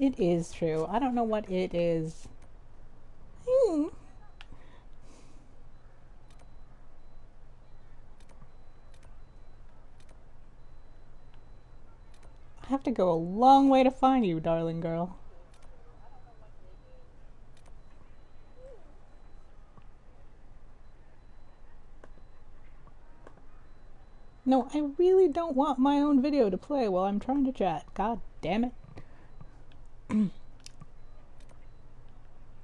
It is true. I don't know what it is. Hmm. I have to go a long way to find you, darling girl. No, I really don't want my own video to play while I'm trying to chat. God damn it.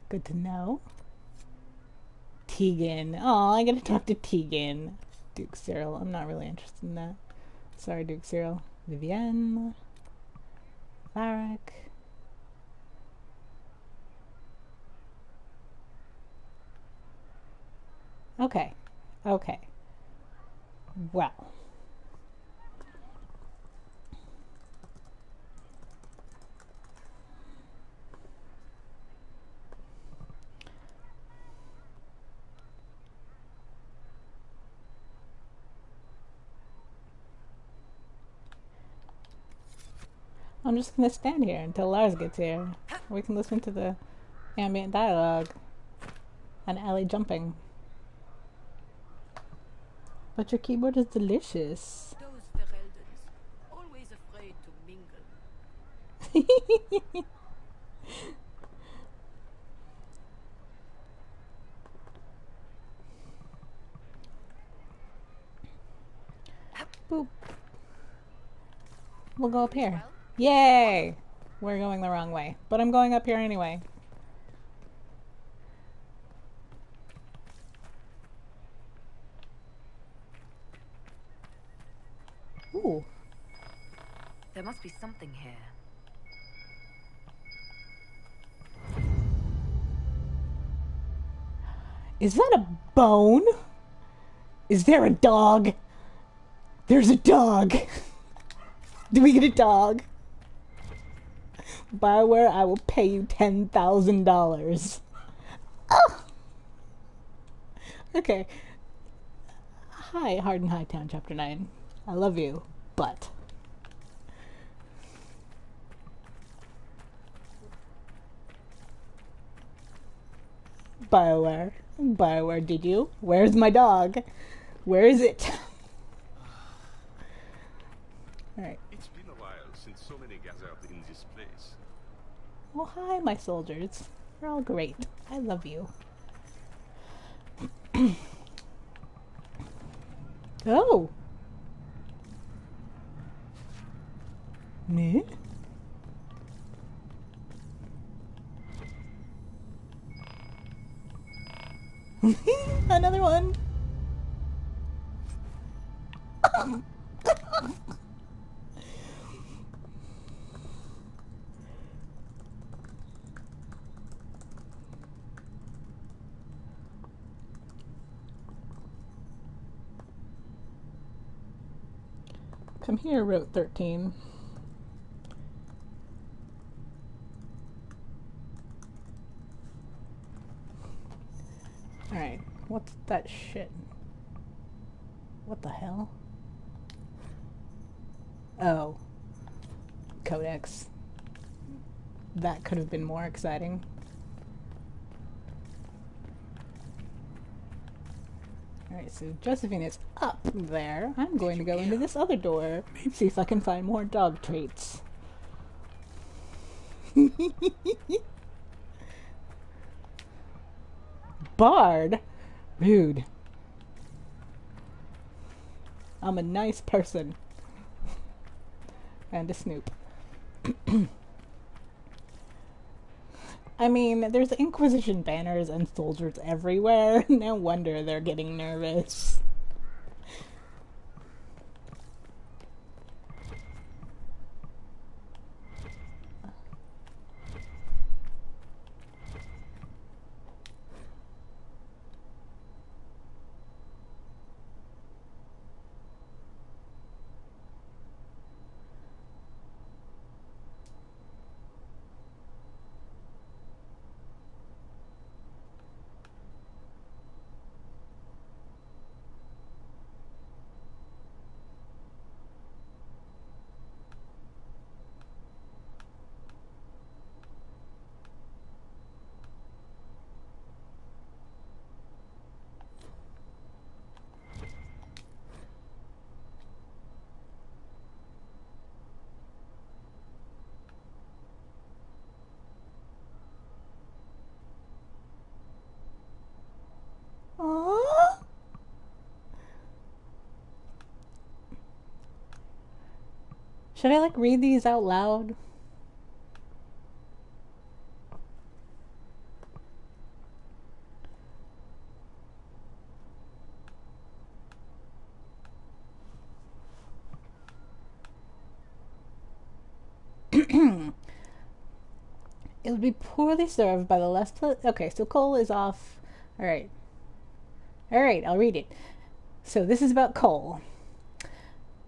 Good to know. Tegan. Oh, I gotta talk to Tegan. Duke Cyril. I'm not really interested in that. Sorry, Duke Cyril. Vivienne. Varric. Okay. Okay. Well. I'm just gonna stand here until Lars gets here. We can listen to the ambient dialogue and Ellie jumping. But your keyboard is delicious. Those Fereldans, always afraid to mingle. Boop. We'll go up here. Yay! We're going the wrong way, but I'm going up here anyway. Ooh. There must be something here. Is that a bone? Is there a dog? There's a dog. Do we get a dog? Bioware, I will pay you $10,000. Oh! Okay. Hi, Hardin Hightown, Chapter 9. I love you, but... Bioware. Bioware, did you? Where's my dog? Where is it? Alright. It's been a while since so many gathered in this place. Well, hi, my soldiers. You're all great. I love you. Oh! Me? Another one! Come here, Route 13. Alright, what's that shit? What the hell? Oh. Codex. That could have been more exciting. Alright, so Josephine is up there. I'm going to go into this other door and see if I can find more dog treats. Bard? Rude. I'm a nice person. And a snoop. I mean, there's Inquisition banners and soldiers everywhere. No wonder they're getting nervous. Should I, like, read these out loud? It would be poorly served by the less okay, so Cole is off. Alright. Alright, I'll read it. So this is about Cole.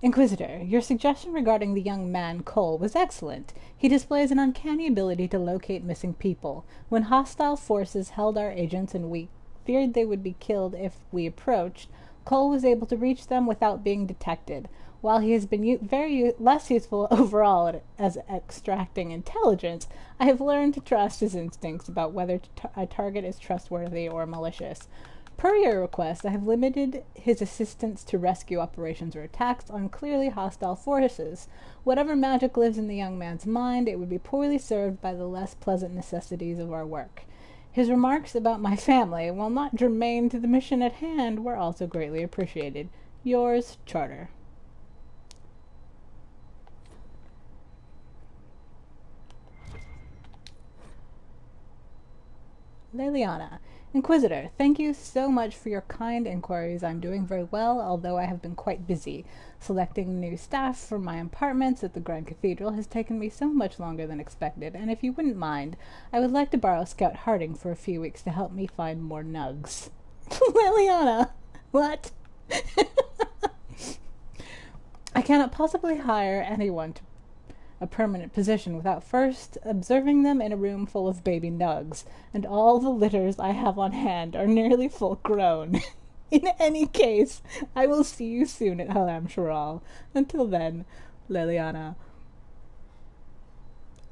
Inquisitor, your suggestion regarding the young man Cole was excellent. He displays an uncanny ability to locate missing people. When hostile forces held our agents and we feared they would be killed if we approached, Cole was able to reach them without being detected. While he has been less useful overall as extracting intelligence, I have learned to trust his instincts about whether a target is trustworthy or malicious. Per your request, I have limited his assistance to rescue operations or attacks on clearly hostile forces. Whatever magic lives in the young man's mind, it would be poorly served by the less pleasant necessities of our work. His remarks about my family, while not germane to the mission at hand, were also greatly appreciated. Yours, Charter. Leliana. Inquisitor, thank you so much for your kind inquiries. I'm doing very well, although I have been quite busy. Selecting new staff for my apartments at the Grand Cathedral has taken me so much longer than expected, and if you wouldn't mind, I would like to borrow Scout Harding for a few weeks to help me find more nugs. Leliana! What? I cannot possibly hire anyone to a permanent position without first observing them in a room full of baby nugs, and all the litters I have on hand are nearly full grown. In any case, I will see you soon at Halam Sharal. Until then, Leliana,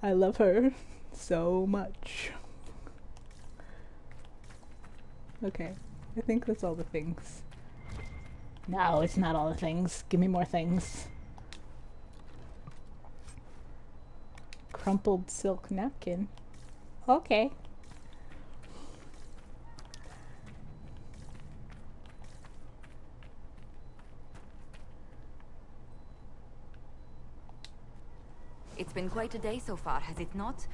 I love her so much. Okay, I think that's all the things. No, it's not all the things. Give me more things. Crumpled silk napkin. Okay. It's been quite a day so far, has it not?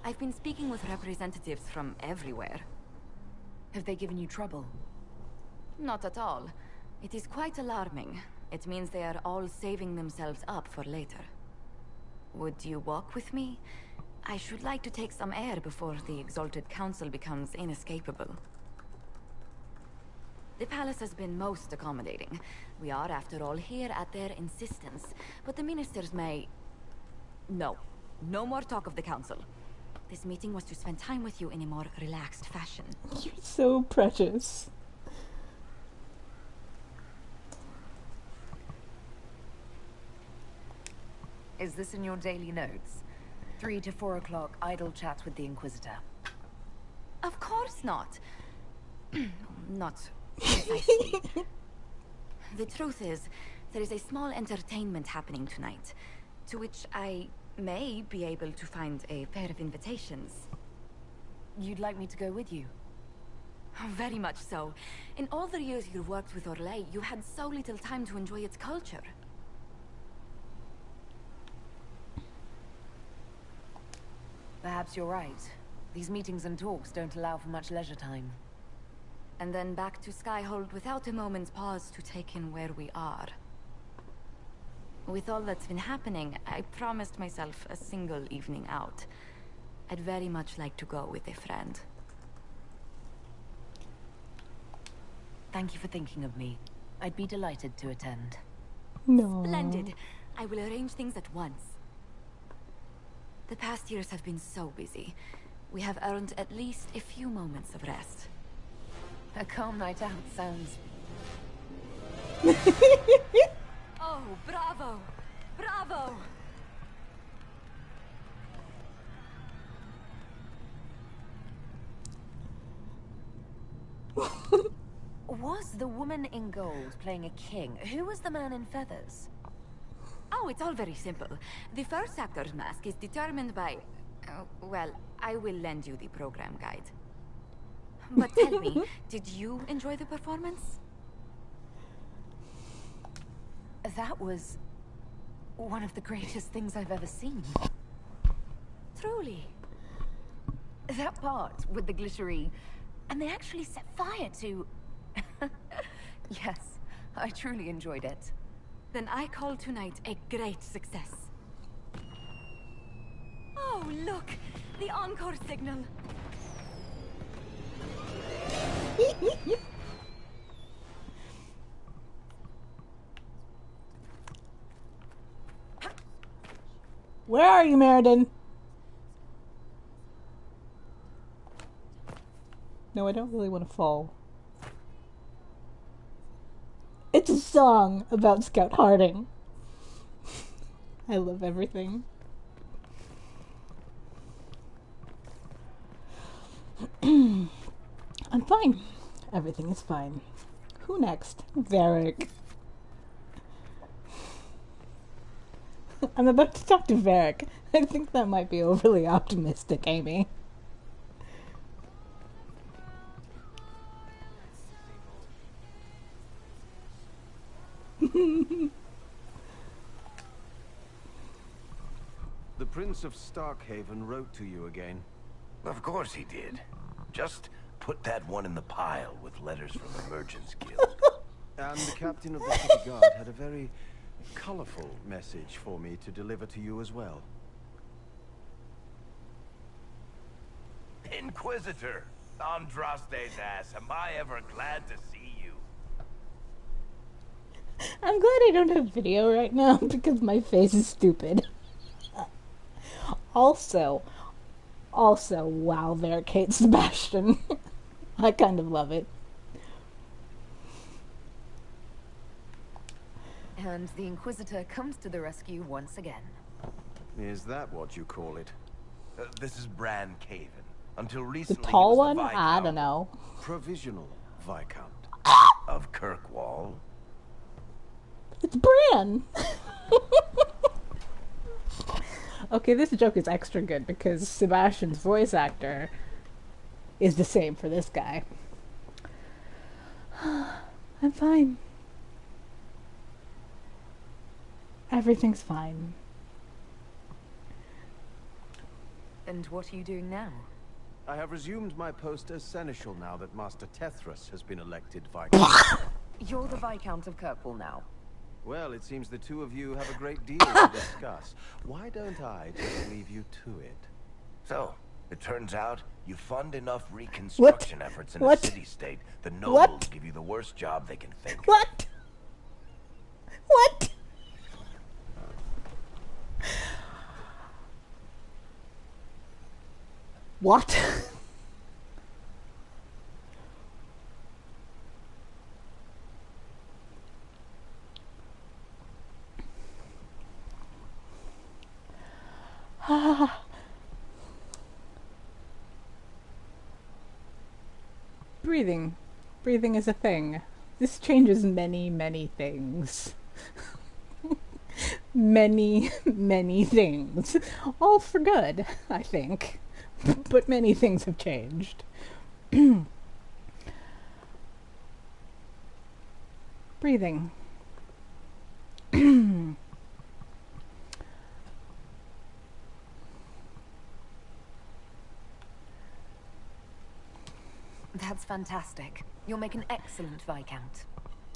I've been speaking with representatives from everywhere. Have they given you trouble? Not at all. It is quite alarming. It means they are all saving themselves up for later. Would you walk with me? I should like to take some air before the Exalted Council becomes inescapable. The palace has been most accommodating. We are, after all, here at their insistence. But the ministers may... No. No more talk of the council. This meeting was to spend time with you in a more relaxed fashion. You're so precious. Is this in your daily notes? 3 to 4 o'clock, idle chat with the Inquisitor. Of course not. Not precisely. The truth is, there is a small entertainment happening tonight, to which I may be able to find a pair of invitations. You'd like me to go with you? Very much so. In all the years you've worked with Orlais, you had so little time to enjoy its culture. Perhaps you're right. These meetings and talks don't allow for much leisure time. And then back to Skyhold without a moment's pause to take in where we are. With all that's been happening, I promised myself a single evening out. I'd very much like to go with a friend. Thank you for thinking of me. I'd be delighted to attend. No. Splendid. I will arrange things at once. The past years have been so busy. We have earned at least a few moments of rest. A calm night out sounds... Oh, bravo! Bravo! Was the woman in gold playing a king? Who was the man in feathers? Oh, it's all very simple. The first actor's mask is determined by... well, I will lend you the program guide. But tell me, did you enjoy the performance? That was... one of the greatest things I've ever seen. Truly. That part with the glittery, and they actually set fire to... Yes, I truly enjoyed it. Then I call tonight a great success. Oh, look! The encore signal! Where are you, Meriden? No, I don't really want to fall. It's a song about Scout Harding. I love everything. I'm fine. Everything is fine. Who next? Varric. I'm about to talk to Varric. I think that might be overly optimistic, Amy. The Prince of Starkhaven wrote to you again. Of course he did. Just put that one in the pile with letters from the Merchants Guild. And the captain of the city guard had a very colorful message for me to deliver to you as well. Inquisitor! Andraste's ass, am I ever glad to see you? I'm glad I don't have video right now because my face is stupid. Also, wow, there, Kate Sebastian. I kind of love it. And the Inquisitor comes to the rescue once again. Is that what you call it? This is Bran Caven. Until The recently, tall he was one? the I Viscount don't know. Provisional Viscount. of Kirkwall. It's Bran! Okay, this joke is extra good because Sebastian's voice actor is the same for this guy. I'm fine. Everything's fine. And what are you doing now? I have resumed my post as Seneschal now that Master Tethras has been elected Viscount. You're the Viscount of Kirkwall now. Well, it seems the two of you have a great deal to discuss. Why don't I just leave you to it? So, it turns out you fund enough reconstruction efforts in a city-state, the nobles give you the worst job they can think of. What? What? What? Breathing. Breathing is a thing. This changes many, many things. Many, many things. All for good, I think. But many things have changed. Breathing. That's fantastic. You'll make an excellent Viscount.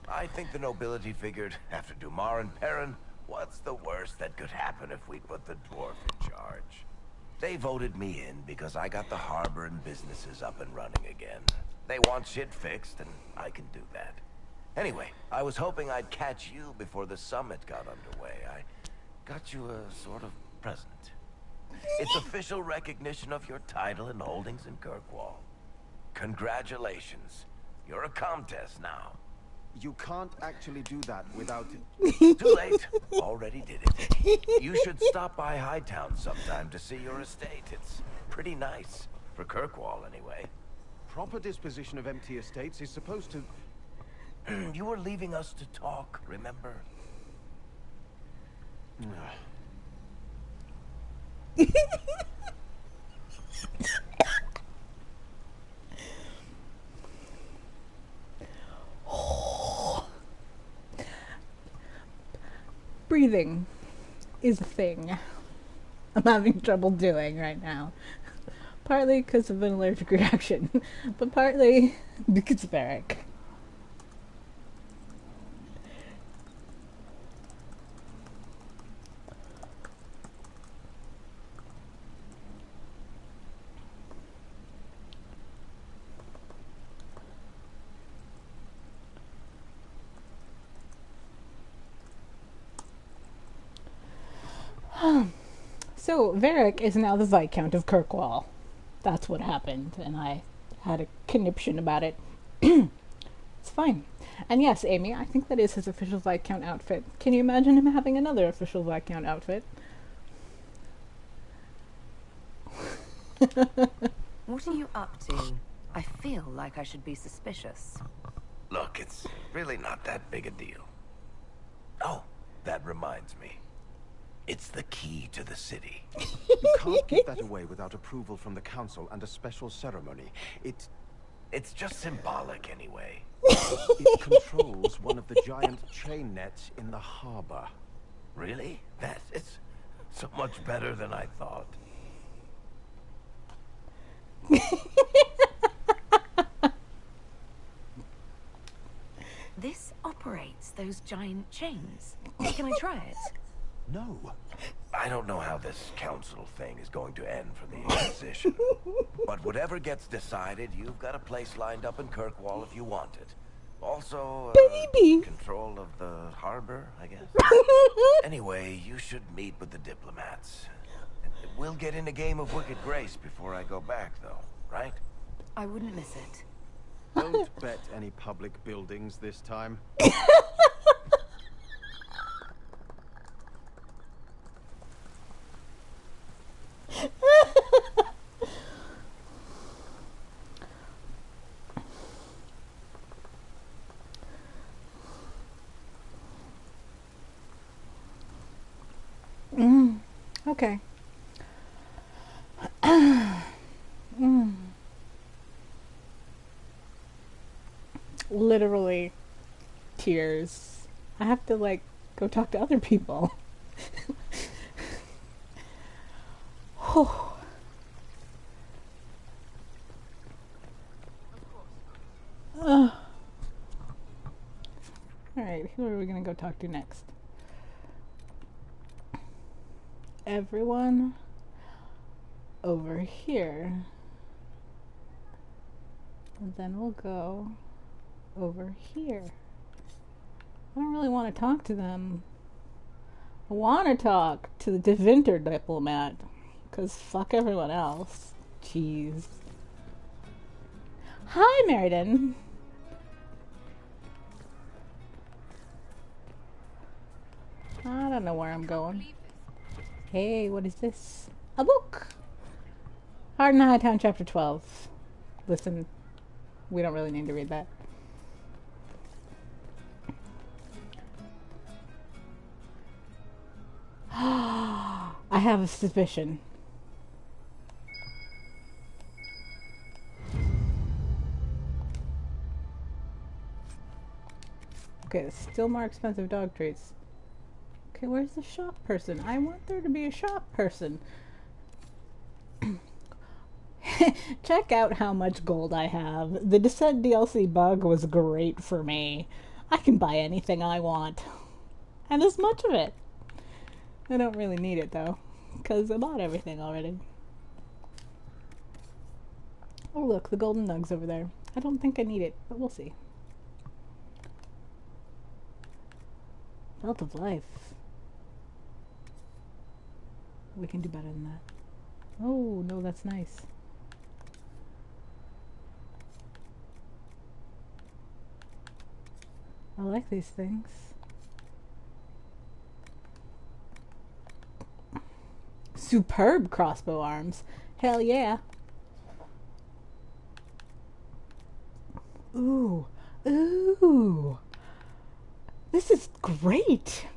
I think the nobility figured, after Dumar and Perrin, what's the worst that could happen if we put the dwarf in charge? They voted me in because I got the harbor and businesses up and running again. They want shit fixed, and I can do that. Anyway, I was hoping I'd catch you before the summit got underway. I got you a sort of present. It's official recognition of your title and holdings in Kirkwall. Congratulations. You're a Comtesse now. You can't actually do that without... Too late. Already did it. You should stop by Hightown sometime to see your estate. It's pretty nice. For Kirkwall, anyway. Proper disposition of empty estates is supposed to... You were leaving us to talk, remember? Breathing. is a thing I'm having trouble doing right now. Partly because of an allergic reaction, but partly because of Eric. So, Varric is now the Viscount of Kirkwall. That's what happened, and I had a conniption about it. It's fine. And yes, Amy, I think that is his official Viscount outfit. Can you imagine him having another official Viscount outfit? What are you up to? I feel like I should be suspicious. Look, it's really not that big a deal. Oh, that reminds me. It's the key to the city. You can't give that away without approval from the council and a special ceremony. It's just symbolic anyway. It controls one of the giant chain nets in the harbor. Really? That is so much better than I thought. This operates those giant chains. Can I try it? No. I don't know how this council thing is going to end for the Inquisition. But whatever gets decided, you've got a place lined up in Kirkwall if you want it. Also, Baby. control of the harbor, I guess. Anyway, you should meet with the diplomats. We'll get in a game of Wicked Grace before I go back, though, right? I wouldn't miss it. Don't bet any public buildings this time. Okay. Literally tears. I have to like go talk to other people. Alright, who are we gonna go talk to next? Everyone over here. And then we'll go over here. I don't really want to talk to them. I want to talk to the Devinter diplomat. Because fuck everyone else. Jeez. Hi, Meriden. I don't know where I'm going. Hey, what is this? A book! Hard in Hightown, Chapter 12. Listen, we don't really need to read that. I have a suspicion. Okay, still more expensive dog treats. Okay, where's the shop person? I want there to be a shop person. Check out how much gold I have. The Descent DLC bug was great for me. I can buy anything I want. And as much of it. I don't really need it though, because I bought everything already. Oh look, the golden nugs over there. I don't think I need it, but we'll see. Belt of life. We can do better than that. Oh, no, that's nice. I like these things. Superb crossbow arms. Hell yeah. Ooh. Ooh. This is great.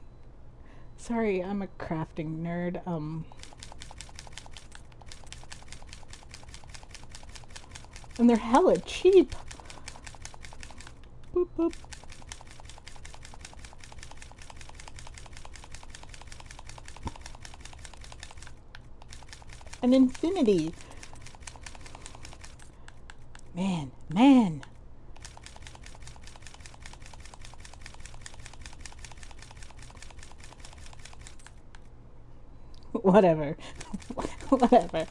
Sorry, I'm a crafting nerd. And they're hella cheap. Boop boop. An infinity. Man. Whatever. Whatever.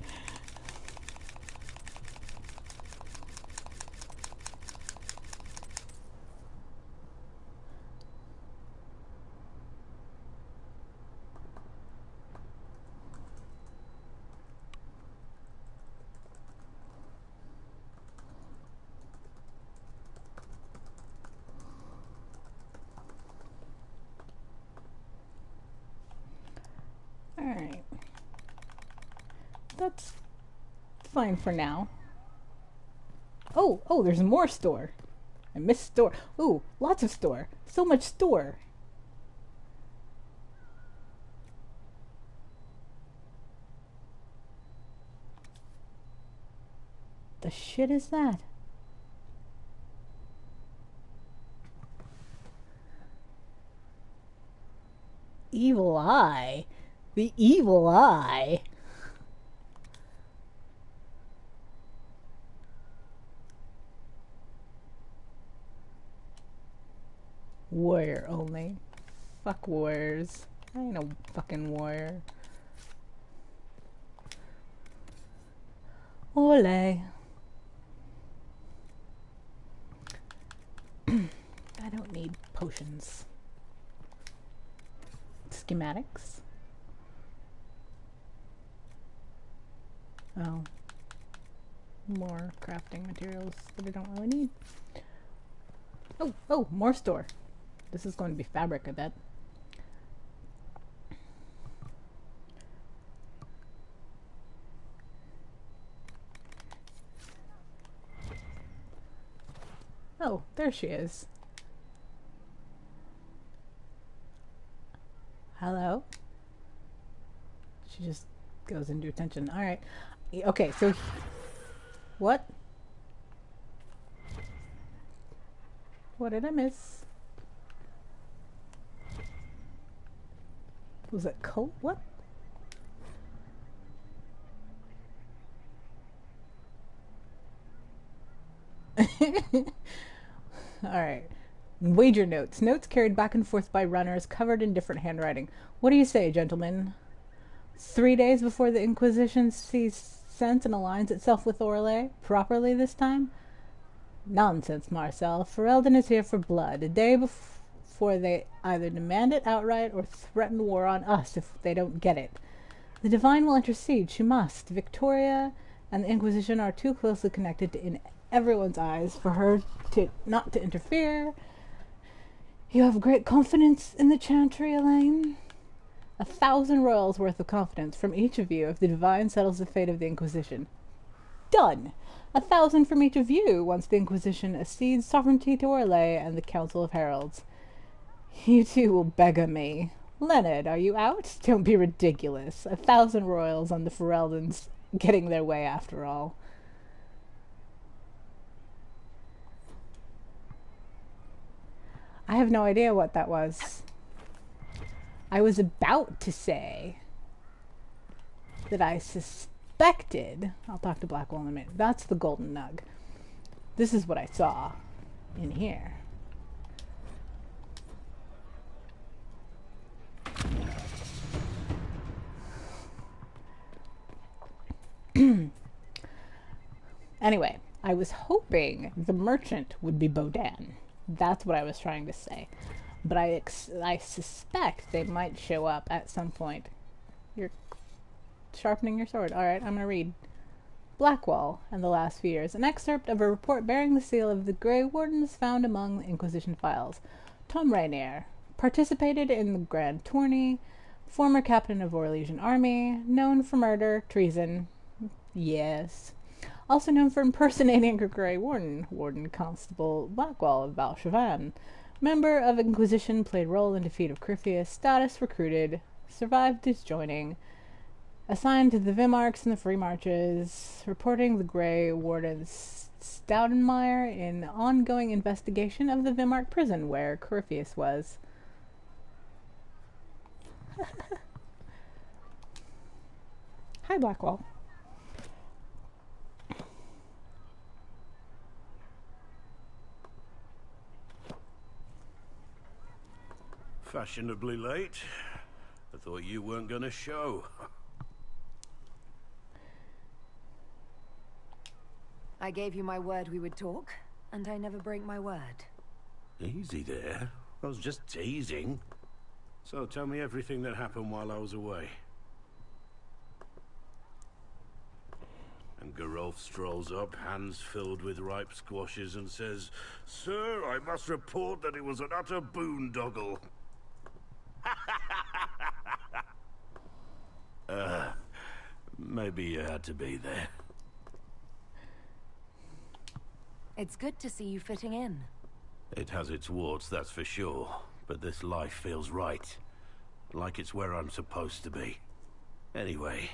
Alright. That's fine for now. Oh, there's more store. I missed store. Ooh, lots of store. So much store. The shit is that? Evil eye. The evil eye. Warrior only. Fuck warriors. I ain't no fucking warrior. Ole. I don't need potions. Schematics. Oh. More crafting materials that I don't really need. Oh, more store. This is going to be fabric, I bet. Oh, there she is. Hello? She just goes into attention. Alright. Okay, so... What? What did I miss? Was it cold? What? Alright. Wager notes. Notes carried back and forth by runners, covered in different handwriting. What do you say, gentlemen? 3 days before the Inquisition sees sense and aligns itself with Orlais? Properly this time? Nonsense, Marcel. Ferelden is here for blood. A day before they either demand it outright or threaten war on us if they don't get it. The Divine will intercede. She must. Victoria and the Inquisition are too closely connected in everyone's eyes for her not to interfere. You have great confidence in the Chantry, Elaine? 1,000 royals worth of confidence from each of you if the Divine settles the fate of the Inquisition. Done! 1,000 from each of you once the Inquisition accedes sovereignty to Orlais and the Council of Heralds. You two will beggar me. Leonard, are you out? Don't be ridiculous. 1,000 royals on the Fereldans getting their way after all. I have no idea what that was. I was about to say that I suspected... I'll talk to Blackwell in a minute. That's the golden nug. This is what I saw in here. Anyway, I was hoping the merchant would be Bodan. That's what I was trying to say. But I suspect they might show up at some point. You're sharpening your sword. Alright, I'm gonna read. Blackwall and the Last Few Years. An excerpt of a report bearing the seal of the Grey Wardens found among the Inquisition files. Tom Rainier. Participated in the Grand Tourney. Former captain of Orlesian Army. Known for murder, treason. Yes. Also known for impersonating a Grey Warden. Warden Constable Blackwall of Valchavan. Member of Inquisition, played role in defeat of Crifius. Status recruited. Survived disjoining. Assigned to the Vimarks and the Free Marches. Reporting the Grey Warden's Stoudenmeyer in ongoing investigation of the Vimark prison where Crifius was. Hi, Blackwall. fashionably late. I thought you weren't gonna show. I gave you my word we would talk, and I never break my word. Easy there. I was just teasing. So tell me everything that happened while I was away. And Geralf strolls up, hands filled with ripe squashes, and says, "Sir, I must report that it was an utter boondoggle." Maybe you had to be there. It's good to see you fitting in. It has its warts, that's for sure. But this life feels right. Like it's where I'm supposed to be. Anyway,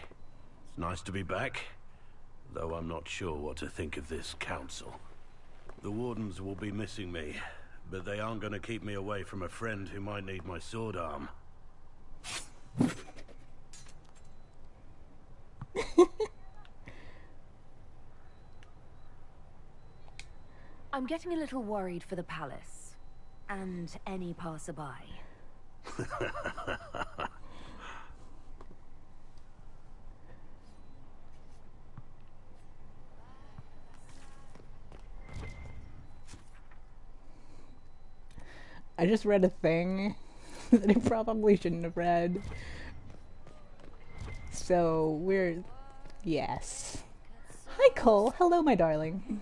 it's nice to be back. Though I'm not sure what to think of this council. The wardens will be missing me, but they aren't going to keep me away from a friend who might need my sword arm. I'm getting a little worried for the palace. And any passerby. I just read a thing that I probably shouldn't have read. So, yes. Hi, Cole. Hello, my darling.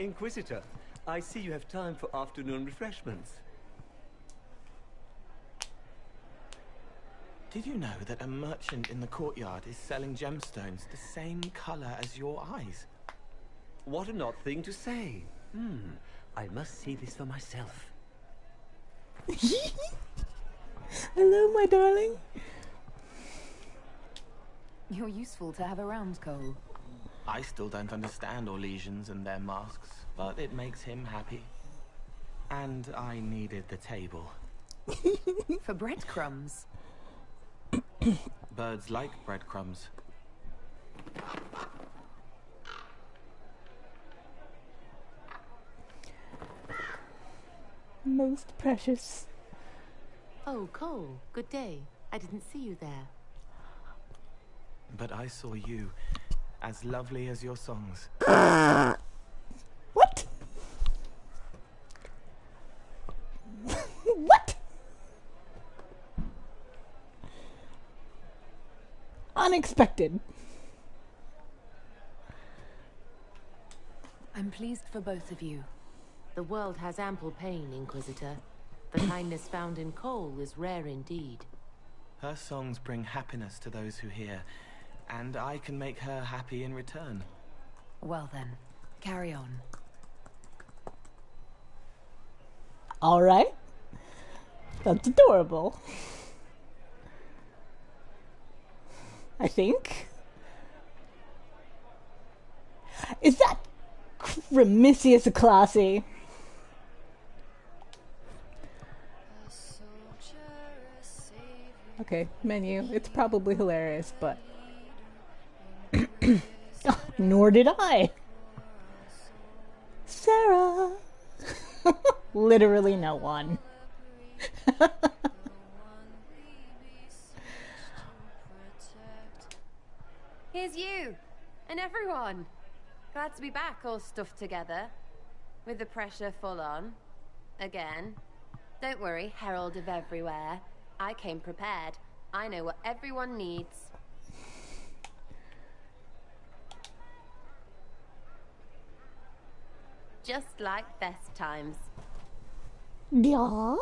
Inquisitor, I see you have time for afternoon refreshments. Did you know that a merchant in the courtyard is selling gemstones the same color as your eyes? What an odd thing to say. I must see this for myself. Hello, my darling. You're useful to have around, Cole. I still don't understand Orlesians and their masks, but it makes him happy. And I needed the table. For breadcrumbs. Birds like breadcrumbs. Most precious. Oh, Cole, good day. I didn't see you there. But I saw you, as lovely as your songs. What? What? Unexpected. I'm pleased for both of you. The world has ample pain, Inquisitor. The kindness found in Cole is rare indeed. Her songs bring happiness to those who hear, and I can make her happy in return. Well then, carry on. All right. That's adorable. I think. Is that Crimicius Classy? Okay, menu. It's probably hilarious, but nor did I. Sarah. Literally no one. Here's you and everyone. Glad to be back, all stuffed together, with the pressure full on again. Don't worry, Herald of Everywhere. I came prepared. I know what everyone needs. Just like best times. Yeah.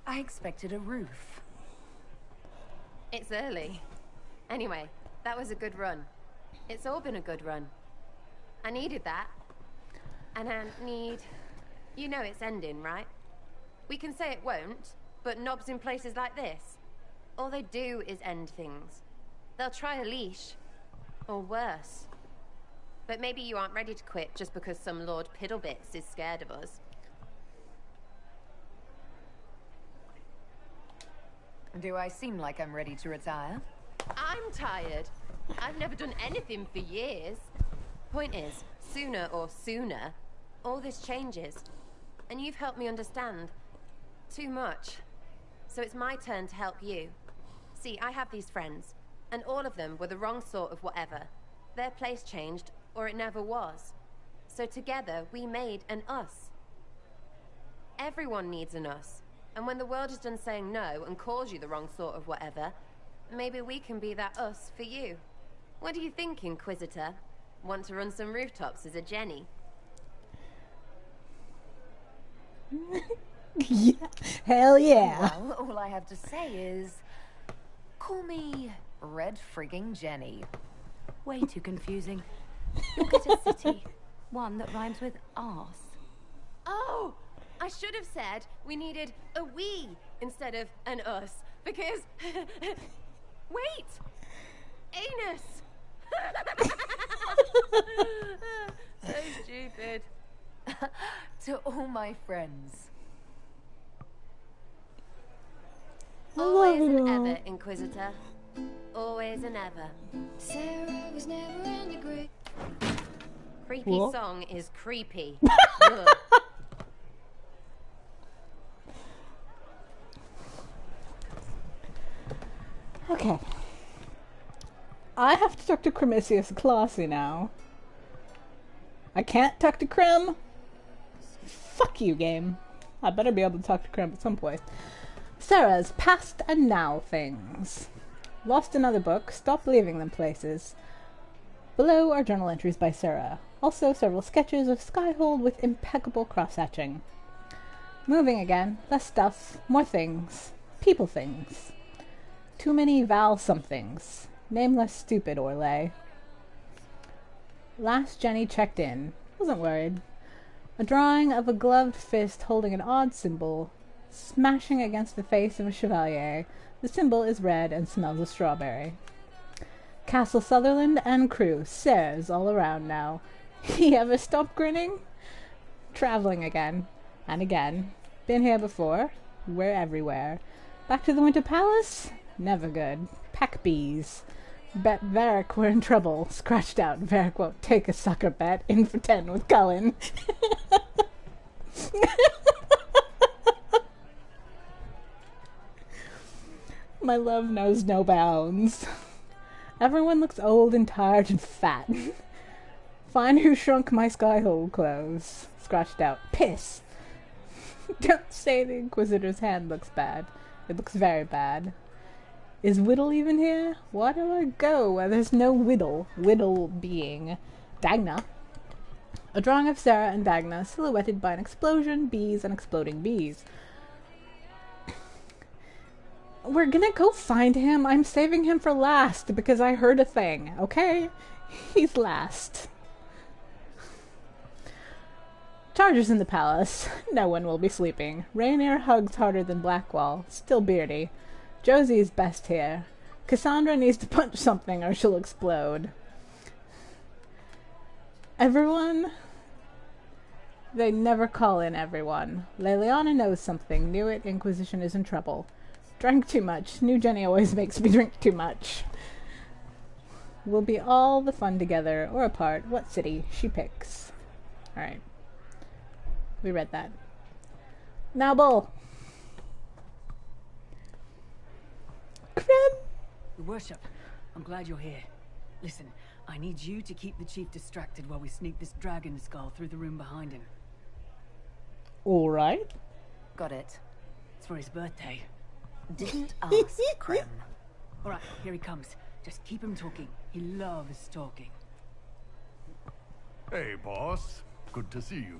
I expected a roof. It's early. Anyway, that was a good run. It's all been a good run. I needed that. And I need... You know it's ending, right? We can say it won't, but knobs in places like this. all they do is end things. They'll try a leash. Or worse. But maybe you aren't ready to quit just because some Lord Piddlebits is scared of us. Do I seem like I'm ready to retire? I'm tired. I've never done anything for years. Point is, sooner, all this changes. And you've helped me understand. Too much. So it's my turn to help you. See, I have these friends, and all of them were the wrong sort of whatever. Their place changed, or it never was. So together, we made an us. Everyone needs an us. And when the world is done saying no and calls you the wrong sort of whatever, maybe we can be that us for you. What do you think, Inquisitor? Want to run some rooftops as a Jenny? Yeah. Hell yeah. Well, all I have to say is... call me Red Frigging Jenny. Way too confusing. You'll get a city. One that rhymes with arse. Oh! I should have said we needed a we instead of an us, because... Wait! Anus! So stupid. To all my friends. Always and ever, Inquisitor. Always and ever. Sarah was never in the grave. Creepy What? song is creepy. Ugh. Okay. I have to talk to Cremisius Classy now. I can't talk to Crem. Fuck you, game. I better be able to talk to Crem at some point. Sarah's past and now things. Lost another book. Stop leaving them places. Below are journal entries by Sarah. Also several sketches of Skyhold with impeccable cross-hatching. Moving again. Less stuff. More things. People things. Too many Val somethings. Nameless stupid Orlay. Last Jenny checked in. Wasn't worried. A drawing of a gloved fist holding an odd symbol, smashing against the face of a chevalier. The symbol is red and smells of strawberry. Castle Sutherland and crew. Sarah's all around now. He ever stop grinning? Traveling again. And again. Been here before. We're everywhere. Back to the Winter Palace? Never good. Pack bees. Bet Varric we're in trouble. Scratched out. Varric won't take a sucker bet. In for 10 with Cullen. My love knows no bounds. Everyone looks old and tired and fat. Find who shrunk my skyhole clothes. Scratched out. Piss. Don't say the Inquisitor's hand looks bad. It looks very bad. Is Whittle even here? Why do I go where there's no Whittle? Whittle being Dagna. A drawing of Sarah and Dagna silhouetted by an explosion, bees, and exploding bees. We're gonna go find him. I'm saving him for last because I heard a thing, okay? He's last. Chargers in the palace. No one will be sleeping. Rainier hugs harder than Blackwall. Still beardy. Josie's best here. Cassandra needs to punch something or she'll explode. Everyone? They never call in everyone. Leliana knows something. Knew it. Inquisition is in trouble. Drank too much. New Jenny always makes me drink too much. We'll be all the fun together or apart. What city? She picks. Alright. We read that. Now, Bull. Creme. Your worship, I'm glad you're here. Listen, I need you to keep the chief distracted while we sneak this dragon skull through the room behind him. Alright. Got it. It's for his birthday. Didn't ask, Creme. Alright, here he comes. Just keep him talking. He loves talking. Hey, boss. Good to see you.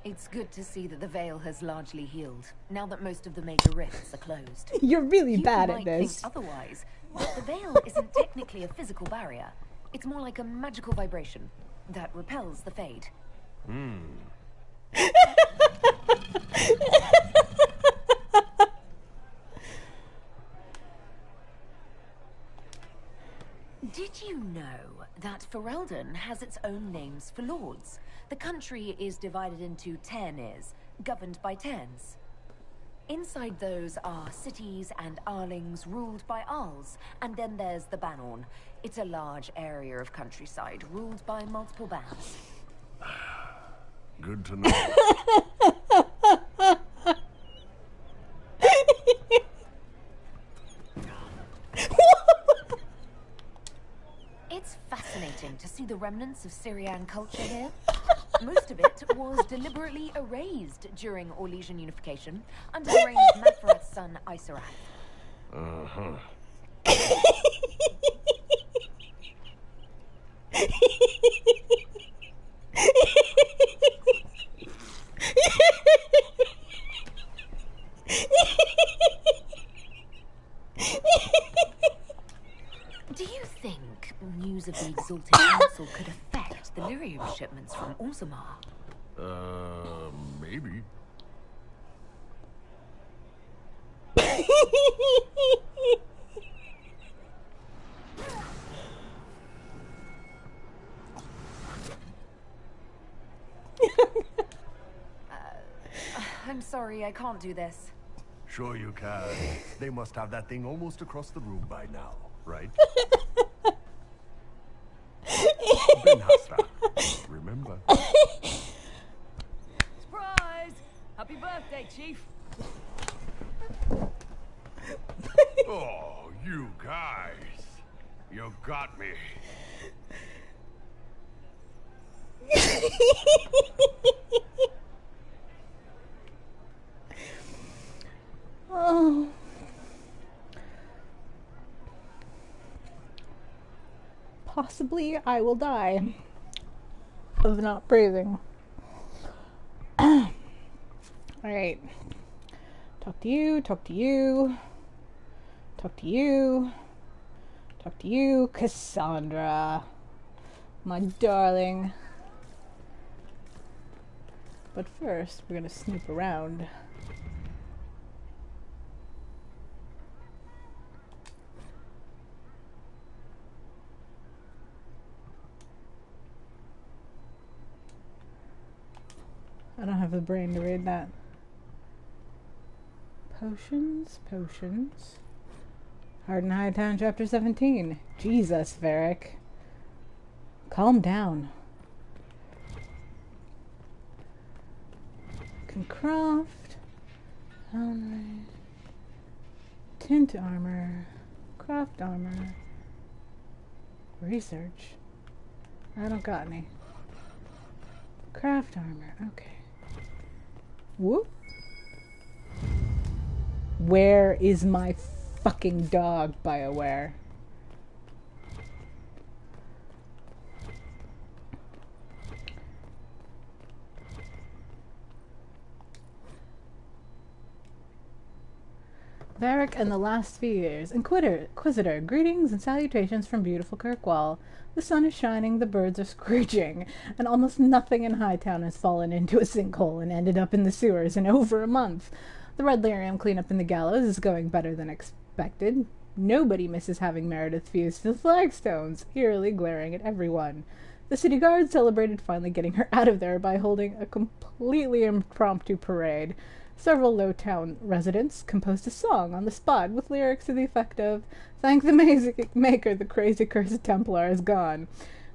It's good to see that the veil has largely healed, now that most of the major rifts are closed. You're really bad might at this. Think otherwise, but the veil isn't technically a physical barrier. It's more like a magical vibration that repels the Fade. Did you know that Ferelden has its own names for lords? The country is divided into Ternes, governed by Terns. Inside those are cities and Arlings ruled by Arls, and then there's the Banorn. It's a large area of countryside ruled by multiple bands. Good to know. It's fascinating to see the remnants of Syrian culture here. Most of it was deliberately erased during Orlesian unification under the reign of Magfarat's son Isarath. Uh-huh. Do you think news of the Exalted Council could affect the lyrium shipments from Orzammar? Maybe. I'm sorry, I can't do this. Sure you can. They must have that thing almost across the room by now, right? Ben Hasra, remember? Surprise! Happy birthday, Chief! Oh, you guys. You got me. Oh. Possibly I will die of not breathing. Alright. Talk to you, talk to you. Talk to you. Talk to you, Cassandra. My darling. But first, we're gonna snoop around. I don't have the brain to read that. Potions, potions. Harden Hightown, Chapter 17. Jesus, Varric. Calm down. Can craft. Helmet. Tint armor. Craft armor. Research. I don't got any. Craft armor. Okay. Whoop. Where is my fucking dog, BioWare? Varric and the last few years. Inquisitor, greetings and salutations from beautiful Kirkwall. The sun is shining, the birds are screeching, and almost nothing in Hightown has fallen into a sinkhole and ended up in the sewers in over a month. The Red Lyrium cleanup in the gallows is going better than expected. Nobody misses having Meredith fused to the flagstones, eerily glaring at everyone. The city guard celebrated finally getting her out of there by holding a completely impromptu parade. Several Lowtown residents composed a song on the spot with lyrics to the effect of, "Thank the maker, the crazy cursed Templar is gone,"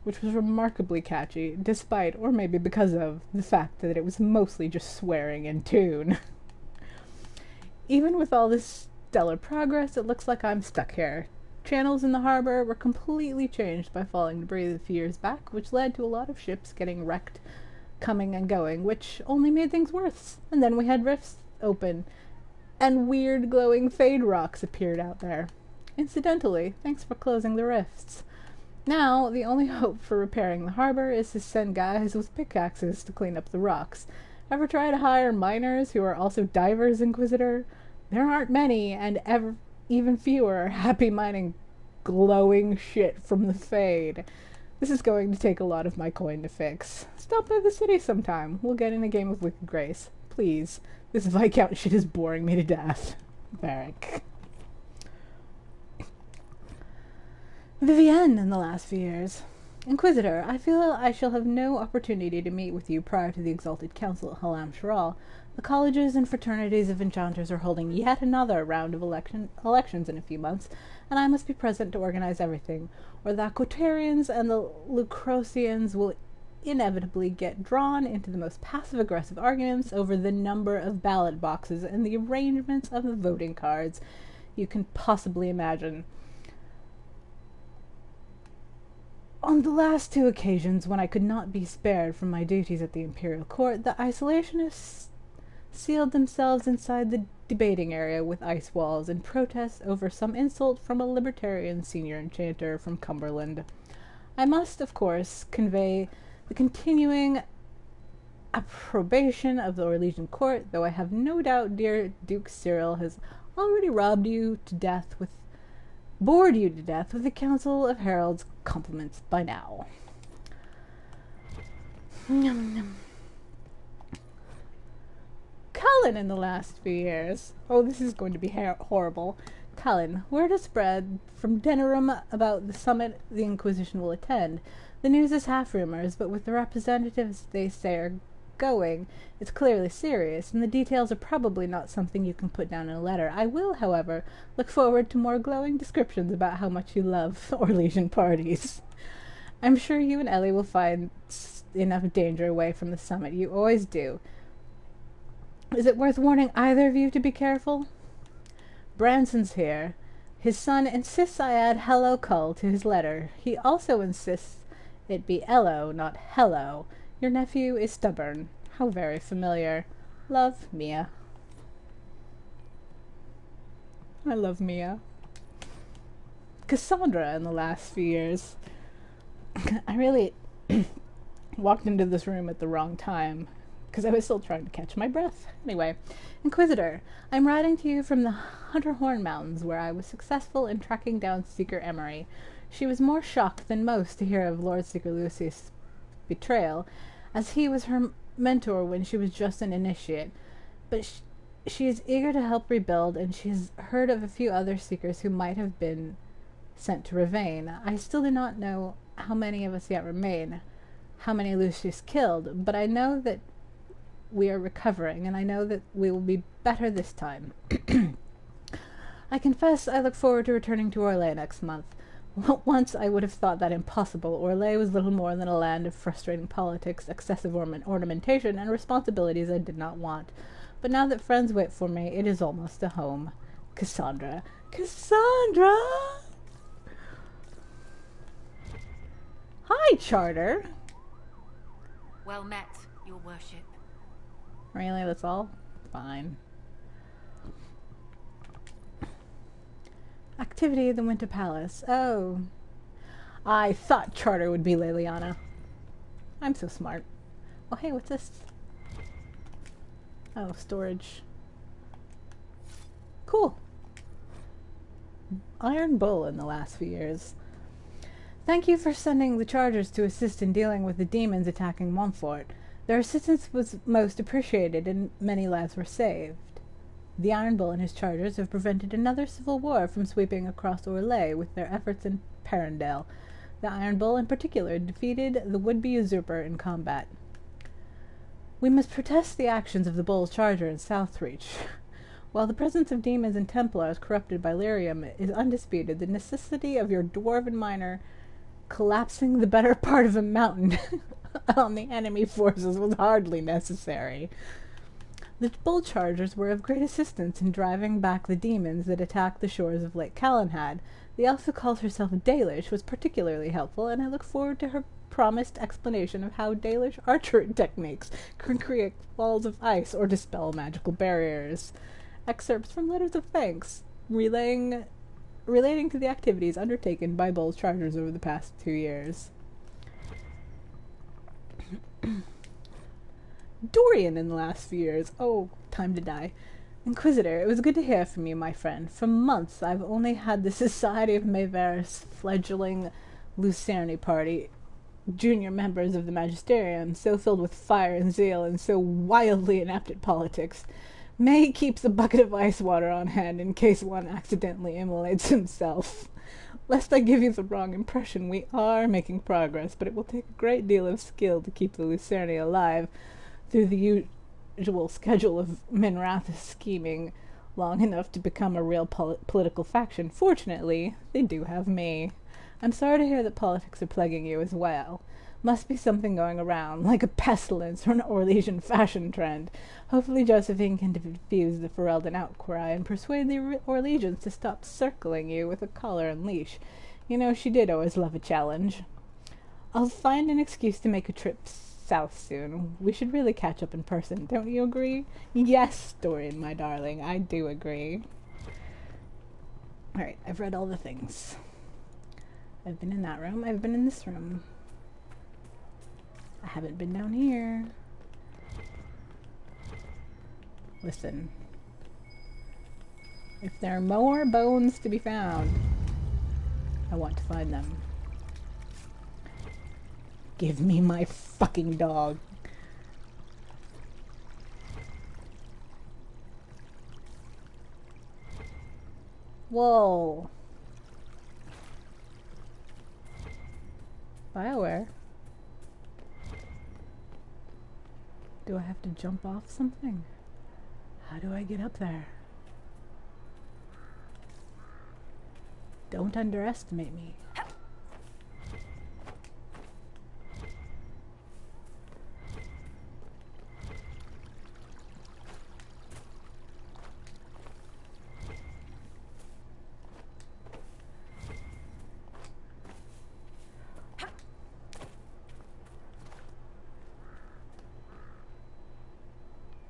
which was remarkably catchy, despite, or maybe because of, the fact that it was mostly just swearing in tune. Even with all this stellar progress, it looks like I'm stuck here. Channels in the harbor were completely changed by falling debris a few years back, which led to a lot of ships getting wrecked coming and going, which only made things worse. And then we had rifts open, and weird glowing fade rocks appeared out there. Incidentally, thanks for closing the rifts. Now, the only hope for repairing the harbor is to send guys with pickaxes to clean up the rocks. Ever try to hire miners who are also divers, Inquisitor? There aren't many, and even fewer are happy mining glowing shit from the fade. This is going to take a lot of my coin to fix. Stop by the city sometime. We'll get in a game of Wicked Grace. Please. This Viscount shit is boring me to death. Varric. Vivienne in the last few years. Inquisitor, I feel I shall have no opportunity to meet with you prior to the Exalted Council at Halam Sharal. The colleges and fraternities of enchanters are holding yet another round of elections in a few months, and I must be present to organize everything, or the Aquitarians and the Lucrosians will inevitably get drawn into the most passive-aggressive arguments over the number of ballot boxes and the arrangements of the voting cards you can possibly imagine. On the last two occasions when I could not be spared from my duties at the Imperial Court, the isolationists sealed themselves inside the debating area with ice walls in protest over some insult from a libertarian senior enchanter from Cumberland. I must, of course, convey the continuing approbation of the Orlesian Court, though I have no doubt dear Duke Cyril has already bored you to death with the Council of Heralds' compliments by now. Cullen in the last few years. Oh, this is going to be horrible. Cullen, word has spread from Denerim about the summit the Inquisition will attend. The news is half rumors, but with the representatives they say are going, it's clearly serious, and the details are probably not something you can put down in a letter. I will, however, look forward to more glowing descriptions about how much you love Orlesian parties. I'm sure you and Ellie will find enough danger away from the summit. You always do. Is it worth warning either of you to be careful? Branson's here. His son insists I add Hello Cull to his letter. He also insists it be Ello, not Hello. Your nephew is stubborn. How very familiar. Love, Mia. I love Mia. Cassandra in the last few years. I really walked into this room at the wrong time, because I was still trying to catch my breath. Anyway, Inquisitor, I'm writing to you from the Hunterhorn Mountains, where I was successful in tracking down Seeker Emery. She was more shocked than most to hear of Lord Seeker Lucius' betrayal, as he was her mentor when she was just an initiate. But she is eager to help rebuild, and she has heard of a few other Seekers who might have been sent to Ravane. I still do not know how many of us yet remain, how many Lucius killed, but I know that we are recovering, and I know that we will be better this time. I confess I look forward to returning to Orlais next month. Once I would have thought that impossible. Orlais was little more than a land of frustrating politics, excessive ornamentation, and responsibilities I did not want. But now that friends wait for me, it is almost a home. Cassandra. Cassandra! Hi, Charter. Well met, your worship. Really, that's all? Fine. Activity at the Winter Palace. Oh. I thought Charter would be Leliana. I'm so smart. Oh, hey, what's this? Oh, storage. Cool. Iron Bull in the last few years. Thank you for sending the Chargers to assist in dealing with the demons attacking Montfort. Their assistance was most appreciated, and many lives were saved. The Iron Bull and his Chargers have prevented another civil war from sweeping across Orlais with their efforts in Perendale. The Iron Bull, in particular, defeated the would-be usurper in combat. We must protest the actions of the Bull's Charger in Southreach. While the presence of demons and Templars corrupted by lyrium is undisputed, the necessity of your dwarven miner collapsing the better part of a mountain on the enemy forces was hardly necessary. The Bull Chargers were of great assistance in driving back the demons that attacked the shores of Lake Calenhad. The elf who calls herself Dalish was particularly helpful, and I look forward to her promised explanation of how Dalish archery techniques can create walls of ice or dispel magical barriers. Excerpts from letters of thanks relating to the activities undertaken by Bull's Chargers over the past 2 years. Dorian in the last few years. Oh, time to die. Inquisitor, it was good to hear from you, my friend. For months I've only had the Society of Mayveris fledgling Lucerne party junior members of the magisterium, so filled with fire and zeal and so wildly inept at politics. May keeps a bucket of ice water on hand in case one accidentally immolates himself. Lest I give you the wrong impression, we are making progress, but it will take a great deal of skill to keep the Lucerni alive through the usual schedule of Minrath's scheming long enough to become a real political faction. Fortunately, they do have me. I'm sorry to hear that politics are plaguing you as well. Must be something going around, like a pestilence or an Orlesian fashion trend. Hopefully Josephine can diffuse the Ferelden outcry and persuade the Orlesians to stop circling you with a collar and leash. You know, she did always love a challenge. I'll find an excuse to make a trip south soon. We should really catch up in person, don't you agree? Yes, Dorian, my darling, I do agree. Alright, I've read all the things. I've been in that room, I've been in this room. I haven't been down here. Listen. If there are more bones to be found, I want to find them. Give me my fucking dog. Whoa. BioWare. Do I have to jump off something? How do I get up there? Don't underestimate me.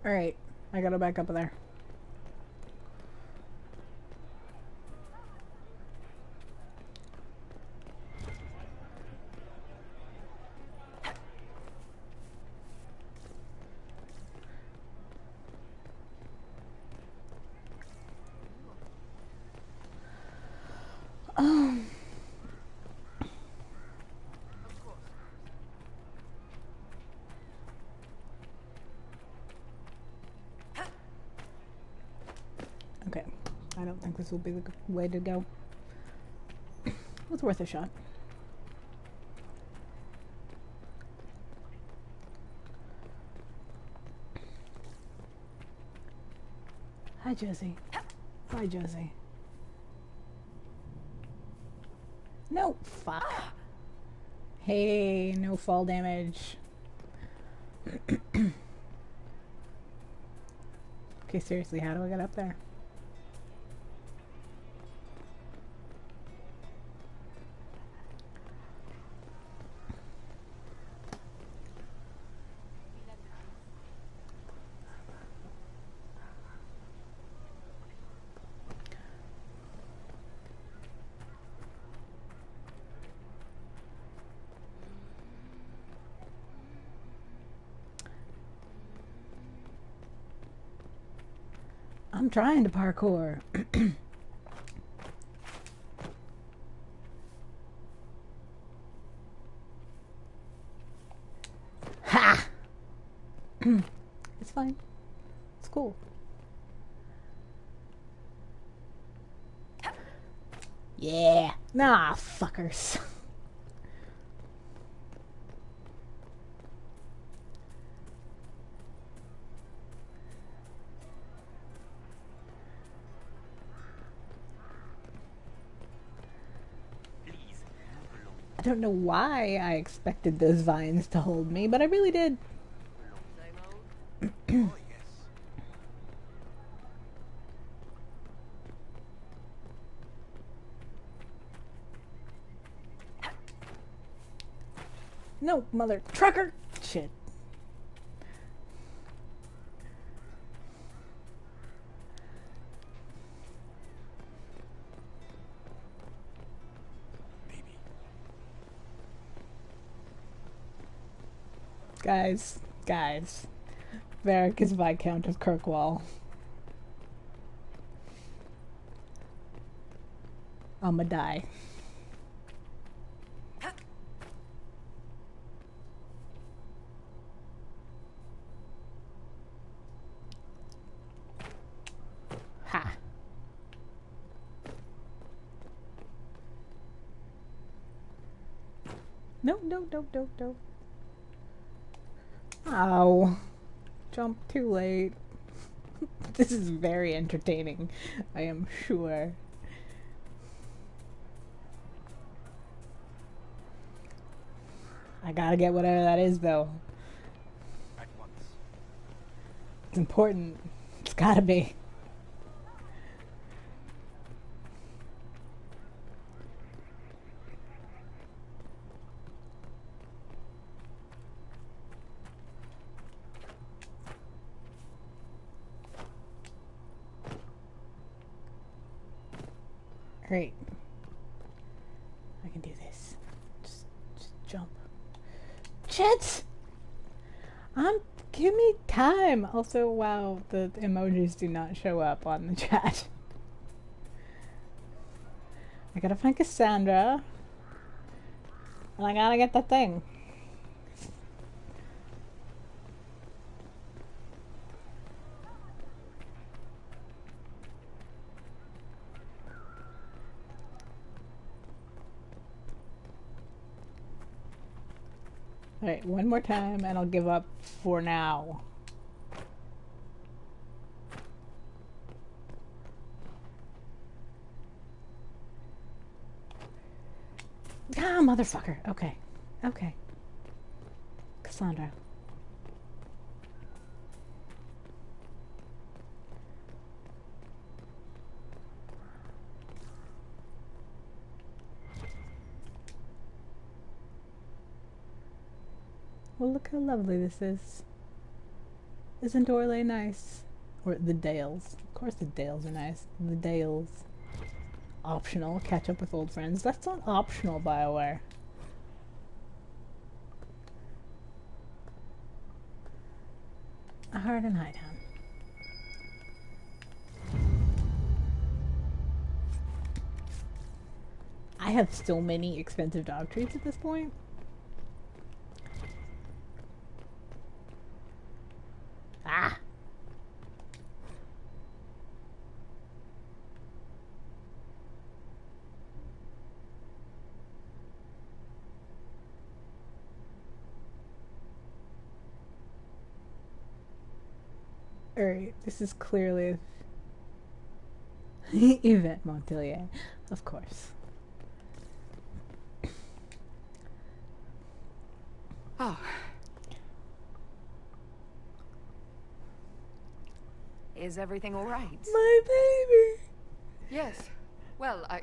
Alright, I gotta back up there. Okay, I don't think this will be the way to go. It was worth a shot. Hi, Josie. Bye, Josie. No, fuck. Hey, no fall damage. Okay, seriously, how do I get up there? I'm trying to parkour. Ha! It's fine. It's cool. Yeah. Nah, fuckers. I don't know why I expected those vines to hold me, but I really did. No, mother trucker! Shit. Guys. Varric is Viscount of Kirkwall. I'ma die. No, no, no, no, no. Ow. Jump too late. This is very entertaining, I am sure. I gotta get whatever that is, though. At once. It's important. It's gotta be. Great. I can do this. Just jump. Shit! Give me time! Also, wow, the emojis do not show up on the chat. I gotta find Cassandra. And I gotta get that thing. Alright, one more time and I'll give up for now. Ah, motherfucker. Okay. Okay. Cassandra. Well, look how lovely this is. Isn't Orlais nice? Or the Dales. Of course the Dales are nice. The Dales. Optional. Catch up with old friends. That's not optional, BioWare. A heart in Hightown. I have so many expensive dog treats at this point. Ah! Alright, this is clearly Yvette Montpellier, of course. Oh. Is everything all right? My baby! Yes. Well, I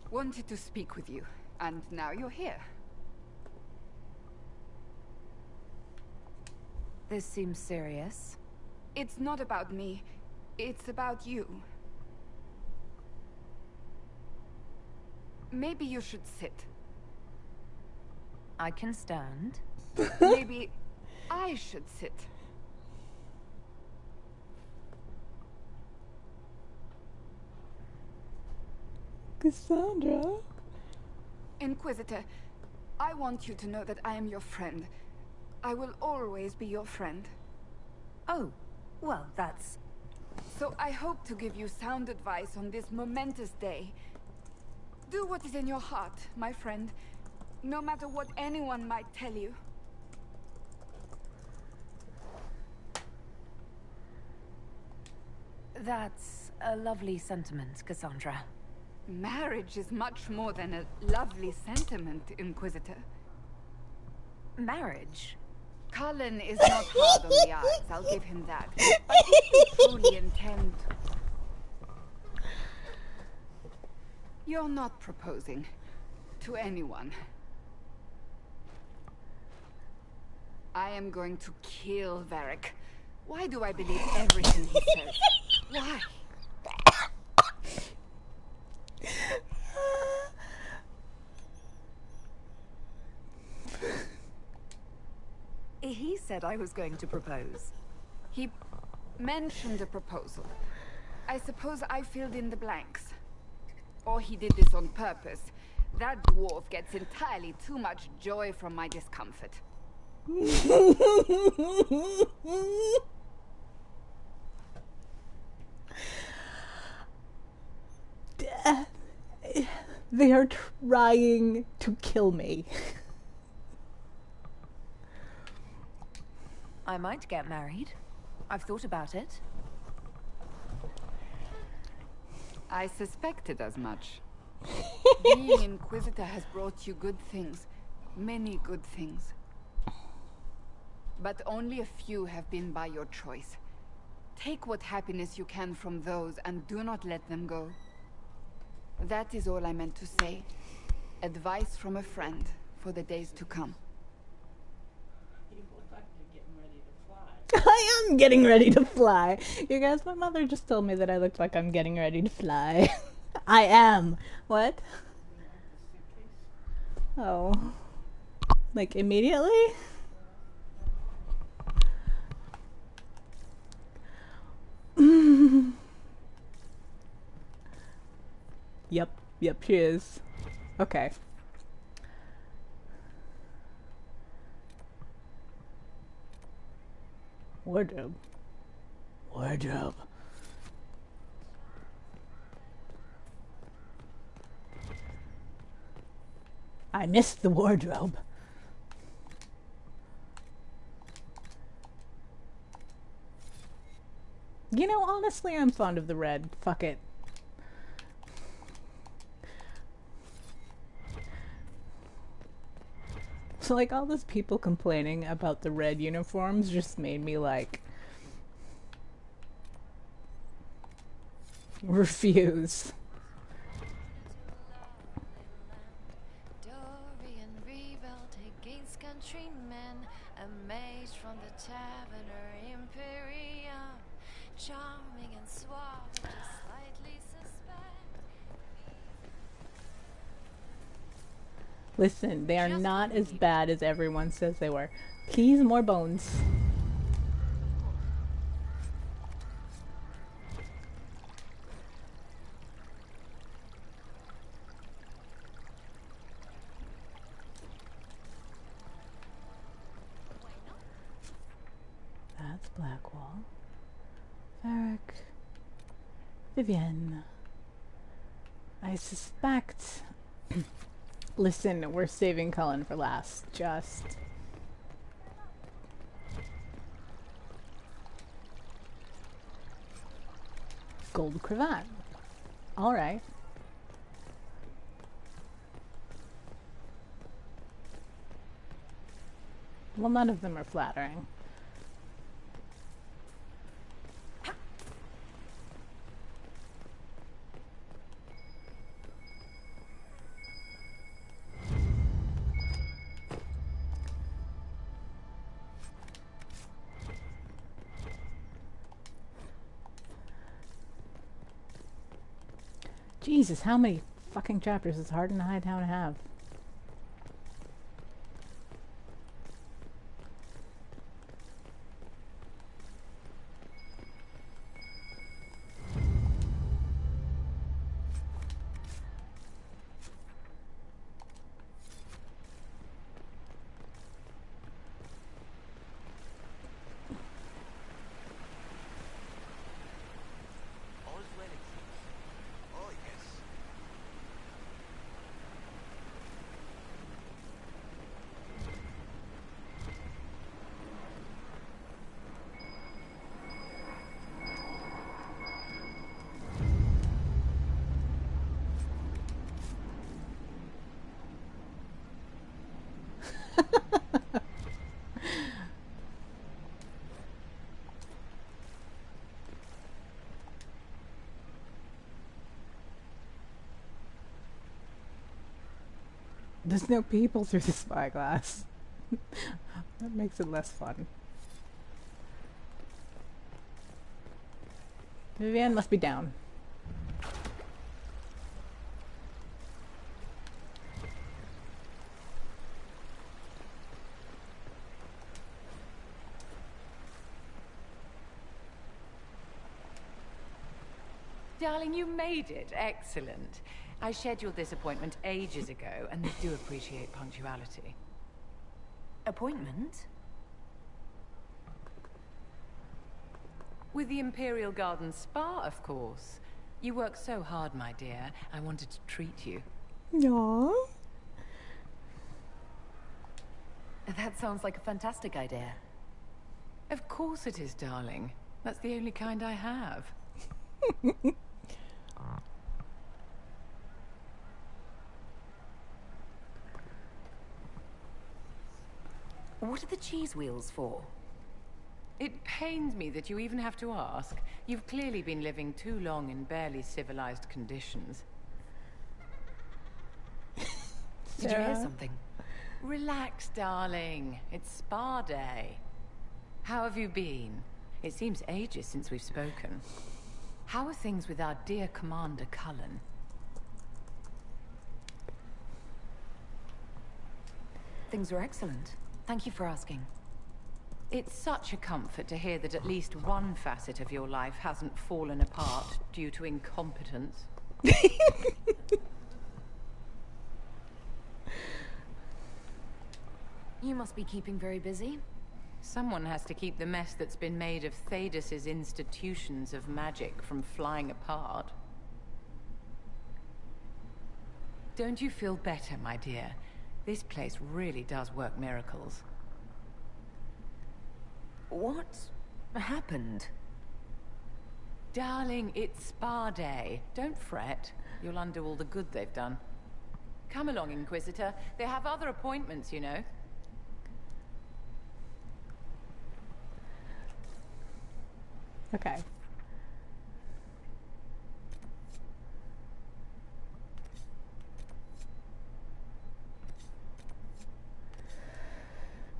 wanted to speak with you, and now you're here. This seems serious. It's not about me. It's about you. Maybe you should sit. I can stand. Maybe I should sit. Cassandra? Inquisitor, I want you to know that I am your friend. I will always be your friend. Oh, well, that's... So I hope to give you sound advice on this momentous day. Do what is in your heart, my friend, no matter what anyone might tell you. That's a lovely sentiment, Cassandra. Marriage is much more than a lovely sentiment, Inquisitor. Marriage? Cullen is not hard on the eyes, I'll give him that. But if you truly intend... You're not proposing to anyone. I am going to kill Varric. Why do I believe everything he says? Why? He said I was going to propose. He mentioned a proposal. I suppose I filled in the blanks. Or he did this on purpose. That dwarf gets entirely too much joy from my discomfort. They are trying to kill me. I might get married. I've thought about it. I suspected as much. Being Inquisitor has brought you good things. Many good things. But only a few have been by your choice. Take what happiness you can from those and do not let them go. That is all I meant to say. Advice from a friend for the days to come. I am getting ready to fly. You guys, my mother just told me that I looked like I'm getting ready to fly. I am. What? Oh. Like immediately? Yep, she is. Okay. Wardrobe. I missed the wardrobe. You know, honestly, I'm fond of the red. Fuck it. So, like, all those people complaining about the red uniforms just made me, like, refuse. Dorian rebelled against countrymen, amazed from the taverner Imperium, charming and suave, just slightly suspect. Listen, they are not as bad as everyone says they were. Please, more bones. That's Blackwall. Varric. Vivienne. I suspect... Listen, we're saving Cullen for last. Just... Gold cravat. Alright. Well, none of them are flattering. Jesus, how many fucking chapters does Harden Hightown have? There's no people through the spyglass. That makes it less fun. Vivienne must be down. Darling, you made it. Excellent. I scheduled this appointment ages ago, and they do appreciate punctuality. Appointment? With the Imperial Garden Spa, of course. You work so hard, my dear. I wanted to treat you. Aww. That sounds like a fantastic idea. Of course it is, darling. That's the only kind I have. What are the cheese wheels for? It pains me that you even have to ask. You've clearly been living too long in barely civilized conditions. Did you hear something? Relax, darling. It's spa day. How have you been? It seems ages since we've spoken. How are things with our dear Commander Cullen? Things are excellent. Thank you for asking. It's such a comfort to hear that at least one facet of your life hasn't fallen apart due to incompetence. You must be keeping very busy. Someone has to keep the mess that's been made of Thaddeus's institutions of magic from flying apart. Don't you feel better, my dear? This place really does work miracles. What happened? Darling, it's spa day. Don't fret. You'll undo all the good they've done. Come along, Inquisitor. They have other appointments, you know. Okay.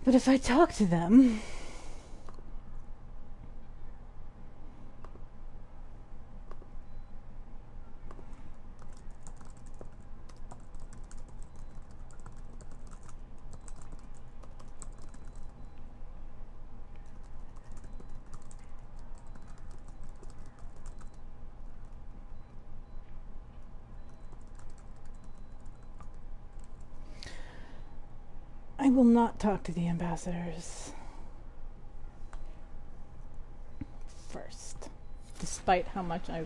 But if I talk to them... I will not talk to the ambassadors first, despite how much I...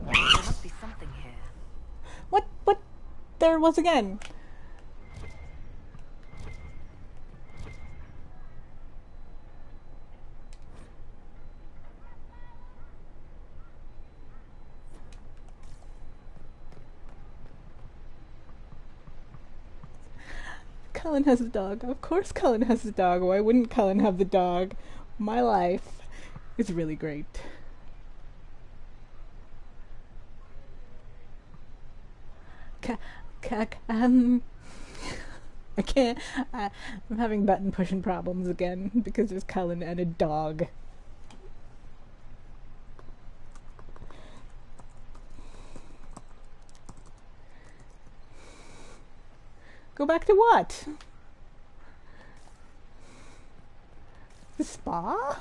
There must be something here. What? There it was again. Cullen has a dog. Of course Cullen has a dog. Why wouldn't Cullen have the dog? My life is really great. I can't. I'm having button pushing problems again because there's Cullen and a dog. Go back to what? The spa?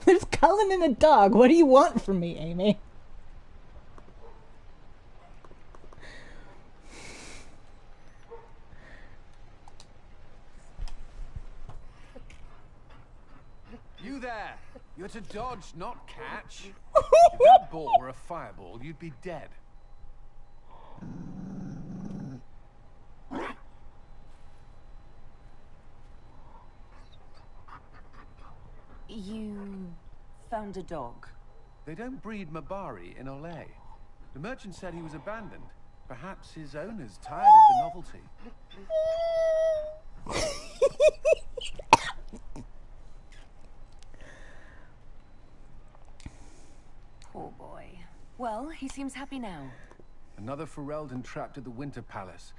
There's Cullen and a dog. What do you want from me, Amy? You there! You're to dodge, not catch. If that ball were a fireball, you'd be dead. You found a dog? They don't breed Mabari in Olay. The merchant said he was abandoned. Perhaps his owner's tired of the novelty. Poor boy. Well, he seems happy now. Another Ferelden trapped at the Winter Palace.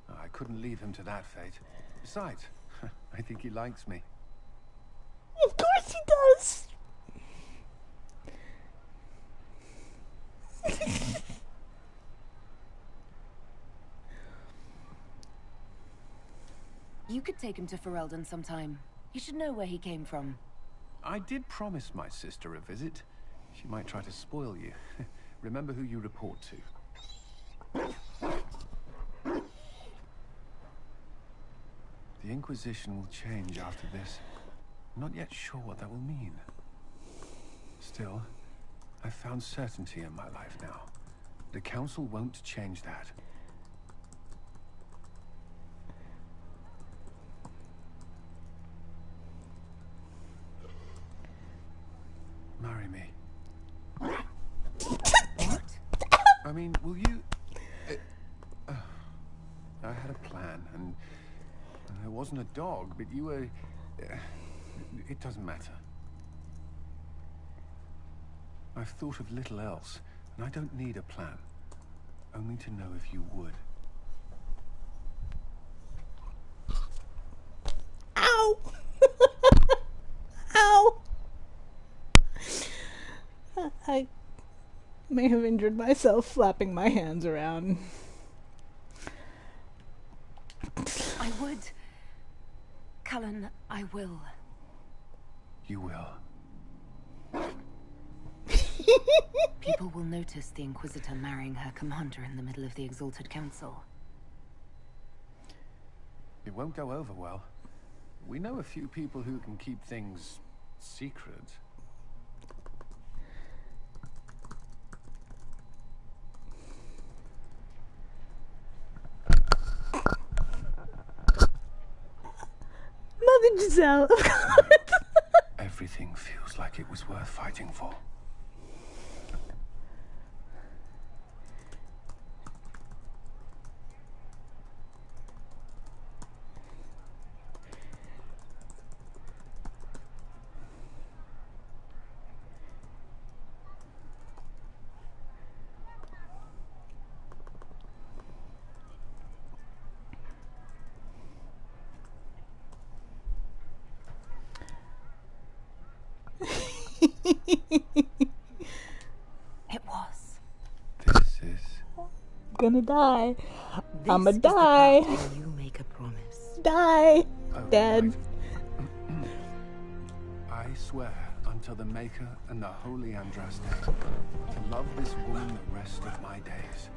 I couldn't leave him to that fate. Besides, I think he likes me. Of course he does! You could take him to Ferelden sometime. You should know where he came from. I did promise my sister a visit. She might try to spoil you. Remember who you report to. The Inquisition will change after this. I'm not yet sure what that will mean. Still, I've found certainty in my life now. The council won't change that. Marry me. What? I mean, will you... I had a plan, and there wasn't a dog, but you were... it doesn't matter. I've thought of little else, and I don't need a plan. Only to know if you would. Ow! Ow! I may have injured myself flapping my hands around. I would. Cullen, I will. You will. People will notice the Inquisitor marrying her commander in the middle of the Exalted Council. It won't go over well. We know a few people who can keep things secret. Mother Giselle, of course. Everything feels like it was worth fighting for. It was. This is... Gonna die. This I'ma is the die. part where you make a promise. Die. Oh, Dead. I swear until the Maker and the Holy Andraste to love this woman the rest of my days.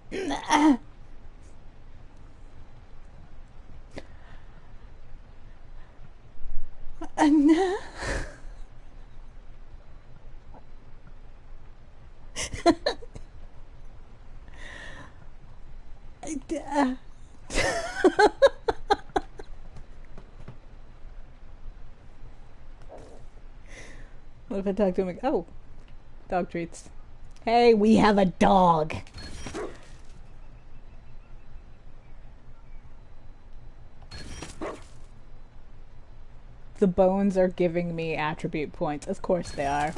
No. What if I talk to him? Oh, dog treats. Hey, we have a dog. The bones are giving me attribute points. Of course they are.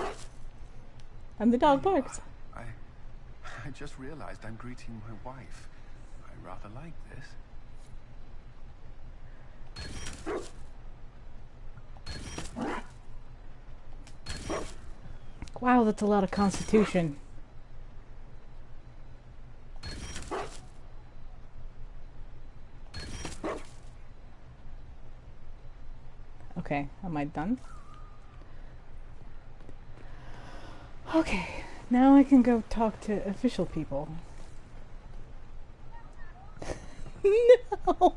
And the dog barks. I just realized I'm greeting my wife. I rather like this. Wow, that's a lot of constitution. Okay, am I done? Okay, now I can go talk to official people. No!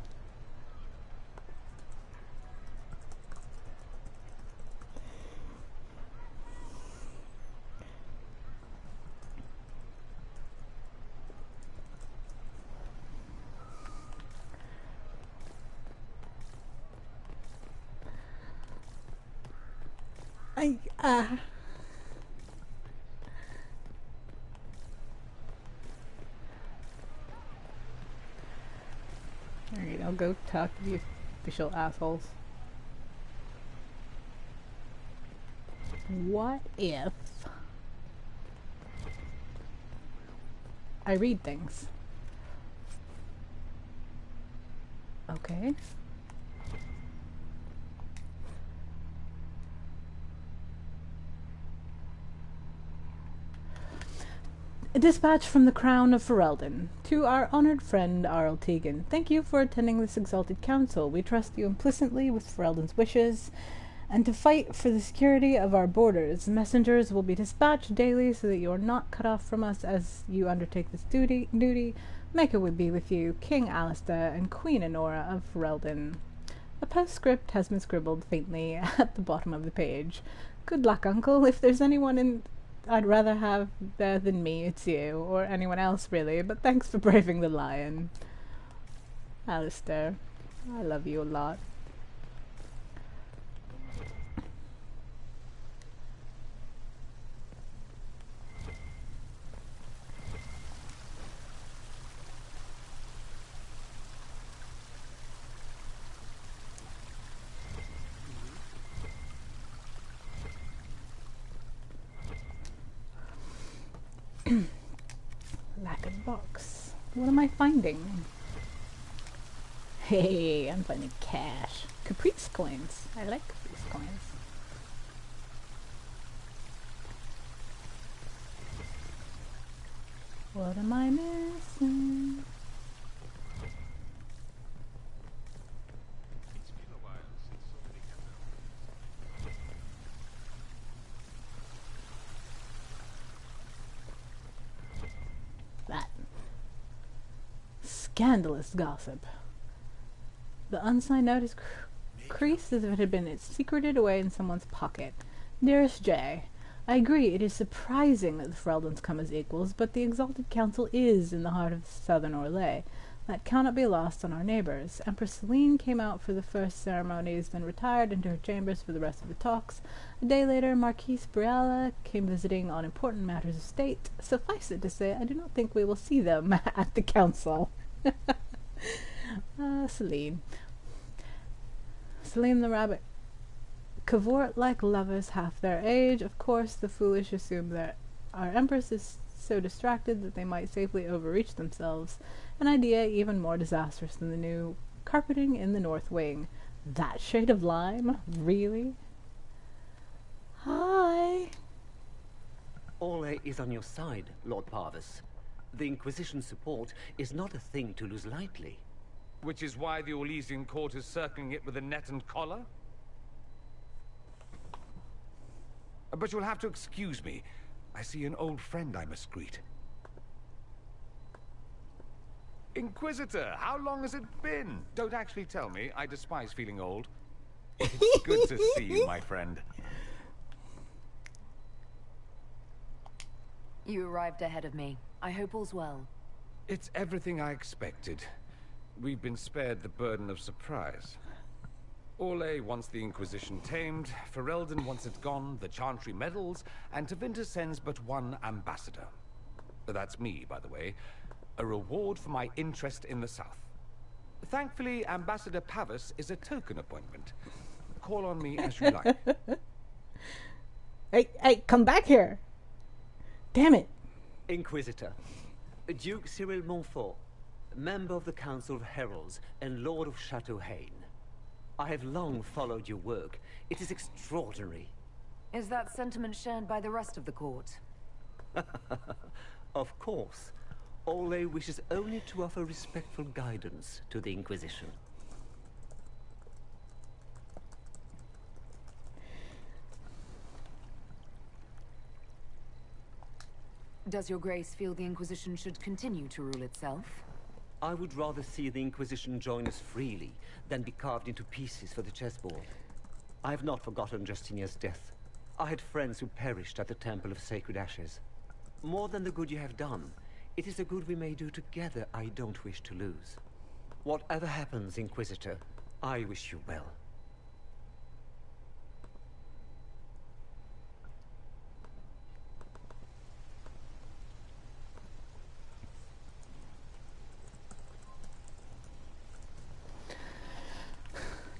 Alright, I'll go talk to the official assholes. What if I read things? Okay. A dispatch from the Crown of Ferelden. To our honored friend, Arl Tegan. Thank you for attending this exalted council. We trust you implicitly with Ferelden's wishes, and to fight for the security of our borders. Messengers will be dispatched daily so that you are not cut off from us as you undertake this duty. May it be with you, King Alistair and Queen Enora of Ferelden. A postscript has been scribbled faintly at the bottom of the page. Good luck, Uncle. If there's anyone I'd rather have there than me, it's you, or anyone else really, but thanks for braving the lion. Alistair, I love you a lot. Lacquered box. What am I finding? Hey, I'm finding cash. Caprice coins. I like Caprice coins. What am I missing? It's been a while since so many That. Scandalous gossip. The unsigned note is creased as if it had been secreted away in someone's pocket. Dearest Jay, I agree it is surprising that the Fereldans come as equals, but the Exalted Council is in the heart of southern Orlais. That cannot be lost on our neighbours. Empress Celine came out for the first ceremonies, then retired into her chambers for the rest of the talks. A day later, Marquise Briala came visiting on important matters of state. Suffice it to say, I do not think we will see them at the council. Celine. Celine the rabbit. Cavort like lovers half their age. Of course, the foolish assume that our empress is so distracted that they might safely overreach themselves. An idea even more disastrous than the new carpeting in the north wing. That shade of lime? Really? Hi! Orlais is on your side, Lord Parvis. The Inquisition's support is not a thing to lose lightly. Which is why the Orlesian court is circling it with a net and collar? But you'll have to excuse me. I see an old friend I must greet. Inquisitor, how long has it been? Don't actually tell me. I despise feeling old. It's good to see you, my friend. You arrived ahead of me. I hope all's well. It's everything I expected. We've been spared the burden of surprise. Orlais wants the Inquisition tamed, Ferelden wants it gone, the Chantry meddles, and Tevinter sends but one ambassador. That's me, by the way. A reward for my interest in the South. Thankfully, Ambassador Pavis is a token appointment. Call on me as you like. Hey, come back here! Damn it! Inquisitor, Duke Cyril Montfort, member of the Council of Heralds and Lord of Chateau Haine. I have long followed your work. It is extraordinary. Is that sentiment shared by the rest of the court? Of course. Orlais wishes only to offer respectful guidance to the Inquisition. Does your grace feel the Inquisition should continue to rule itself? I would rather see the Inquisition join us freely than be carved into pieces for the chessboard. I have not forgotten Justinia's death. I had friends who perished at the Temple of Sacred Ashes. More than the good you have done, it is the good we may do together I don't wish to lose. Whatever happens, Inquisitor, I wish you well.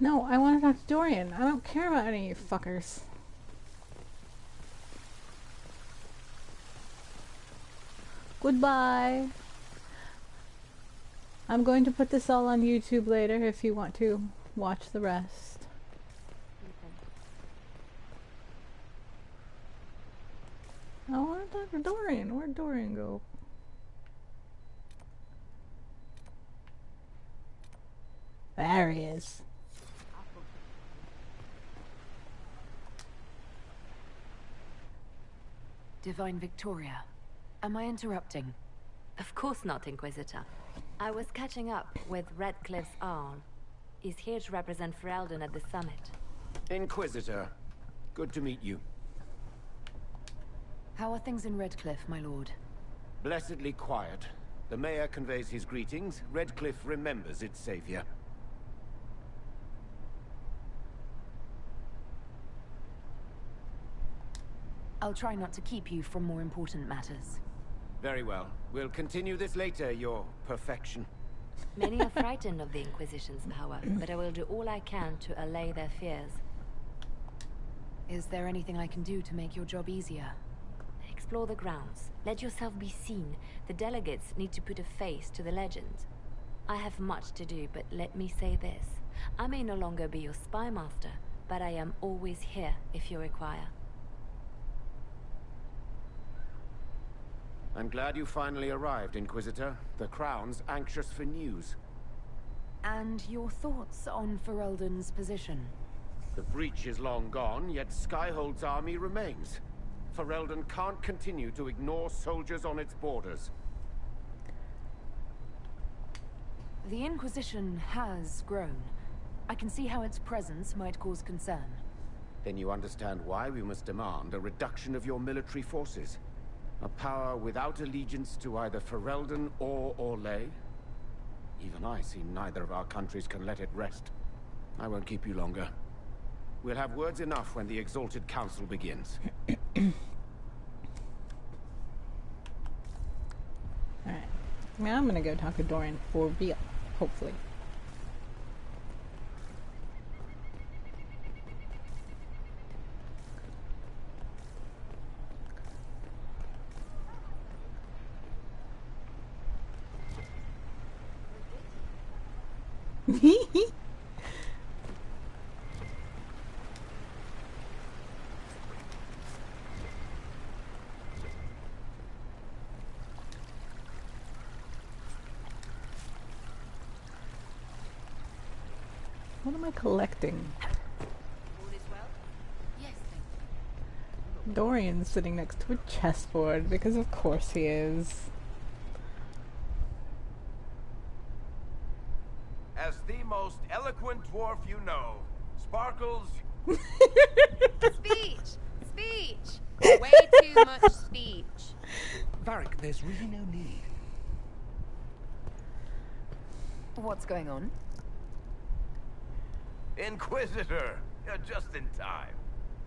No, I want to talk to Dorian. I don't care about any of you fuckers. Goodbye. I'm going to put this all on YouTube later if you want to watch the rest. I want to talk to Dorian. Where'd Dorian go? There he is. Divine Victoria, am I interrupting? Of course not, Inquisitor. I was catching up with Redcliffe's Arl. He's here to represent Ferelden at the summit. Inquisitor, good to meet you. How are things in Redcliffe, my lord? Blessedly quiet. The mayor conveys his greetings. Redcliffe remembers its savior. I'll try not to keep you from more important matters. Very well. We'll continue this later, your perfection. Many are frightened of the Inquisition's power, but I will do all I can to allay their fears. Is there anything I can do to make your job easier? Explore the grounds. Let yourself be seen. The delegates need to put a face to the legend. I have much to do, but let me say this. I may no longer be your spy master, but I am always here if you require. I'm glad you finally arrived, Inquisitor. The Crown's anxious for news. And your thoughts on Ferelden's position? The breach is long gone, yet Skyhold's army remains. Ferelden can't continue to ignore soldiers on its borders. The Inquisition has grown. I can see how its presence might cause concern. Then you understand why we must demand a reduction of your military forces. A power without allegiance to either Ferelden or Orlais? Even I see neither of our countries can let it rest. I won't keep you longer. We'll have words enough when the Exalted Council begins. Alright. Now I'm gonna go talk to Dorian for real, hopefully. What am I collecting? Dorian's sitting next to a chessboard, because of course he is. As the most eloquent dwarf you know, Sparkles... Speech! Speech! Way too much speech. Varric, there's really no need. What's going on? Inquisitor! You're just in time.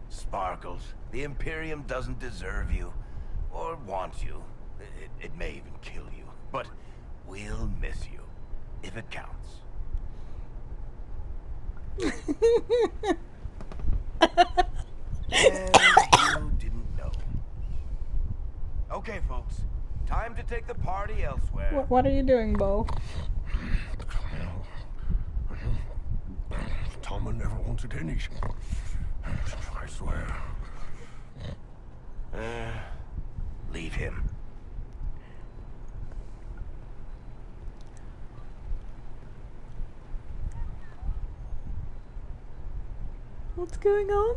Sparkles, the Imperium doesn't deserve you. Or want you. It may even kill you. But we'll miss you. If it counts. You didn't know. Okay, folks. Time to take the party elsewhere. What are you doing, Bo? Tama never wanted any. I swear. Leave him. What's going on?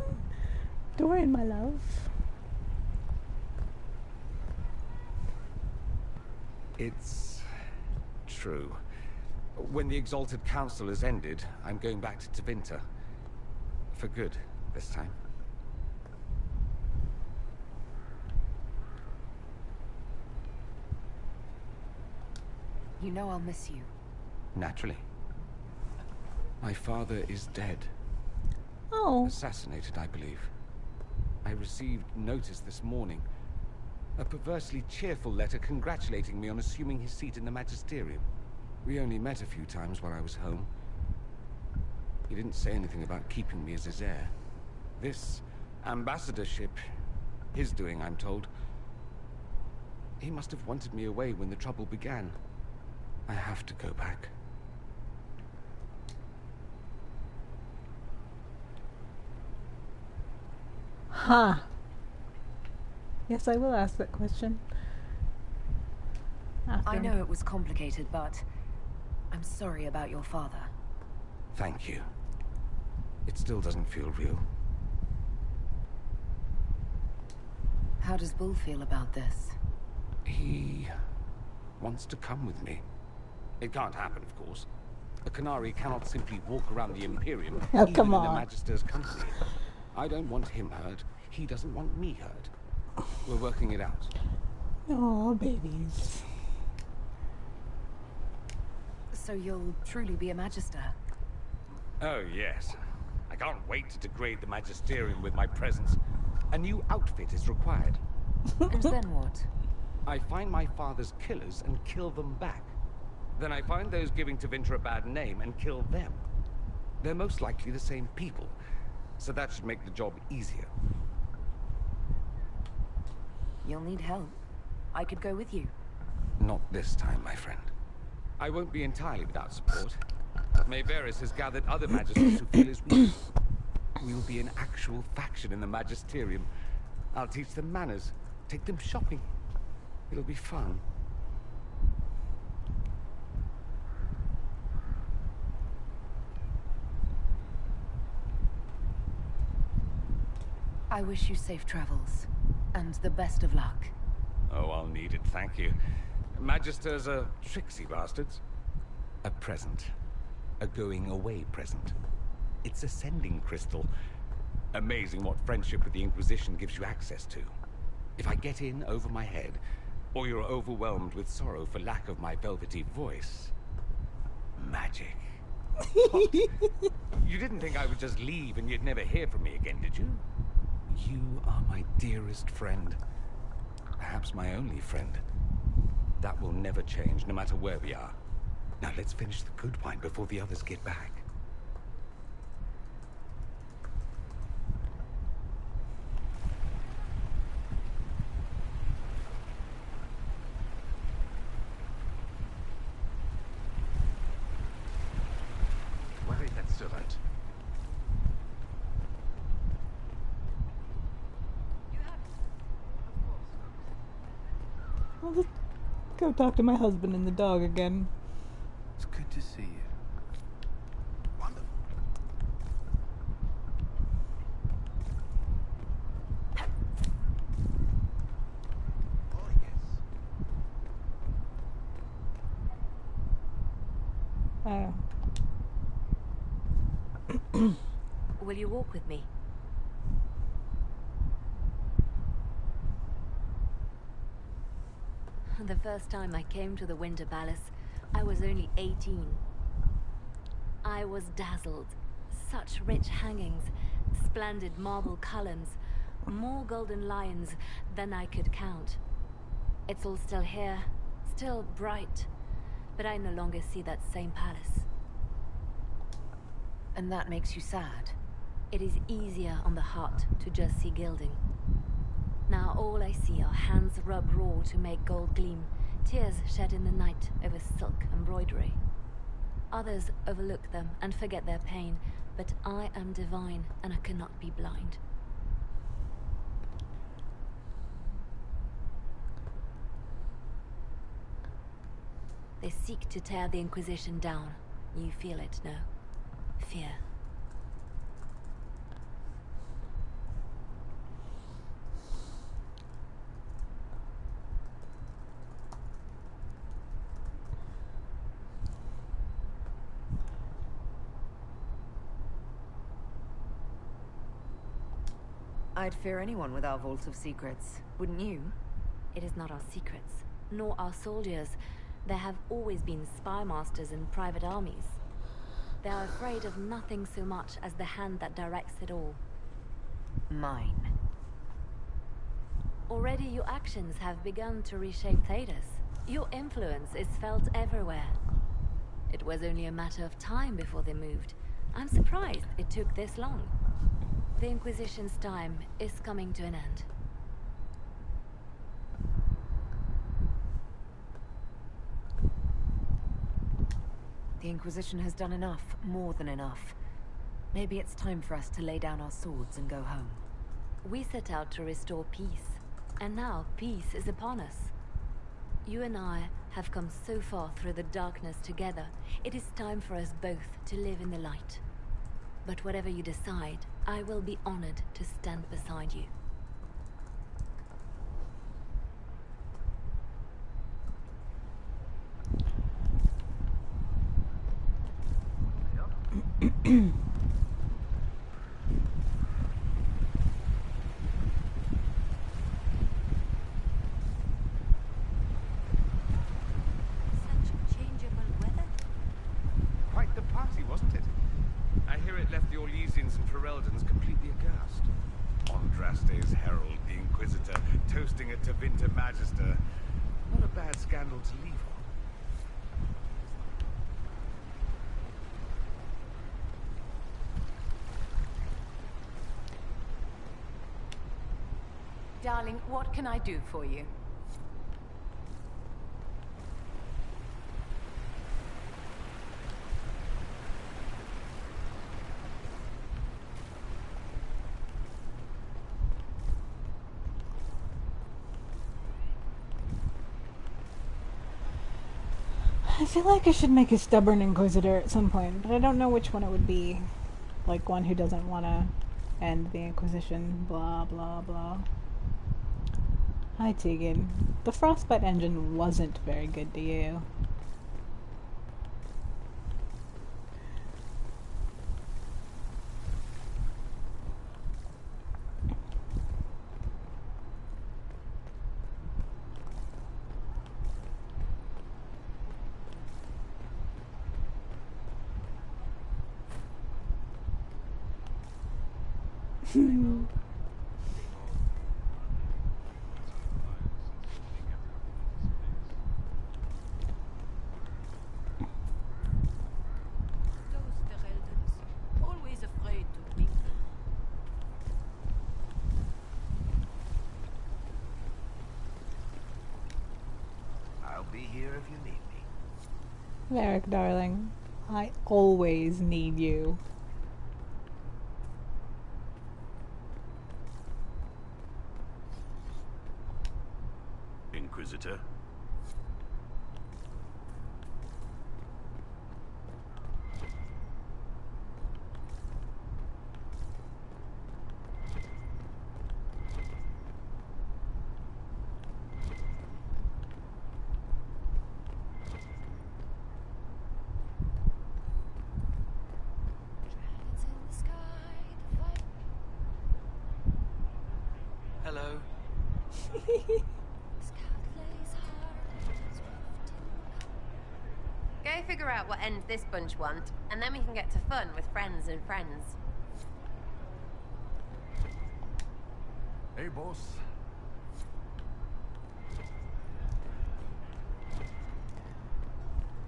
Dorian, my love. It's true. When the Exalted Council has ended, I'm going back to Tevinter. For good, this time. You know I'll miss you. Naturally. My father is dead. Oh. Assassinated, I believe. I received notice this morning. A perversely cheerful letter congratulating me on assuming his seat in the Magisterium. We only met a few times while I was home. He didn't say anything about keeping me as his heir. This ambassadorship, his doing, I'm told. He must have wanted me away when the trouble began. I have to go back. Huh. Yes, I will ask that question. I know it was complicated, but I'm sorry about your father. Thank you. It still doesn't feel real. How does Bull feel about this? He wants to come with me. It can't happen, of course. A Canary cannot simply walk around the Imperium, Oh, even come in the on. Magister's company. I don't want him hurt. He doesn't want me hurt. We're working it out. Oh, babies. So you'll truly be a Magister? Oh, yes. I can't wait to degrade the Magisterium with my presence. A new outfit is required. And then what? I find my father's killers and kill them back. Then I find those giving Tevinter a bad name and kill them. They're most likely the same people, so that should make the job easier. You'll need help. I could go with you. Not this time, my friend. I won't be entirely without support. Mayveris has gathered other magisters who feel as we do. We will be an actual faction in the Magisterium. I'll teach them manners, take them shopping. It'll be fun. I wish you safe travels, and the best of luck. Oh, I'll need it, thank you. Magisters are tricksy bastards. A present. A going-away present. It's a sending crystal. Amazing what friendship with the Inquisition gives you access to. If I get in over my head, or you're overwhelmed with sorrow for lack of my velvety voice... Magic. What? You didn't think I would just leave and you'd never hear from me again, did you? You are my dearest friend. Perhaps my only friend. That will never change, no matter where we are. Now let's finish the good wine before the others get back. Where is that servant? I'll just go talk to my husband and the dog again. It's good to see you. Wonderful. Oh, yes. Will you walk with me? The first time I came to the Winter Palace, I was only 18. I was dazzled. Such rich hangings, splendid marble columns, more golden lions than I could count. It's all still here, still bright, but I no longer see that same palace. And that makes you sad? It is easier on the heart to just see gilding. Now all I see are hands rubbed raw to make gold gleam, tears shed in the night over silk embroidery. Others overlook them and forget their pain, but I am divine and I cannot be blind. They seek to tear the Inquisition down. You feel it, no? Fear. I'd fear anyone with our Vault of Secrets, wouldn't you? It is not our secrets, nor our soldiers. There have always been spy masters and private armies. They are afraid of nothing so much as the hand that directs it all. Mine. Already your actions have begun to reshape Thedas. Your influence is felt everywhere. It was only a matter of time before they moved. I'm surprised it took this long. The Inquisition's time is coming to an end. The Inquisition has done enough, more than enough. Maybe it's time for us to lay down our swords and go home. We set out to restore peace, And now peace is upon us. You and I have come so far through the darkness together. It is time for us both to live in the light. But whatever you decide, I will be honored to stand beside you. Quite the party, wasn't it? I hear it left the Orlesians and Fereldans completely aghast. Andraste's herald, the Inquisitor, toasting a Tevinter Magister. What a bad scandal to leave on. Darling, what can I do for you? I feel like I should make a stubborn Inquisitor at some point, but I don't know which one it would be. Like one who doesn't want to end the Inquisition, blah blah blah. Hi Tegan. The Frostbite engine wasn't very good to you. Always afraid to mingle. I'll be here if you need me. Varric, darling. I always need you. Inquisitor. Hello. Go figure out what end this bunch want, and then we can get to fun with friends and friends. Hey, boss.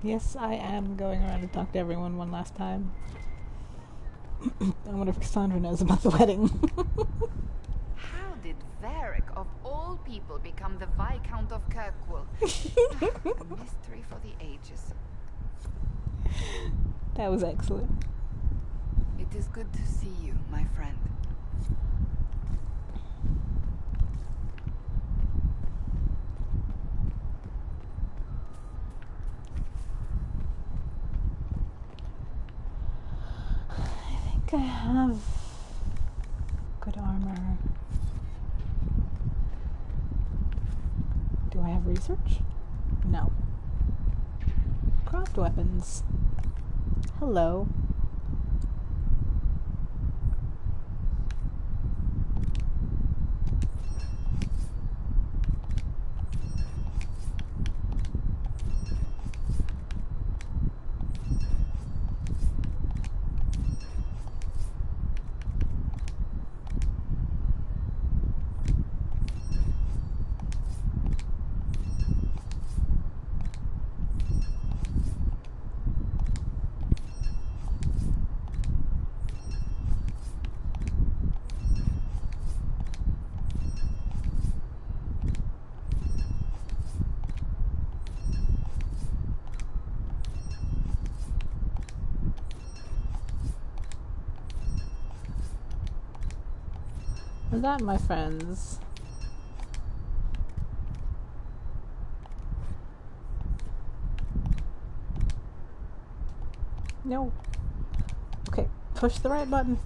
Yes, I am going around to talk to everyone one last time. I wonder if Cassandra knows about the wedding. How did Varric, of all people, become the Viscount of Kirkwall? A mystery for the ages. That was excellent. It is good to see you, my friend. I think I have good armor. Do I have research? No. Craft weapons. Hello. That, my friends, No. Okay, push the right button.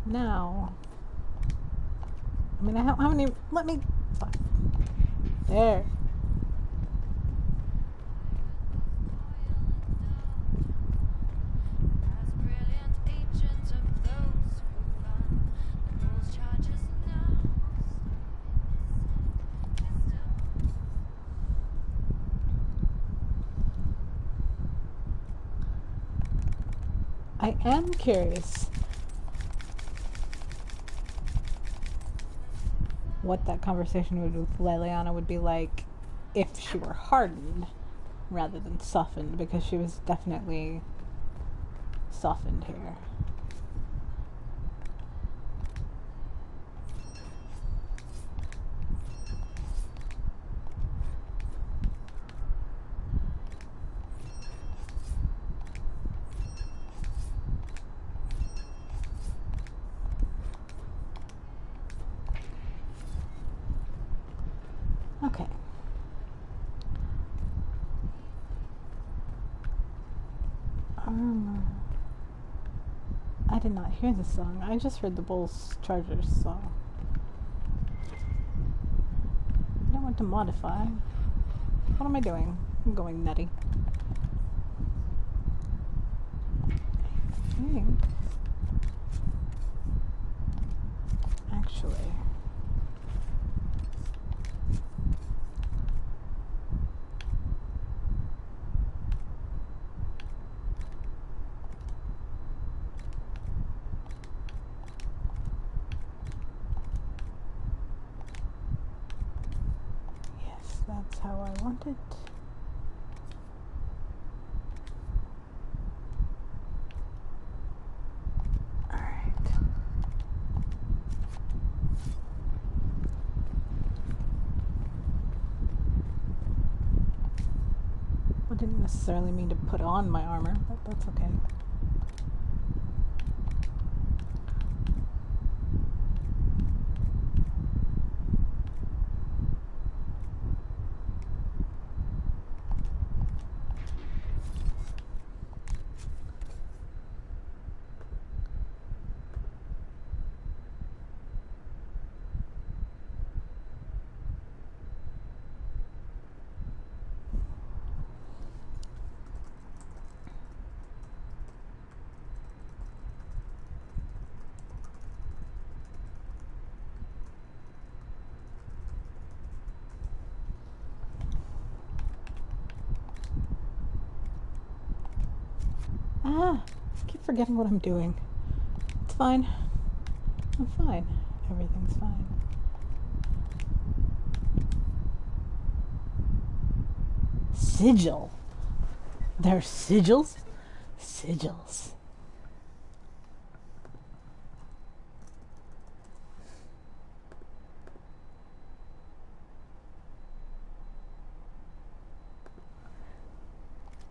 Now. I mean, how many... Let me... Fuck. There. I am curious what that conversation with Leliana would be like if she were hardened rather than softened, because she was definitely softened here. Okay. I did not hear the song. I just heard the Bulls Chargers song. I don't want to modify. What am I doing? I'm going nutty. I think. Actually. That's how I want it. Alright. I didn't necessarily mean to put on my armor, but that's okay. I keep forgetting what I'm doing. It's fine. I'm fine. Everything's fine. Sigil. There are sigils? Sigils.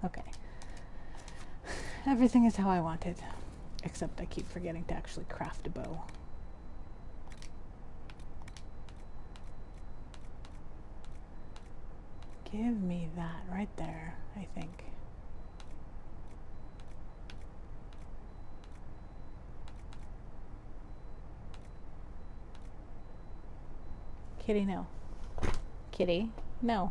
Okay. Everything is how I want it. Except I keep forgetting to actually craft a bow. Give me that right there, I think. Kitty, no. Kitty, no.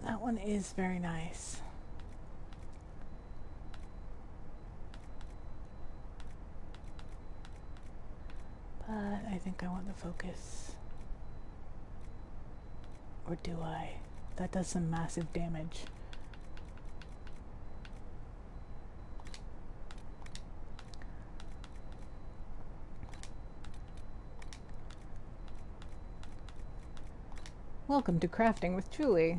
That one is very nice. But I think I want the focus. Or do I? That does some massive damage. Welcome to Crafting with Julie.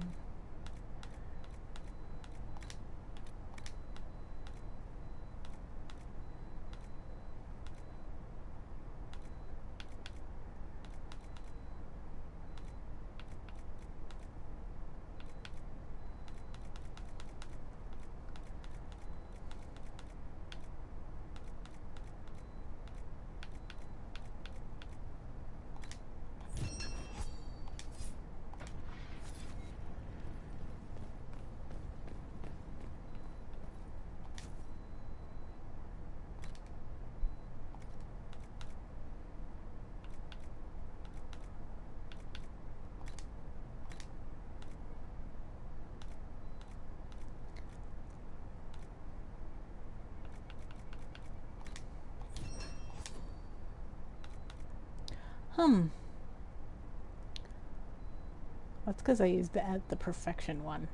That's because I used the perfection one.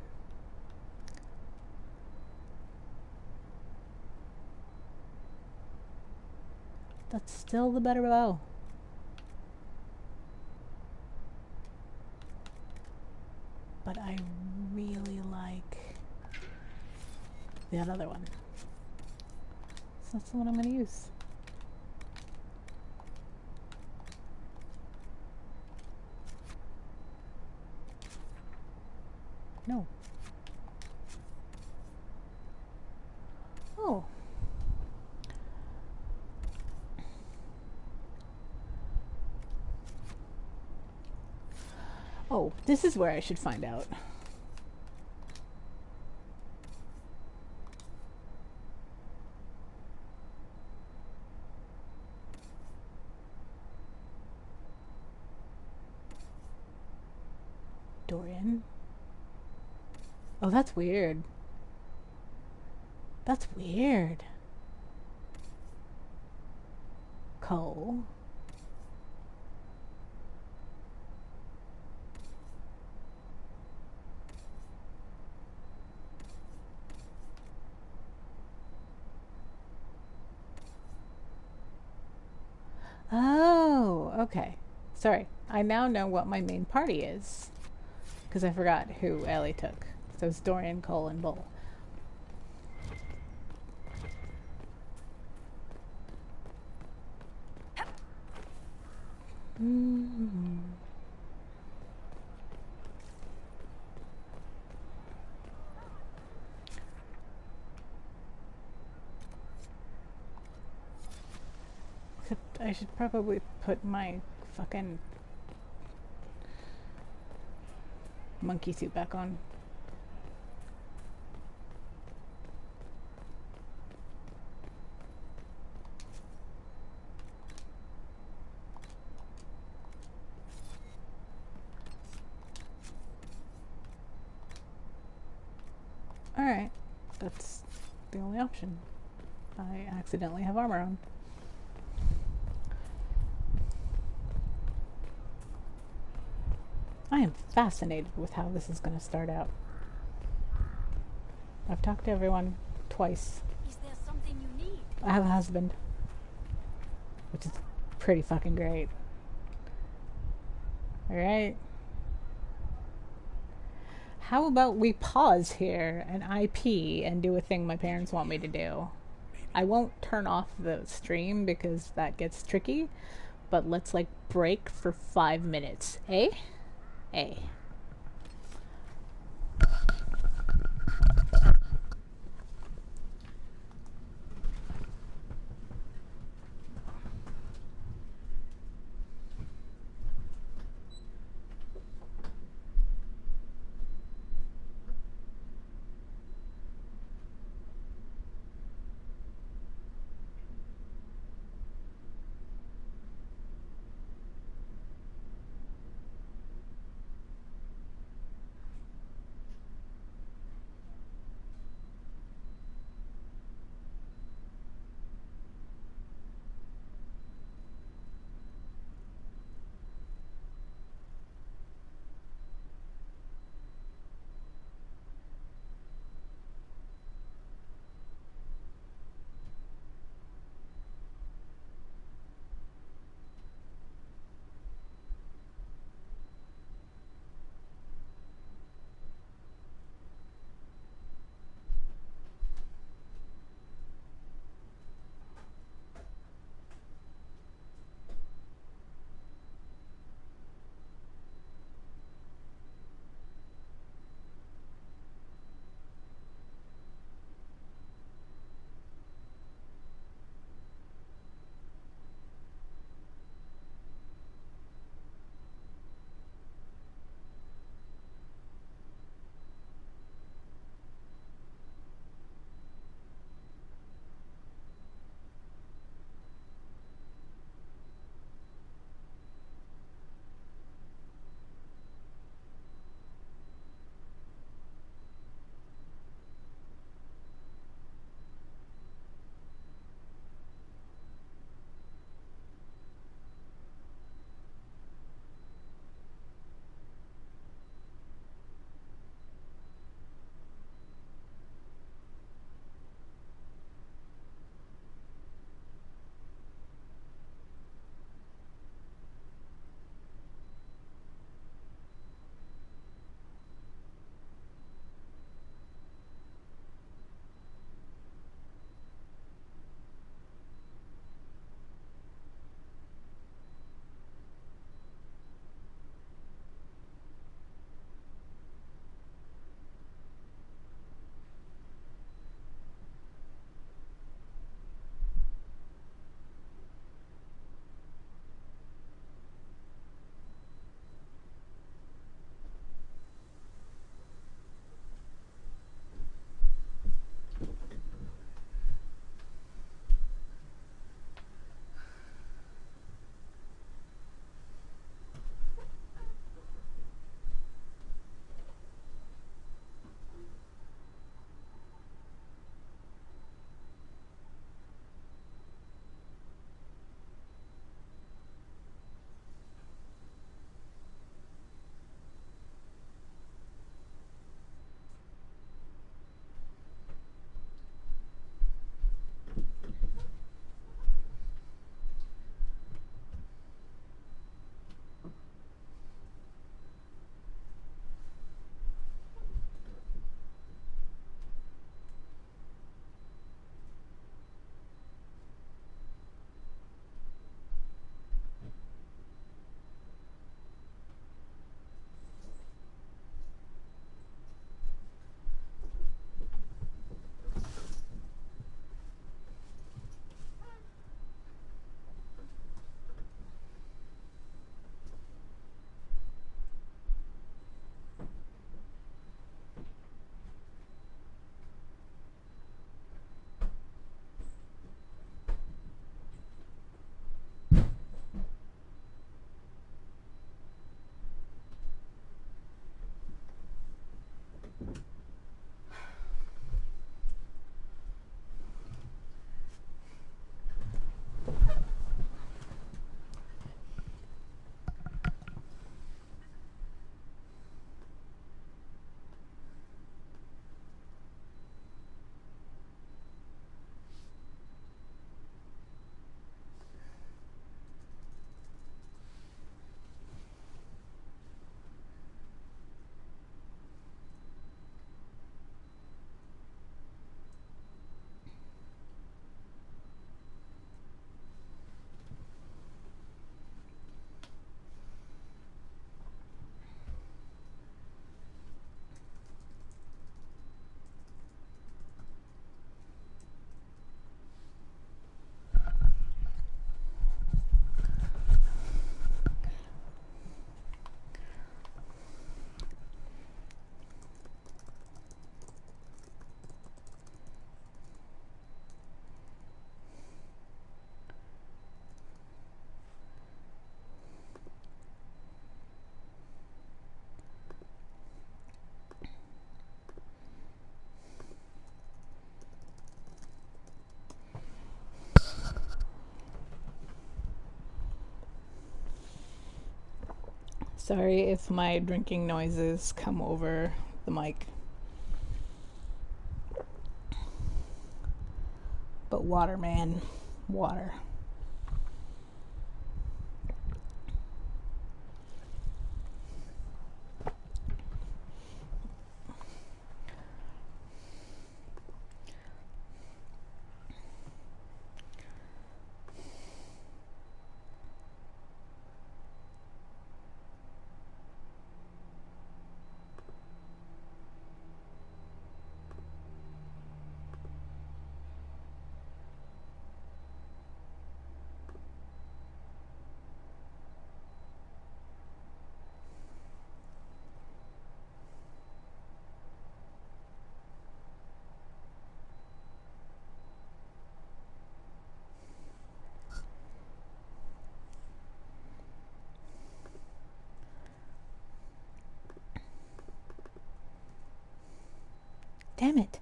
That's still the better bow. But I really like that other one. So that's the one I'm going to use. No. Oh. Oh, this is where I should find out. Dorian. Oh, that's weird. That's weird. Cole. Oh, okay. Sorry. I now know what my main party is. Because I forgot who Ellie took. So it's Dorian, Cole, and Bull. Except I should probably put my fucking monkey suit back on. Alright, that's the only option. I accidentally have armor on. I am fascinated with how this is going to start out. I've talked to everyone twice. Is there something you need? I have a husband, which is pretty fucking great. Alright. How about we pause here and I pee and do a thing my parents want me to do? I won't turn off the stream because that gets tricky, but let's like break for 5 minutes. Eh? Eh. Sorry if my drinking noises come over the mic. But water, man. Water. Damn it.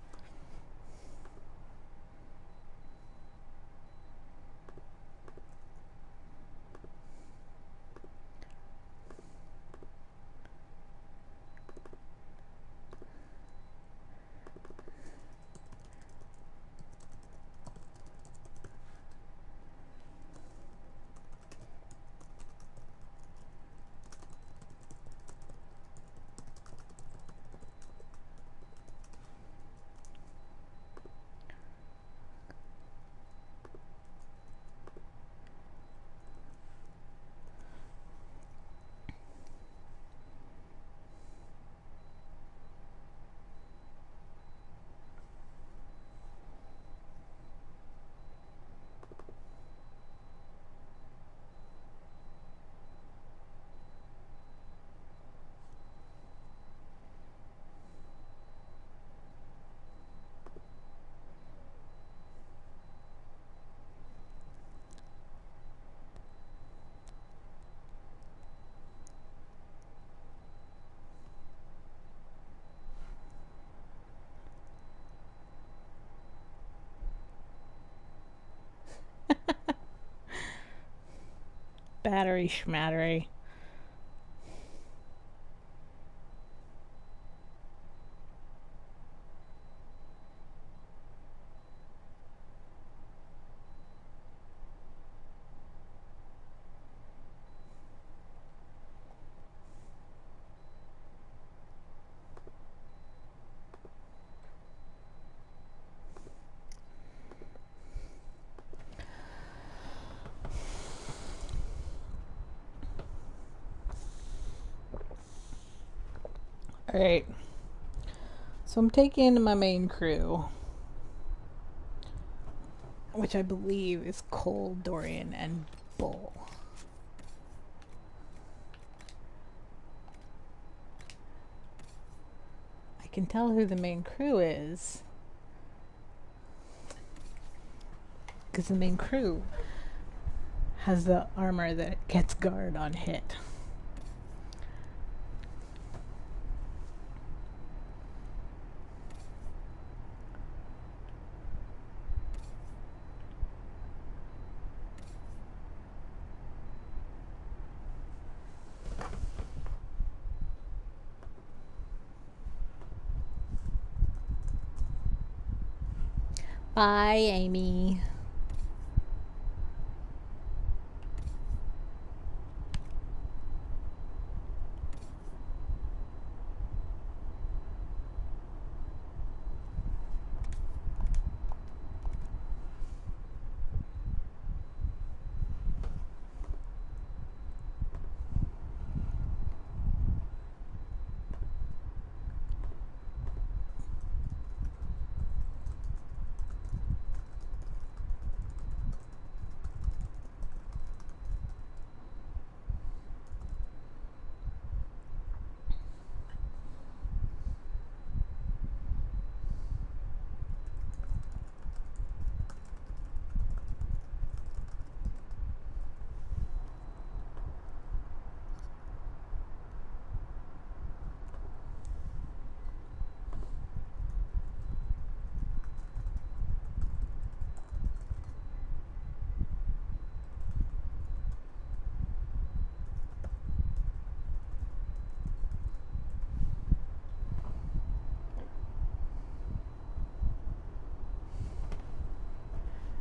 Battery schmattery. Alright. So I'm taking my main crew, which I believe is Cole, Dorian, and Bull. I can tell who the main crew is, because the main crew has the armor that gets guard on hit. Bye, Amy.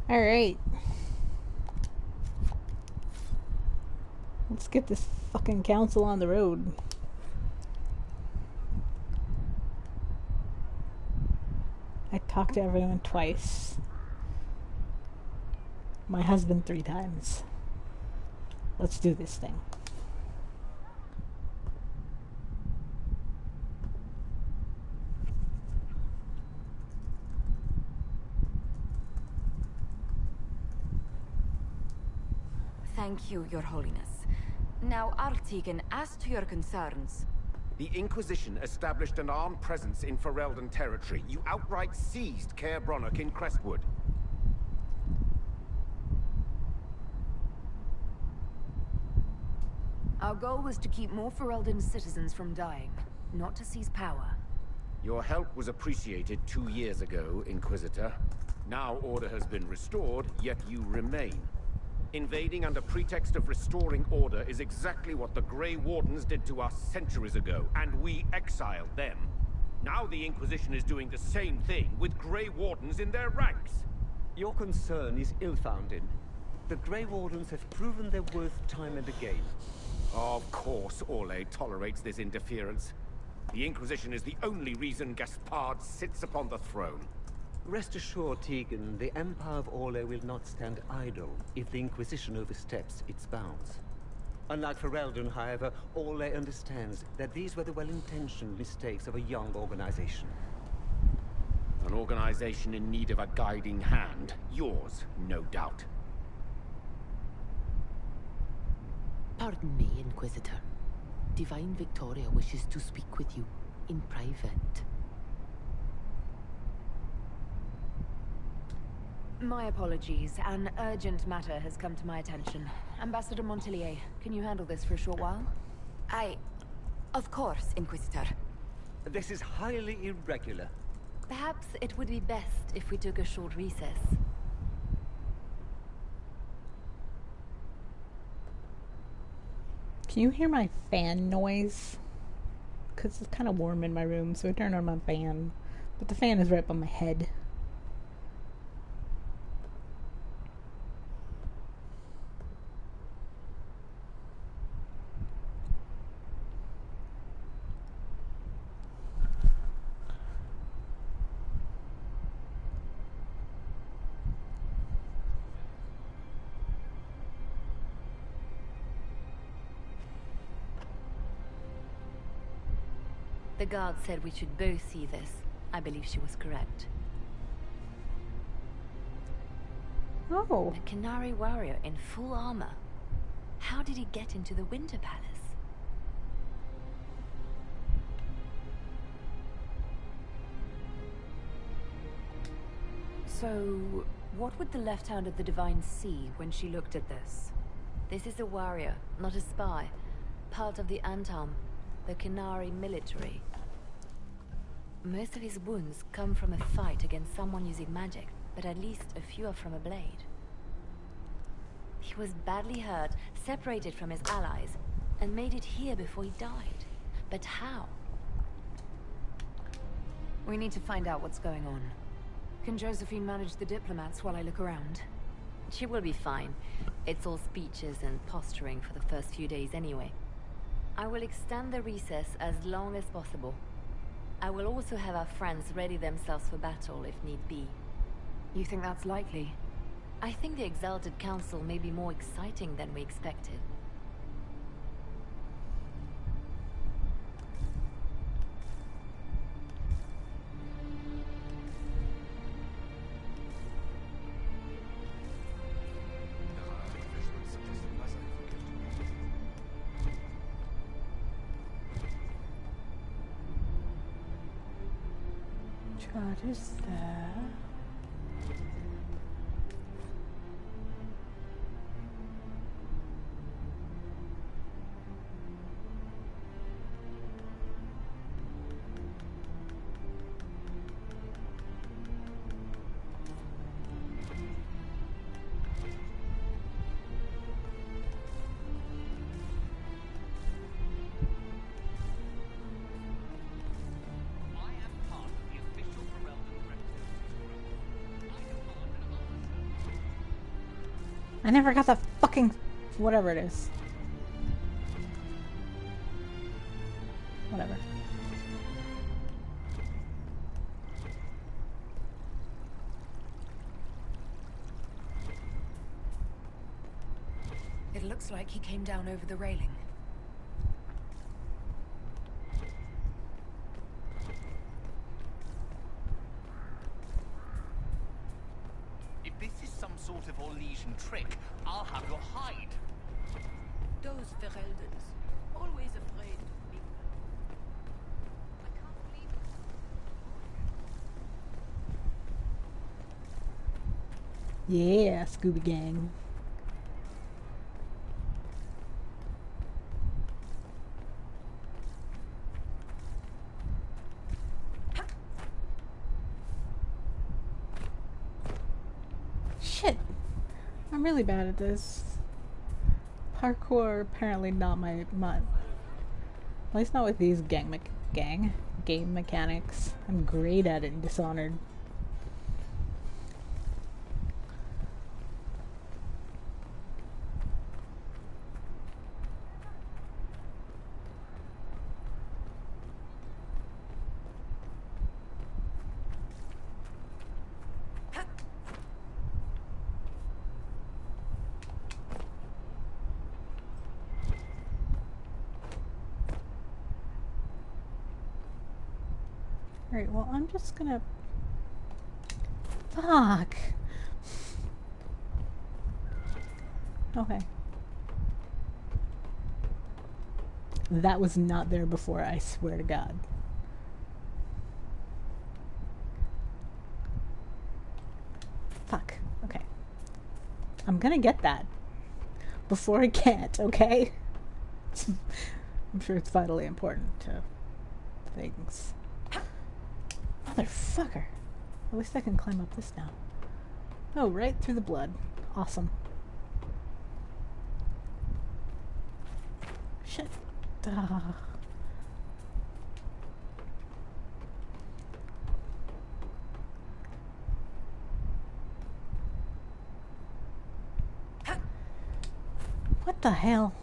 Alright. Let's get this fucking council on the road. I talked to everyone twice. My husband 3 times. Let's do this thing. Thank you, Your Holiness. Now, Artigan, as to your concerns... The Inquisition established an armed presence in Ferelden territory. You outright seized Caer Bronach in Crestwood. Our goal was to keep more Ferelden citizens from dying, not to seize power. Your help was appreciated 2 years ago, Inquisitor. Now order has been restored, yet you remain. Invading under pretext of restoring order is exactly what the Grey Wardens did to us centuries ago, and we exiled them. Now the Inquisition is doing the same thing with Grey Wardens in their ranks. Your concern is ill-founded. The Grey Wardens have proven their worth time and again. Of course Orlais tolerates this interference. The Inquisition is the only reason Gaspard sits upon the throne. Rest assured, Tegan, the Empire of Orlais will not stand idle if the Inquisition oversteps its bounds. Unlike Ferelden, however, Orlais understands that these were the well-intentioned mistakes of a young organization. An organization in need of a guiding hand. Yours, no doubt. Pardon me, Inquisitor. Divine Victoria wishes to speak with you in private. My apologies. An urgent matter has come to my attention. Ambassador Montelier, can you handle this for a short while? Of course, Inquisitor. This is highly irregular. Perhaps it would be best if we took a short recess. Can you hear my fan noise? Because it's kind of warm in my room, so I turned on my fan. But the fan is right by my head. The guard said we should both see this. I believe she was correct. Oh. A Canary warrior in full armor. How did he get into the Winter Palace? So, what would the left hand of the Divine see when she looked at this? This is a warrior, not a spy. Part of the Antam, the Canary military. Most of his wounds come from a fight against someone using magic, but at least a few are from a blade. He was badly hurt, separated from his allies, and made it here before he died. But how? We need to find out what's going on. Can Josephine manage the diplomats while I look around? She will be fine. It's all speeches and posturing for the first few days anyway. I will extend the recess as long as possible. I will also have our friends ready themselves for battle if need be. You think that's likely? I think the Exalted Council may be more exciting than we expected. What is that? I never got that fucking whatever it is. Whatever. It looks like he came down over the railing. If this is some sort of Orlesian trick, I'll have your hide. Those Fereldans, always afraid to mingle. I can't believe Yeah, Scooby Gang. Shit. I'm really bad at this. Parkour apparently not my at least not with these game mechanics. I'm great at it in Dishonored. Alright, well, I'm just gonna... Fuck! Okay. That was not there before, I swear to God. Fuck. Okay. I'm gonna get that. Before I can't, okay? I'm sure it's vitally important to things. Motherfucker. At least I can climb up this now. Oh, right through the blood. Awesome. Shit. What the hell?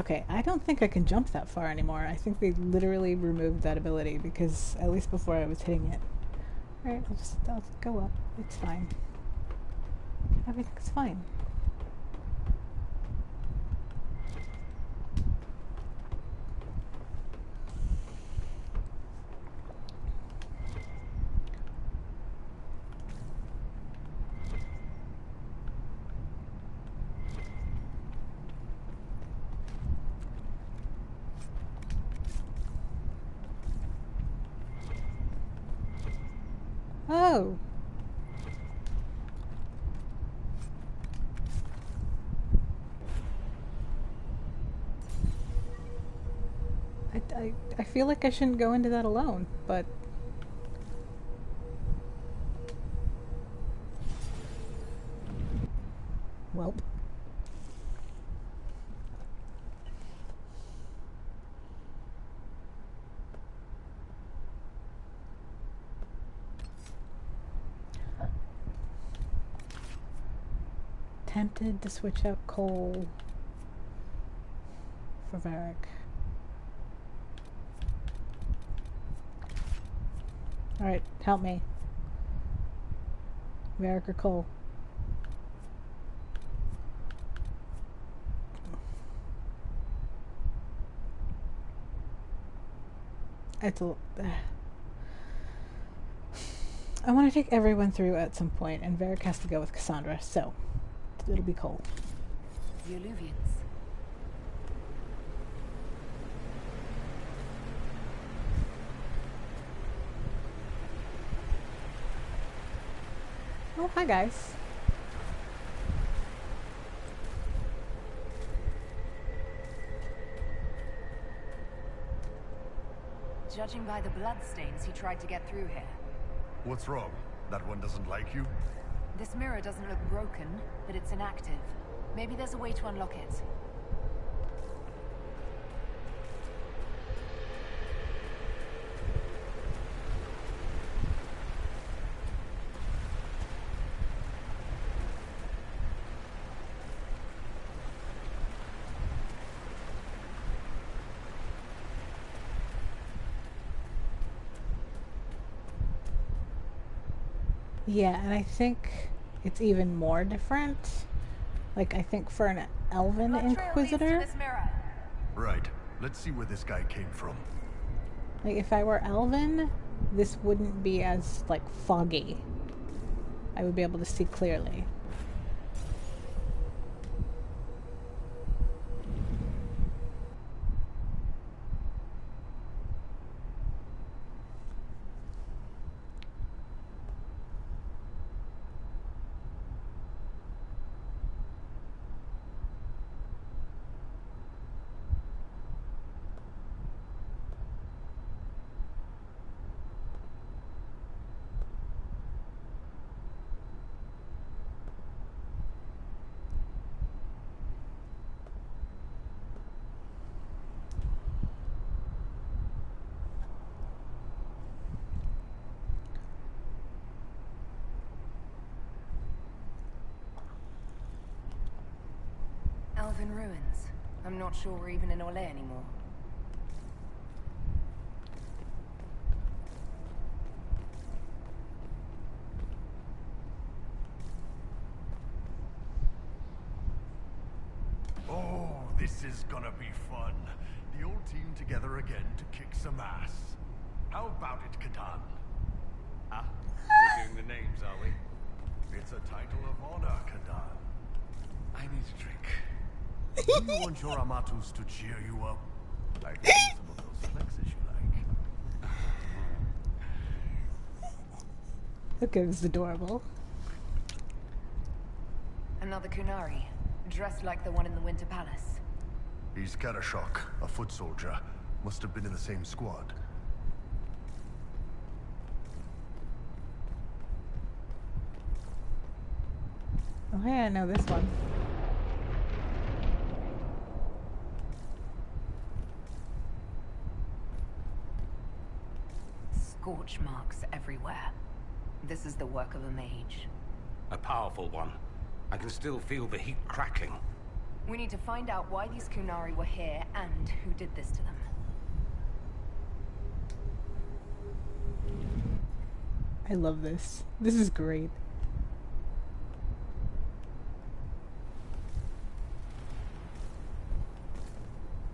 Okay, I don't think I can jump that far anymore. I think they literally removed that ability because at least before I was hitting it. Alright, I'll go up. It's fine. Everything's fine. Oh! I feel like I shouldn't go into that alone, but... Welp. Tempted to switch out Cole for Varric. Alright, help me. Varric or Cole? It's a... I want to take everyone through at some point, and Varric has to go with Cassandra, so it'll be Cole. The Alluvians. Oh, hi guys. Judging by the bloodstains, he tried to get through here. What's wrong? That one doesn't like you? This mirror doesn't look broken, but it's inactive. Maybe there's a way to unlock it. Yeah, and I think it's even more different. Like, I think for an elven inquisitor, Right. Let's see where this guy came from. like if I were elven, this wouldn't be as like foggy. I would be able to see clearly. Elven ruins. I'm not sure we're even in Orlais anymore. Oh, this is gonna be fun. The old team together again to kick some ass. How about it, Katan? Ah, we're doing the names, are we? It's a title of honor, Katan. I need a drink. Do you want your Amatus to cheer you up? I can do some of those flexes you like. Okay, this is adorable. Another Kunari, dressed like the one in the Winter Palace. He's Karashok, a foot soldier. Must have been in the same squad. Oh hey, I know this one. Scorch marks everywhere. This is the work of a mage. A powerful one. I can still feel the heat crackling. We need to find out why these Kunari were here and who did this to them. I love this. This is great.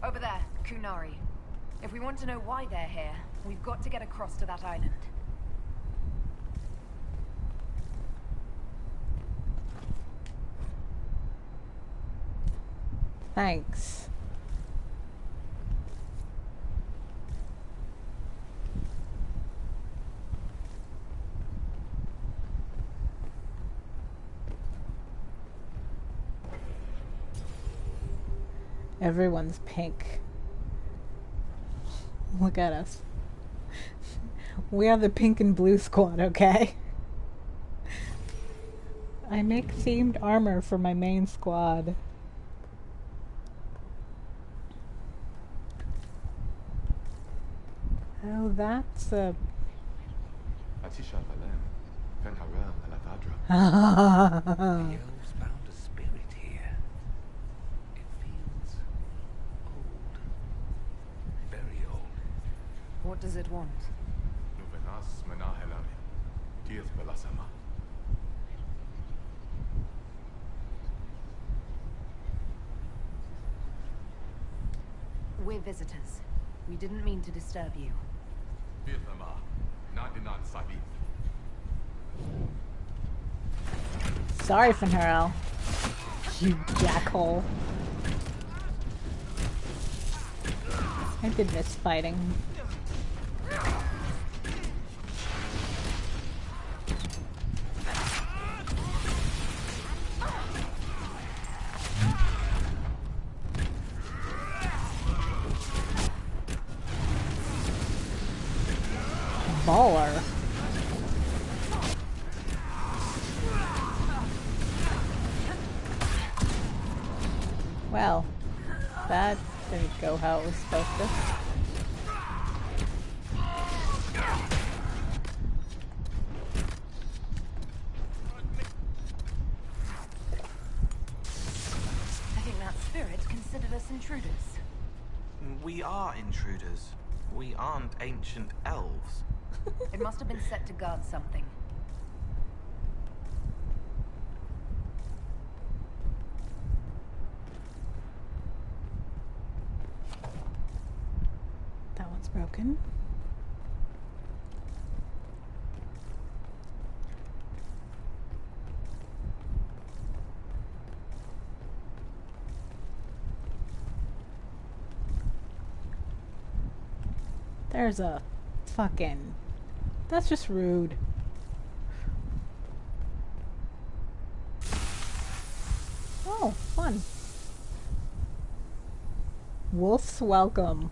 Over there, Kunari. If we want to know why they're here, we've got to get across to that island. Thanks. Everyone's pink. Look at us. We are the pink and blue squad, okay? I make themed armor for my main squad. Oh, that's a... The elves found a spirit here. It feels old. Very old. What does it want? We're visitors. We didn't mean to disturb you. Sorry, Finharel. You jackhole. I did miss fighting. Baller. Well, that didn't go how it was supposed to. I think that spirit considered us intruders. We are intruders. We aren't ancient elves. It must have been set to guard something. fine. There's a fucking... That's just rude. Oh, fun. Wolf's welcome.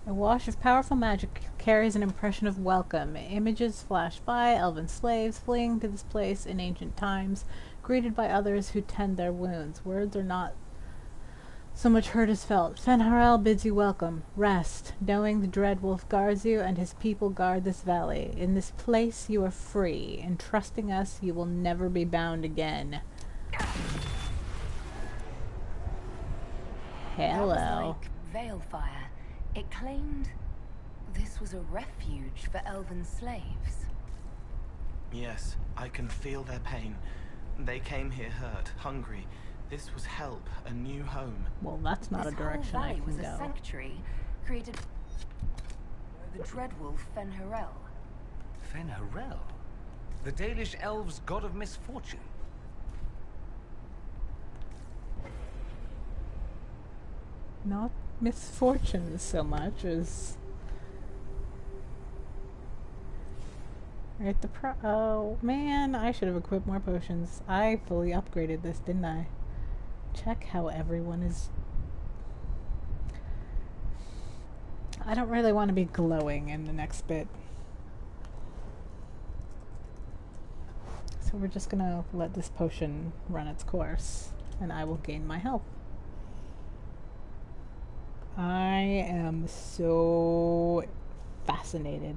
A wash of powerful magic carries an impression of welcome. Images flash by, elven slaves fleeing to this place in ancient times, greeted by others who tend their wounds. Words are not so much hurt as felt. Fenharel bids you welcome. Rest, knowing the dread wolf guards you and his people guard this valley. In this place you are free. In trusting us, you will never be bound again. Hello. That was like Veilfire. It claimed this was a refuge for elven slaves. Yes, I can feel their pain. They came here hurt, hungry. This was help, a new home. Well, that's not a direction I can was go. A sanctuary created by the dreadwolf Fenharel. Fenharel? The Dalish elves' god of misfortune? Not misfortunes so much as... Right, oh, man, I should have equipped more potions. I fully upgraded this, didn't I? Check how everyone is... I don't really want to be glowing in the next bit. So we're just gonna let this potion run its course, and I will gain my health. I am so fascinated.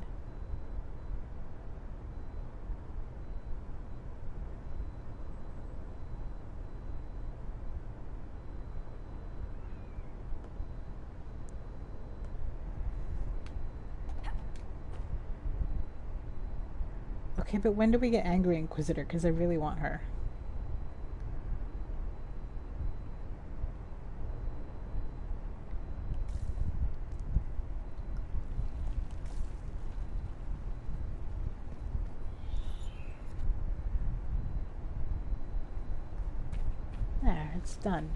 Okay, but when do we get Angry Inquisitor? Because I really want her. There, it's done.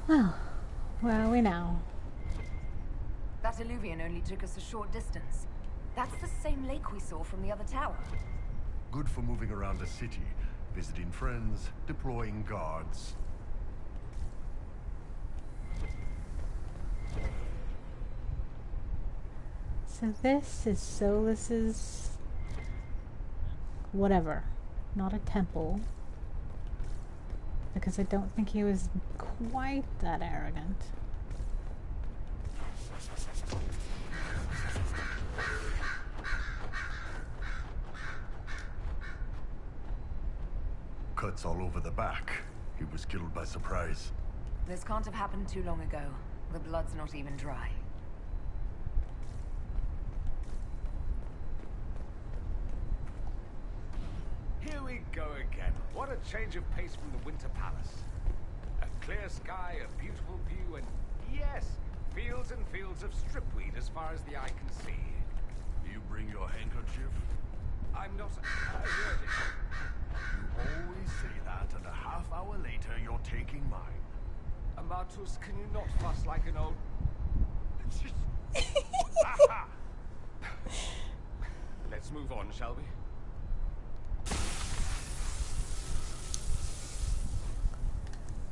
Well, where are we now? That alluvion only took us a short distance. That's the same lake we saw from the other tower. Good for moving around the city, visiting friends, deploying guards. So this is Solus's... whatever. Not a temple. Because I don't think he was quite that arrogant. Cuts all over the back. He was killed by surprise. This can't have happened too long ago. The blood's not even dry. Here we go again. What a change of pace from the Winter Palace. A clear sky, a beautiful view, and yes, fields and fields of stripweed as far as the eye can see. You bring your handkerchief? I'm not allergic. You always say that, and a half hour later you're taking mine. Amatus, can you not fuss like an old... Let's move on, shall we?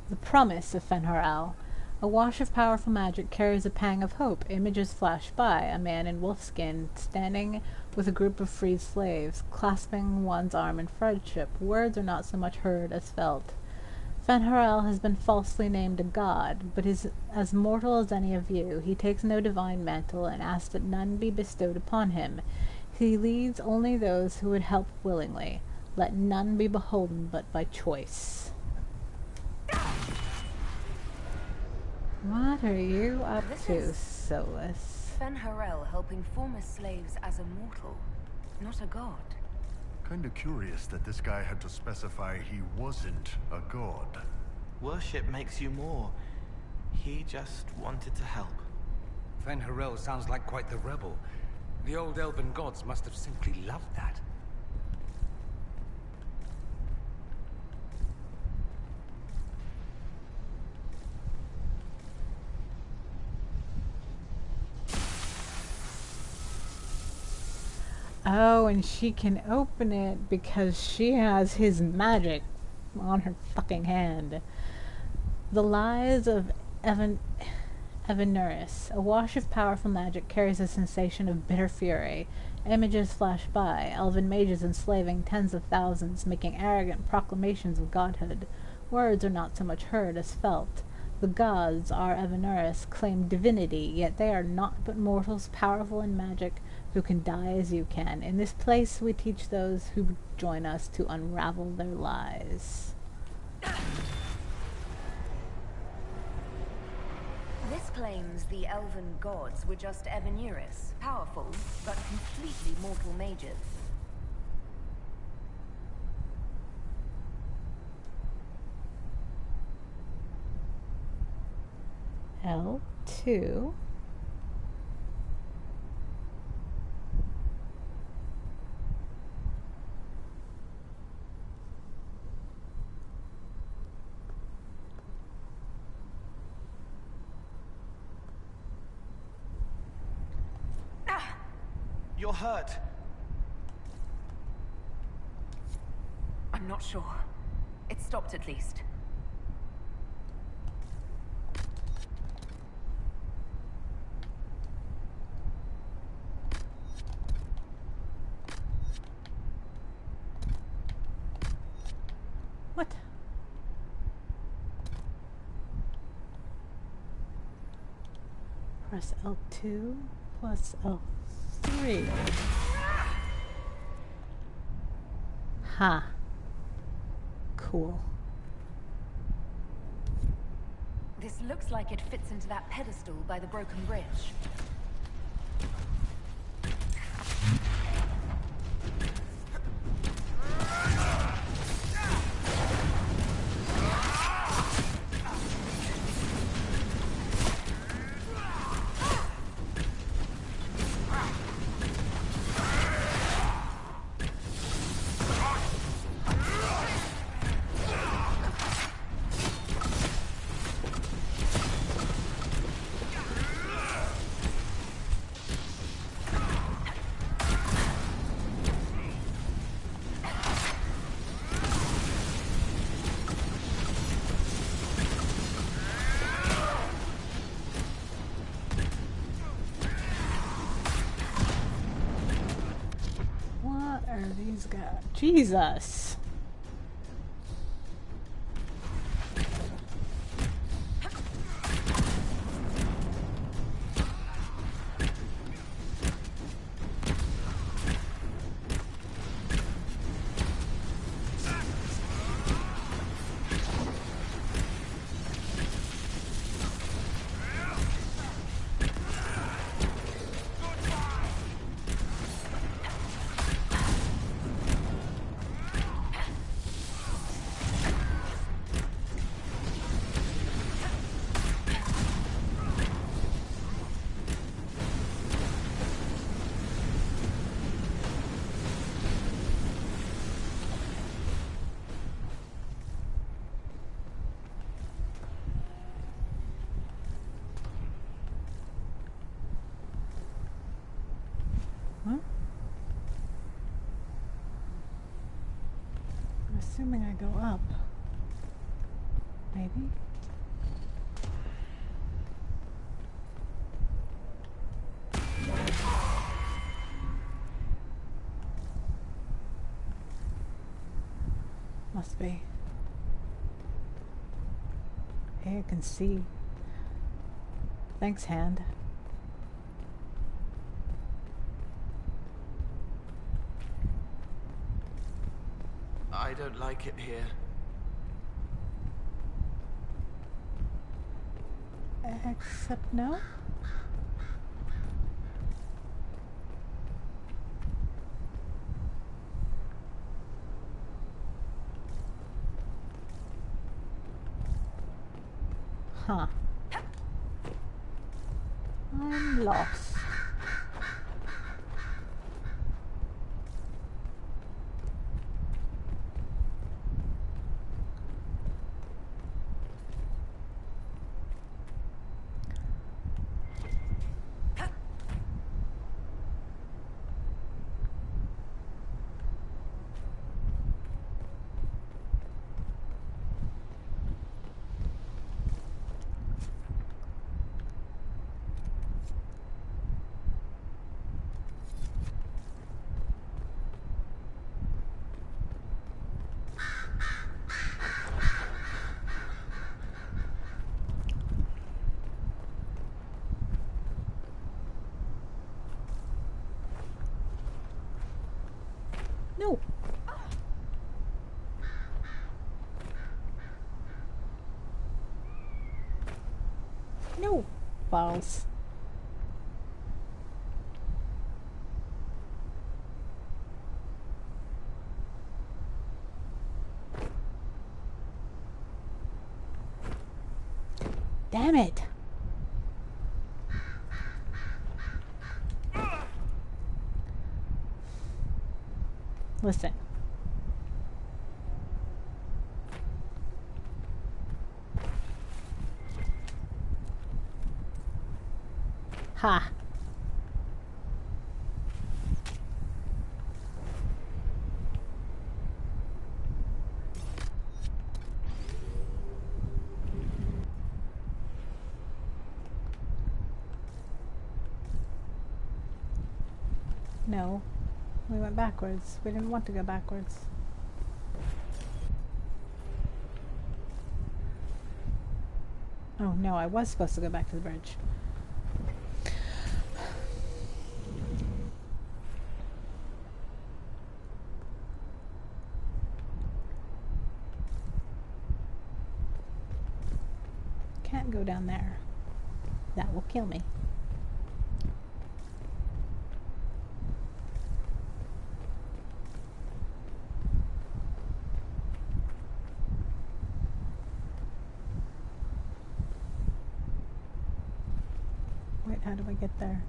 The promise of Fen'Harel. A wash of powerful magic carries a pang of hope. Images flash by. A man in wolfskin, standing with a group of freed slaves, clasping one's arm in friendship. Words are not so much heard as felt. Fen'Harel has been falsely named a god, but is as mortal as any of you. He takes no divine mantle, and asks that none be bestowed upon him. He leads only those who would help willingly. Let none be beholden but by choice. What are you up to, Solus? Fen'Harel helping former slaves as a mortal, not a god. Kinda curious that this guy had to specify he wasn't a god. Worship makes you more. He just wanted to help. Fen'Harel sounds like quite the rebel. The old elven gods must have simply loved that. Oh, and she can open it because she has his magic on her fucking hand. The lies of Evanuris. A wash of powerful magic carries a sensation of bitter fury. Images flash by. Elven mages enslaving tens of thousands, making arrogant proclamations of godhood. Words are not so much heard as felt. The gods, our Evanuris, claim divinity, yet they are naught but mortals powerful in magic, who can die as you can. In this place we teach those who join us to unravel their lies. This claims the elven gods were just Evanuris, powerful, but completely mortal mages. L2. You're hurt. I'm not sure. It stopped at least. What? Press L2 plus L3. Ha. Cool. This looks like it fits into that pedestal by the broken bridge. These guys. Jesus. assuming I go up. Maybe? Must be. Hey, I can see. Thanks, hand. I don't like it here. Except no? Huh. I'm lost. No. No. Balls. Damn it. Listen. Ha. No. We went backwards. We didn't want to go backwards. Oh no, I was supposed to go back to the bridge. Can't go down there. That will kill me. Wait, how do I get there?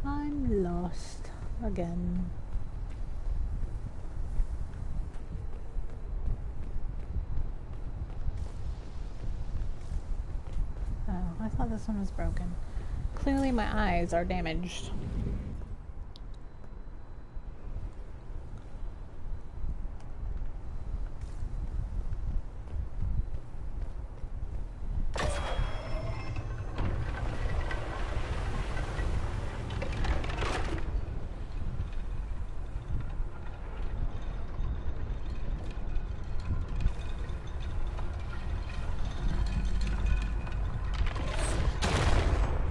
I'm lost again. Oh, I thought this one was broken. Clearly my eyes are damaged.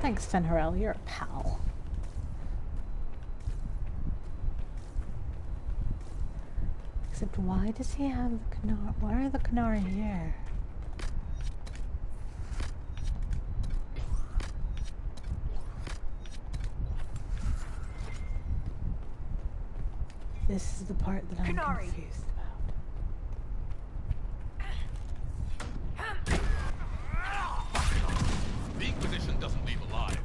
Thanks, Fenharel. You're a pal. Except why does he have the Canary? Why are the Canary here? This is the part that I'm confused about. The Inquisition doesn't leave alive.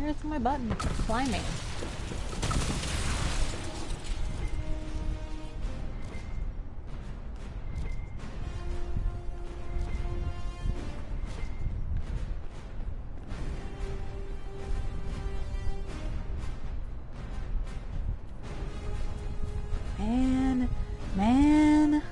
Where's my button? Fly me. Man.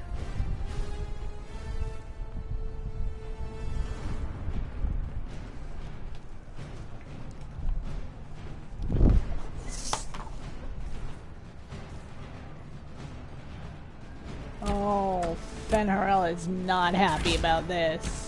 Oh, Fenharel is not happy about this.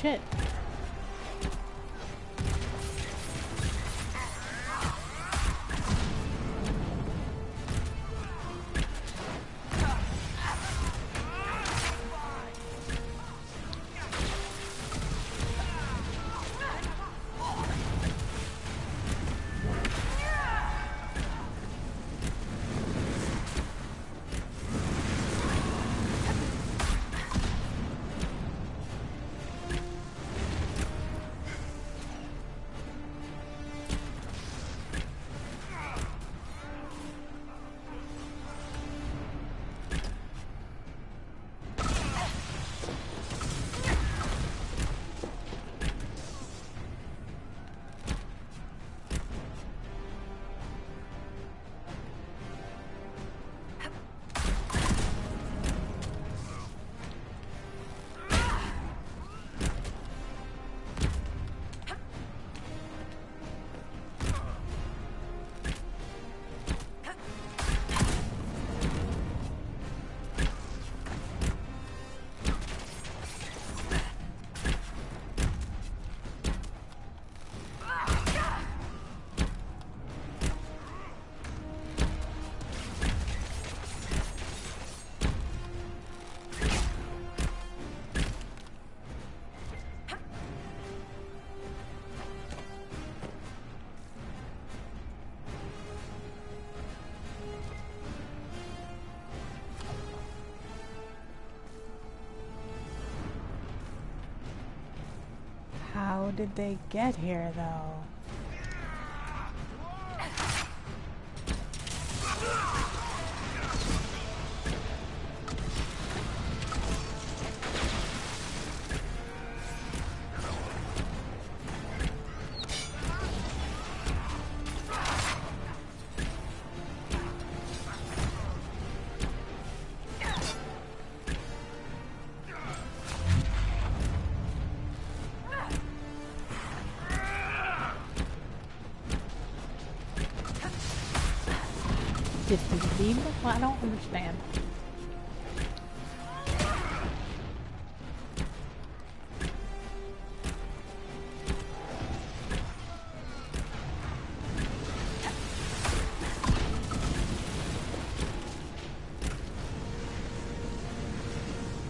Shit. How did they get here, though? Did he leave? Well, I don't understand.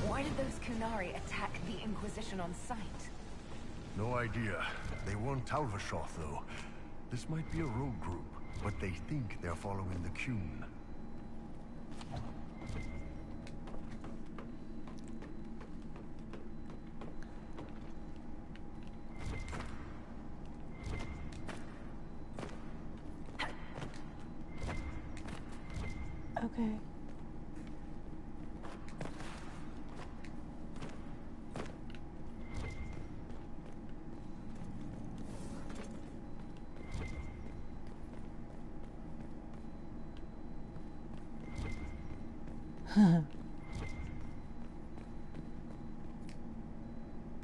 Why did those Kunari attack the Inquisition on sight? No idea. They weren't Talvashoth, though. This might be a rogue group, but they think they're following the Qun. Okay.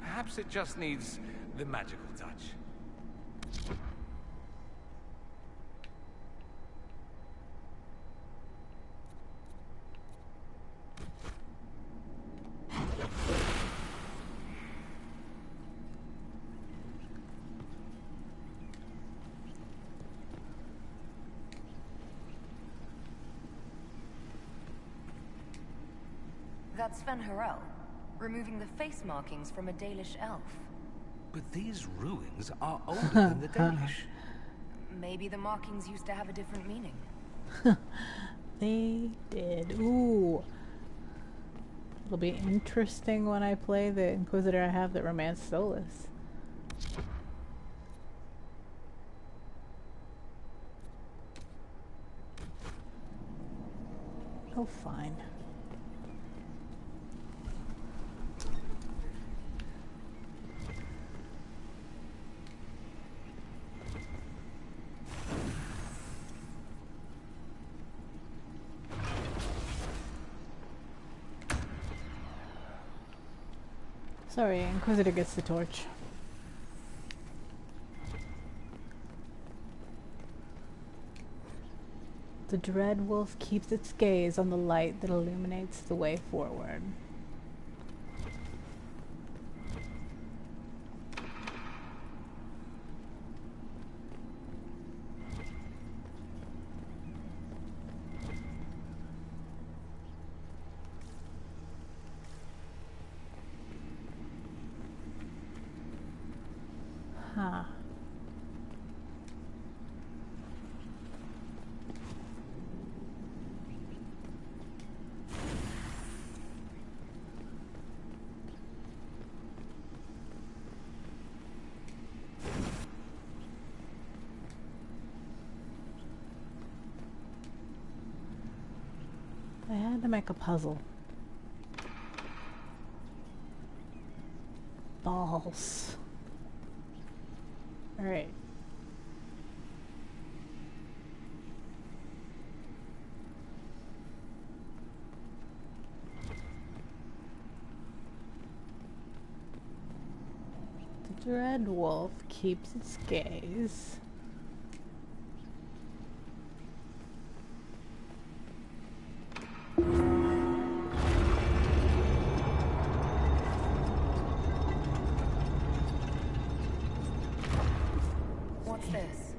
Perhaps it just needs the magical touch. That's Van Harel, removing the face markings from a Dalish elf. But these ruins are older than the Dalish. Maybe the markings used to have a different meaning. They did. Ooh. It'll be interesting when I play the Inquisitor I have that Romance Solus. Oh, fine. Sorry, Inquisitor gets the torch. The dread wolf keeps its gaze on the light that illuminates the way forward. Huh. I had to make a puzzle. Balls. All right. The dread wolf keeps its gaze. What's this?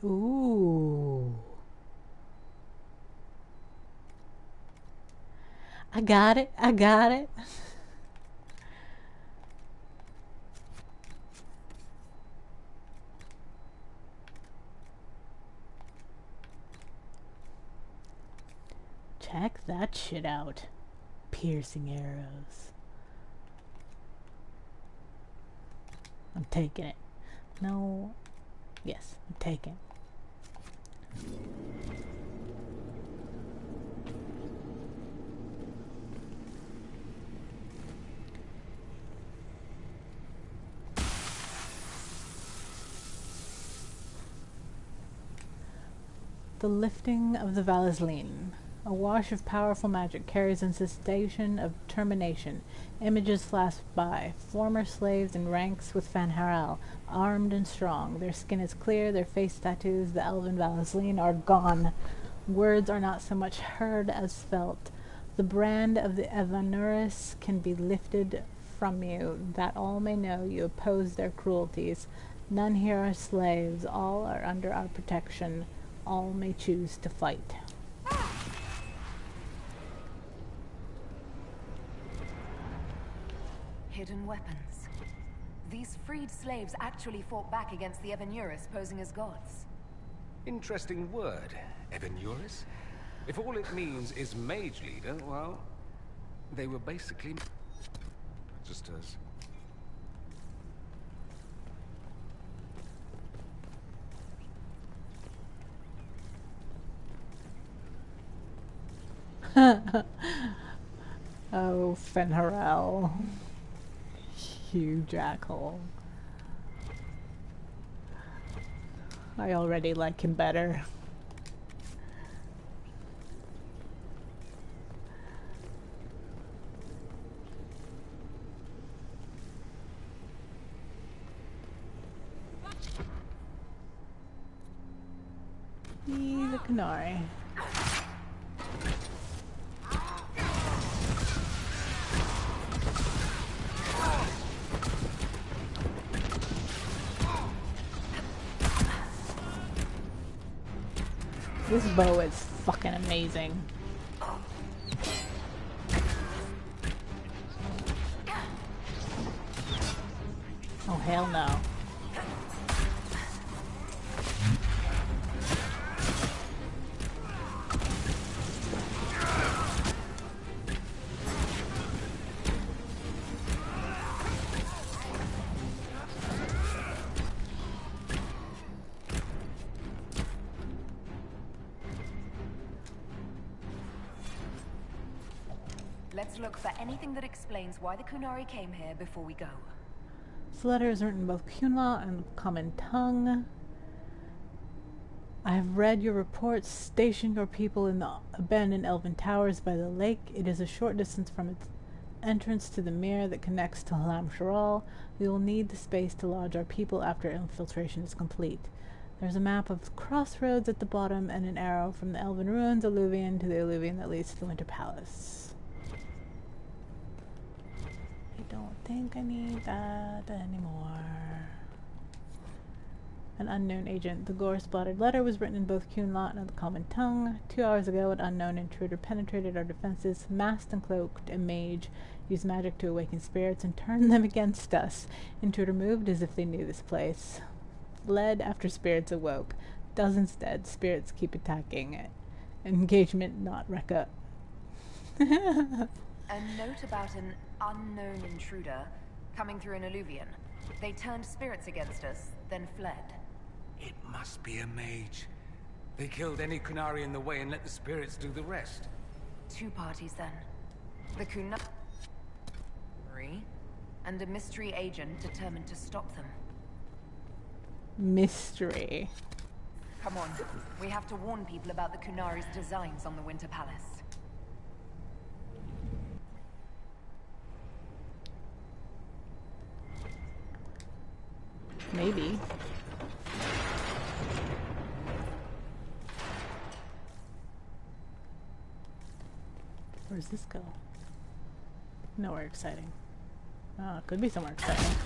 Ooh. I got it. I got it. Check that shit out. Piercing arrows. I'm taking it. No. Yes, I'm taking it. The lifting of the Valesline. A wash of powerful magic carries a sensation of determination. Images flash by. Former slaves in ranks with Van Harel, armed and strong. Their skin is clear, their face tattoos, the elven Valesline are gone. Words are not so much heard as felt. The brand of the Evanuris can be lifted from you, that all may know you oppose their cruelties. None here are slaves, all are under our protection. All may choose to fight. Hidden weapons. These freed slaves actually fought back against the Evanuris posing as gods. Interesting word, Evanuris. If all it means is mage leader, well, they were basically registers. Oh, Van Harel. You jackhole. I already like him better. He's a canary. This bow is fucking amazing. Oh, hell no. Let's look for anything that explains why the Kunari came here before we go. This letter is written in both Kunla and common tongue. I have read your reports. Station your people in the abandoned elven towers by the lake. It is a short distance from its entrance to the mere that connects to Halam Sharal. We will need the space to lodge our people after infiltration is complete. There's a map of the crossroads at the bottom and an arrow from the elven ruins alluvion to the alluvion that leads to the Winter Palace. I don't think I need that anymore. An unknown agent. The gore-spotted letter was written in both Kunlat and the common tongue. 2 hours ago, an unknown intruder penetrated our defenses. Masked and cloaked, a mage used magic to awaken spirits and turn them against us. Intruder moved as if they knew this place. Fled after spirits awoke. Dozens dead. Spirits keep attacking. Engagement not reca. A note about an unknown intruder coming through an alluvion. They turned spirits against us, then fled. It must be a mage. They killed any Kunari in the way and let the spirits do the rest. 2 parties then. The Kunari and a mystery agent determined to stop them. Mystery. Come on, we have to warn people about the Kunari's designs on the Winter Palace. Maybe. Where does this go? Nowhere exciting. Oh, it could be somewhere exciting.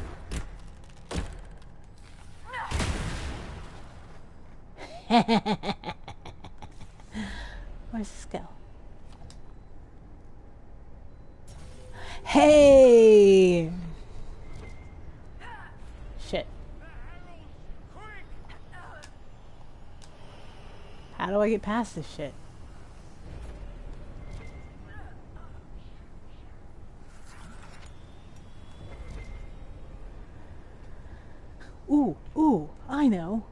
Where's this go? Hey! Shit. How do I get past this shit? Ooh, I know.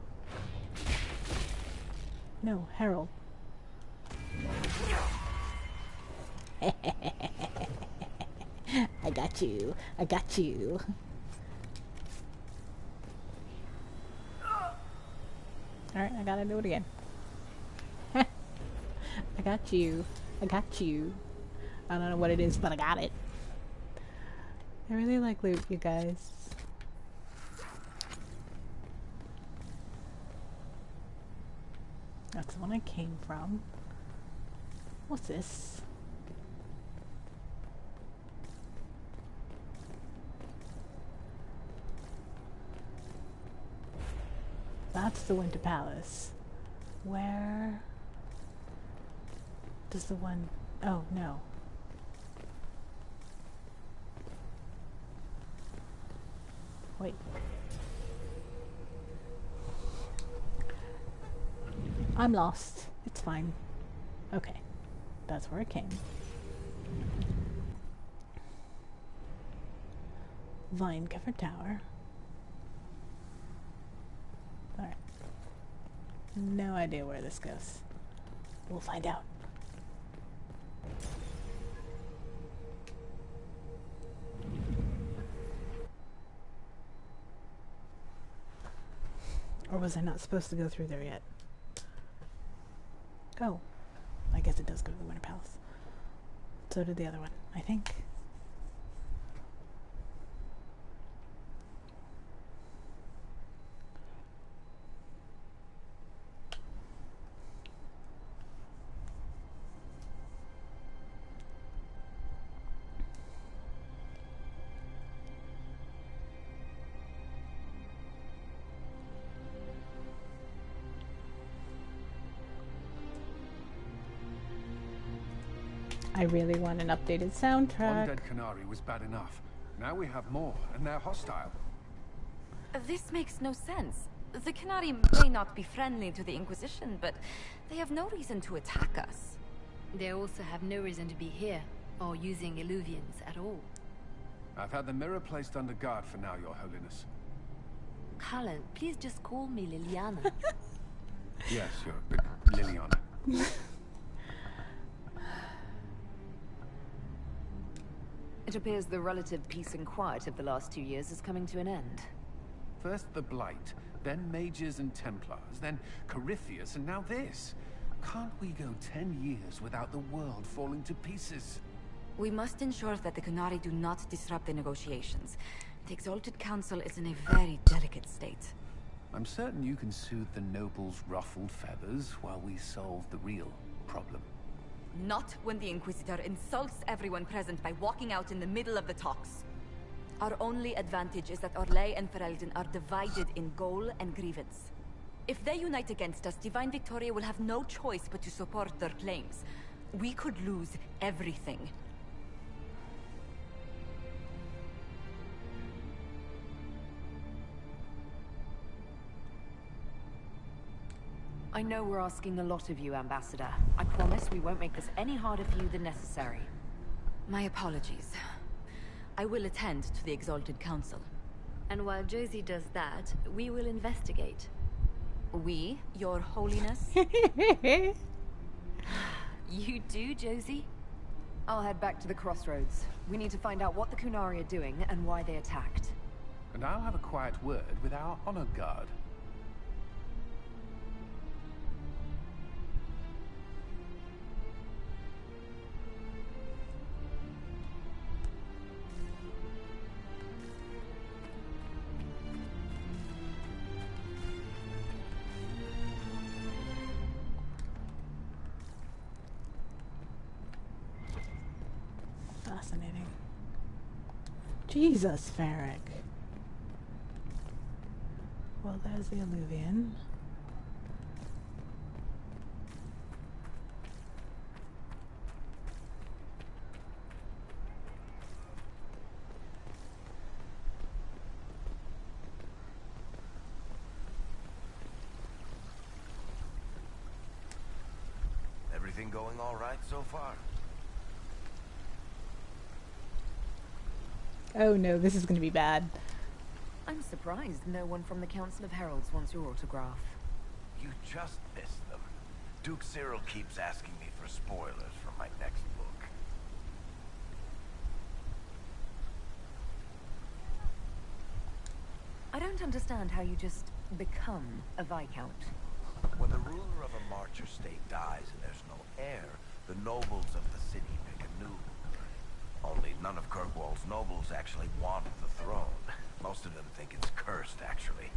No, Harold. I got you. I got you. Alright, I gotta do it again. I got you. I got you. I don't know what it is, but I got it. I really like loot, you guys. That's the one I came from. What's this? That's the Winter Palace. Where does the one... Oh, no. Wait. I'm lost. It's fine. Okay. That's where I came. Vine-covered tower. Alright. No idea where this goes. We'll find out. Or was I not supposed to go through there yet? Oh. I guess it does go to the Winter Palace. So did the other one, I think. I really want an updated One soundtrack. dead Canary was bad enough. Now we have more, and they're hostile. This makes no sense. The Canary may not be friendly to the Inquisition, but they have no reason to attack us. They also have no reason to be here, or using Illuvians at all. I've had the mirror placed under guard for now, Your Holiness. Cullen, please just call me Liliana. Yes, Liliana. It appears the relative peace and quiet of the last 2 years is coming to an end. First the Blight, then Mages and Templars, then Corypheus, and now this. Can't we go 10 years without the world falling to pieces? We must ensure that the Canary do not disrupt the negotiations. The Exalted Council is in a very delicate state. I'm certain you can soothe the nobles' ruffled feathers while we solve the real problem. Not when the Inquisitor insults everyone present by walking out in the middle of the talks. Our only advantage is that Orlais and Ferelden are divided in goal and grievance. If they unite against us, Divine Victoria will have no choice but to support their claims. We could lose everything. I know we're asking a lot of you, Ambassador. I promise we won't make this any harder for you than necessary. My apologies. I will attend to the Exalted Council. And while Josie does that, we will investigate. We, Your Holiness? You do, Josie? I'll head back to the crossroads. We need to find out what the Kunari are doing and why they attacked. And I'll have a quiet word with our honor guard. Fascinating. Jesus, Farrick. Well, there's the Illuvian. Everything going all right so far? Oh no, this is going to be bad. I'm surprised no one from the Council of Heralds wants your autograph. You just missed them. Duke Cyril keeps asking me for spoilers for my next book. I don't understand how you just become a Viscount. When the ruler of a Marcher state dies and there's no heir, the nobles of the city pick a new ruler. Only none of Kirkwall's nobles actually want the throne. Most of them think it's cursed, actually.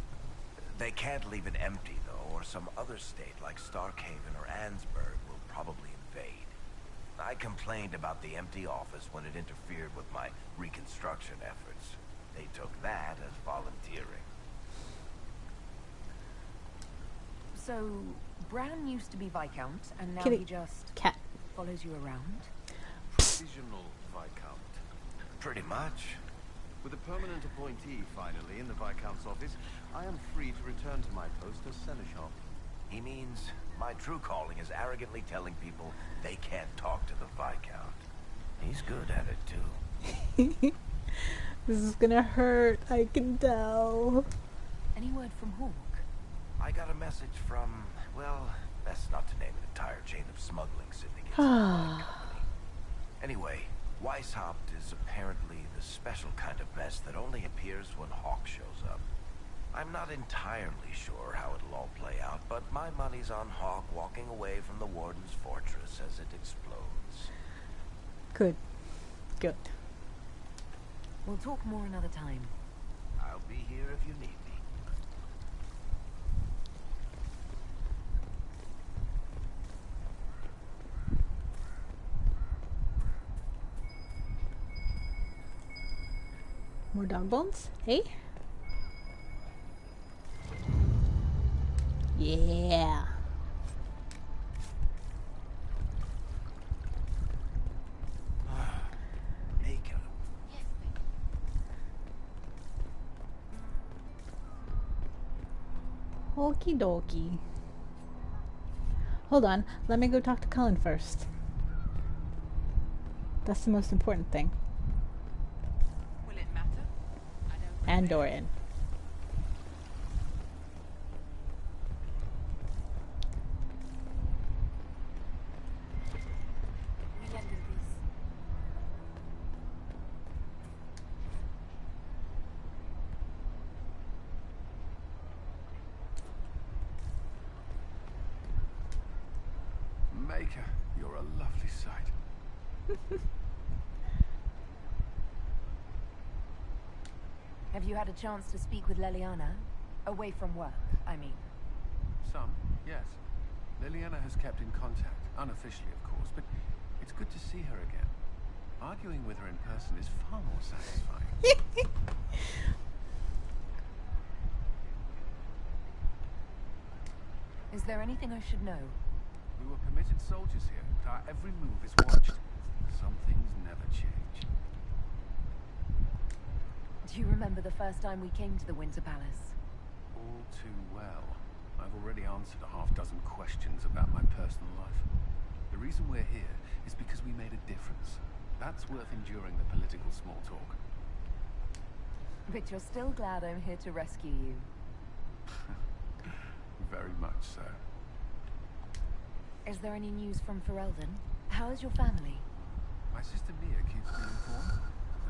They can't leave it empty, though, or some other state like Starkhaven or Ansburg will probably invade. I complained about the empty office when it interfered with my reconstruction efforts. They took that as volunteering. So, Bran used to be Viscount, and now Kitty. he just Cat. follows you around? Provisional Viscount. Pretty much. With a permanent appointee, finally, in the Viscount's office, I am free to return to my post as Seneschal. He means my true calling is arrogantly telling people they can't talk to the Viscount. He's good at it, too. This is gonna hurt, I can tell. Any word from Hawk? I got a message from, well, best not to name an entire chain of smuggling syndicates in my company. Anyway, Weishaupt is apparently the special kind of mess that only appears when Hawk shows up. I'm not entirely sure how it'll all play out, but my money's on Hawk walking away from the Warden's fortress as it explodes. Good. Good. We'll talk more another time. I'll be here if you need me. More dog bones? Hey? Yeah. Okie dokie. Hold on, let me go talk to Cullen first. That's the most important thing. Will it matter? And Dorian. Maker, you're a lovely sight. Have you had a chance to speak with Leliana? Away from work, I mean. Some, yes. Liliana has kept in contact, unofficially of course, but it's good to see her again. Arguing with her in person is far more satisfying. Is there anything I should know? We were permitted soldiers here, but our every move is watched. Some things never change. Do you remember the first time we came to the Winter Palace? All too well. I've already answered a half-dozen questions about my personal life. The reason we're here is because we made a difference. That's worth enduring the political small talk. But you're still glad I'm here to rescue you. Very much so. Is there any news from Ferelden? How is your family? My sister Mia keeps me informed.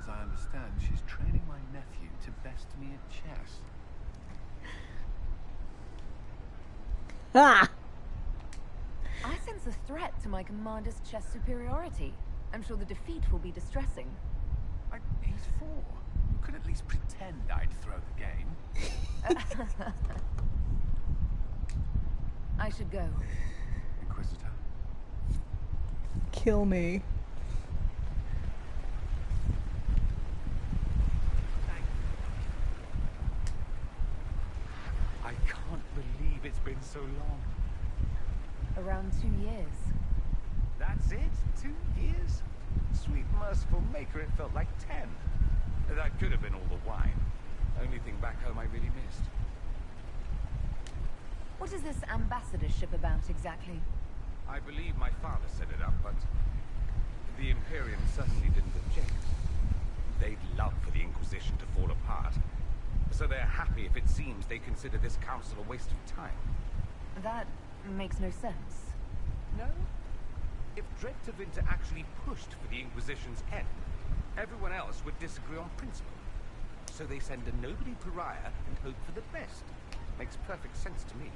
As I understand, she's training my nephew to best me at chess. Ah! I sense a threat to my commander's chess superiority. I'm sure the defeat will be distressing. He's 4. You could at least pretend I'd throw the game. I should go. Inquisitor. Kill me. I can't believe it's been so long. Around 2 years. That's it? 2 years? Sweet merciful Maker, it felt like 10. That could have been all the wine. Only thing back home I really missed. What is this ambassadorship about exactly? I believe my father set it up, but the Imperium certainly didn't object. They'd love for the Inquisition to fall apart, so they're happy if it seems they consider this council a waste of time. That makes no sense. No? If Dreadtavinter actually pushed for the Inquisition's end, everyone else would disagree on principle. So they send a nobody pariah and hope for the best. Makes perfect sense to me.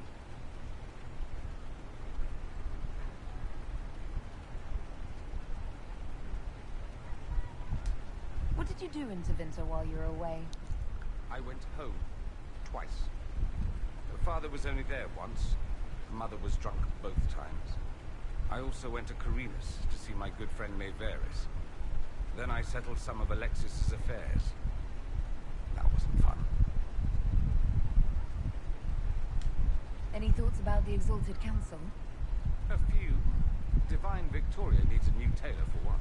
What did you do in Tevinter while you were away? I went home. Twice. Father was only there once. Mother was drunk both times. I also went to Carinus to see my good friend Maeveris. Then I settled some of Alexis's affairs. That wasn't fun. Any thoughts about the Exalted Council? A few. Divine Victoria needs a new tailor for one.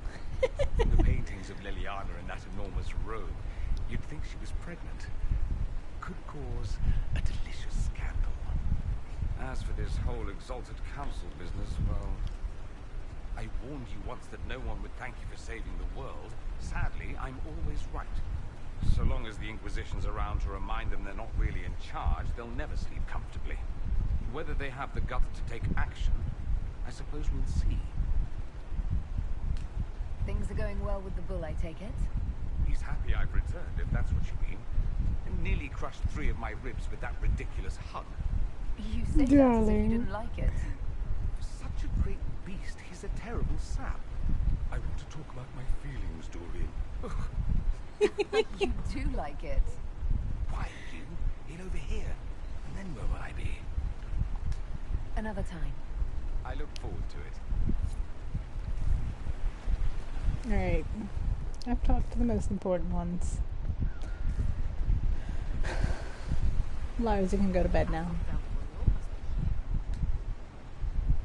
From the paintings of Liliana in that enormous robe, you'd think she was pregnant. Could cause a delicious scandal. As for this whole Exalted Council business, well, I warned you once that no one would thank you for saving the world. Sadly, I'm always right. So long as the Inquisition's around to remind them they're not really in charge, they'll never sleep comfortably. Whether they have the guts to take action, I suppose we'll see. Things are going well with the bull, I take it? He's happy I've returned, if that's what you mean. And nearly crushed 3 of my ribs with that ridiculous hug. You say that as if you didn't like it. For such a great beast, he's a terrible sap. I want to talk about my feelings, Dorian. You do like it. Why, you? In over here. And then where will I be? Another time. I look forward to it. Alright. I've talked to the most important ones. Larsa can go to bed now.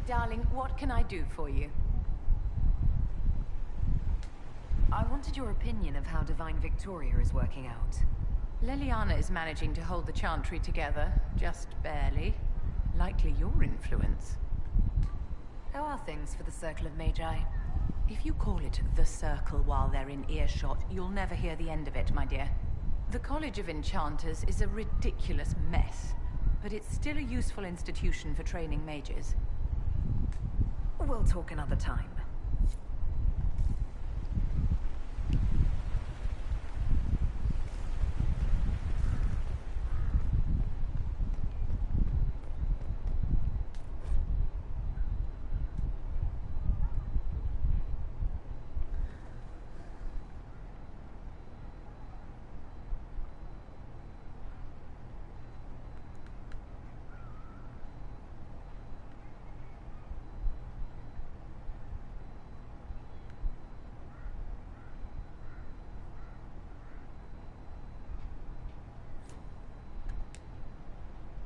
Darling, what can I do for you? I wanted your opinion of how Divine Victoria is working out. Leliana is managing to hold the Chantry together, just barely. Likely your influence. How are things for the Circle of Magi? If you call it the Circle while they're in earshot, you'll never hear the end of it, my dear. The College of Enchanters is a ridiculous mess, but it's still a useful institution for training mages. We'll talk another time.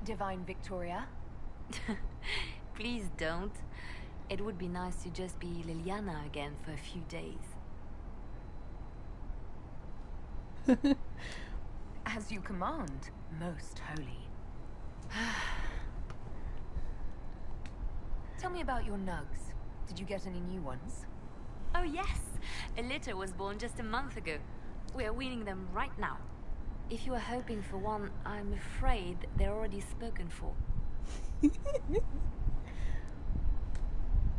Divine Victoria? Please don't. It would be nice to just be Liliana again for a few days. As you command, most holy. Tell me about your nugs. Did you get any new ones? Oh yes! A litter was born just a month ago. We are weaning them right now. If you are hoping for one, I'm afraid they're already spoken for.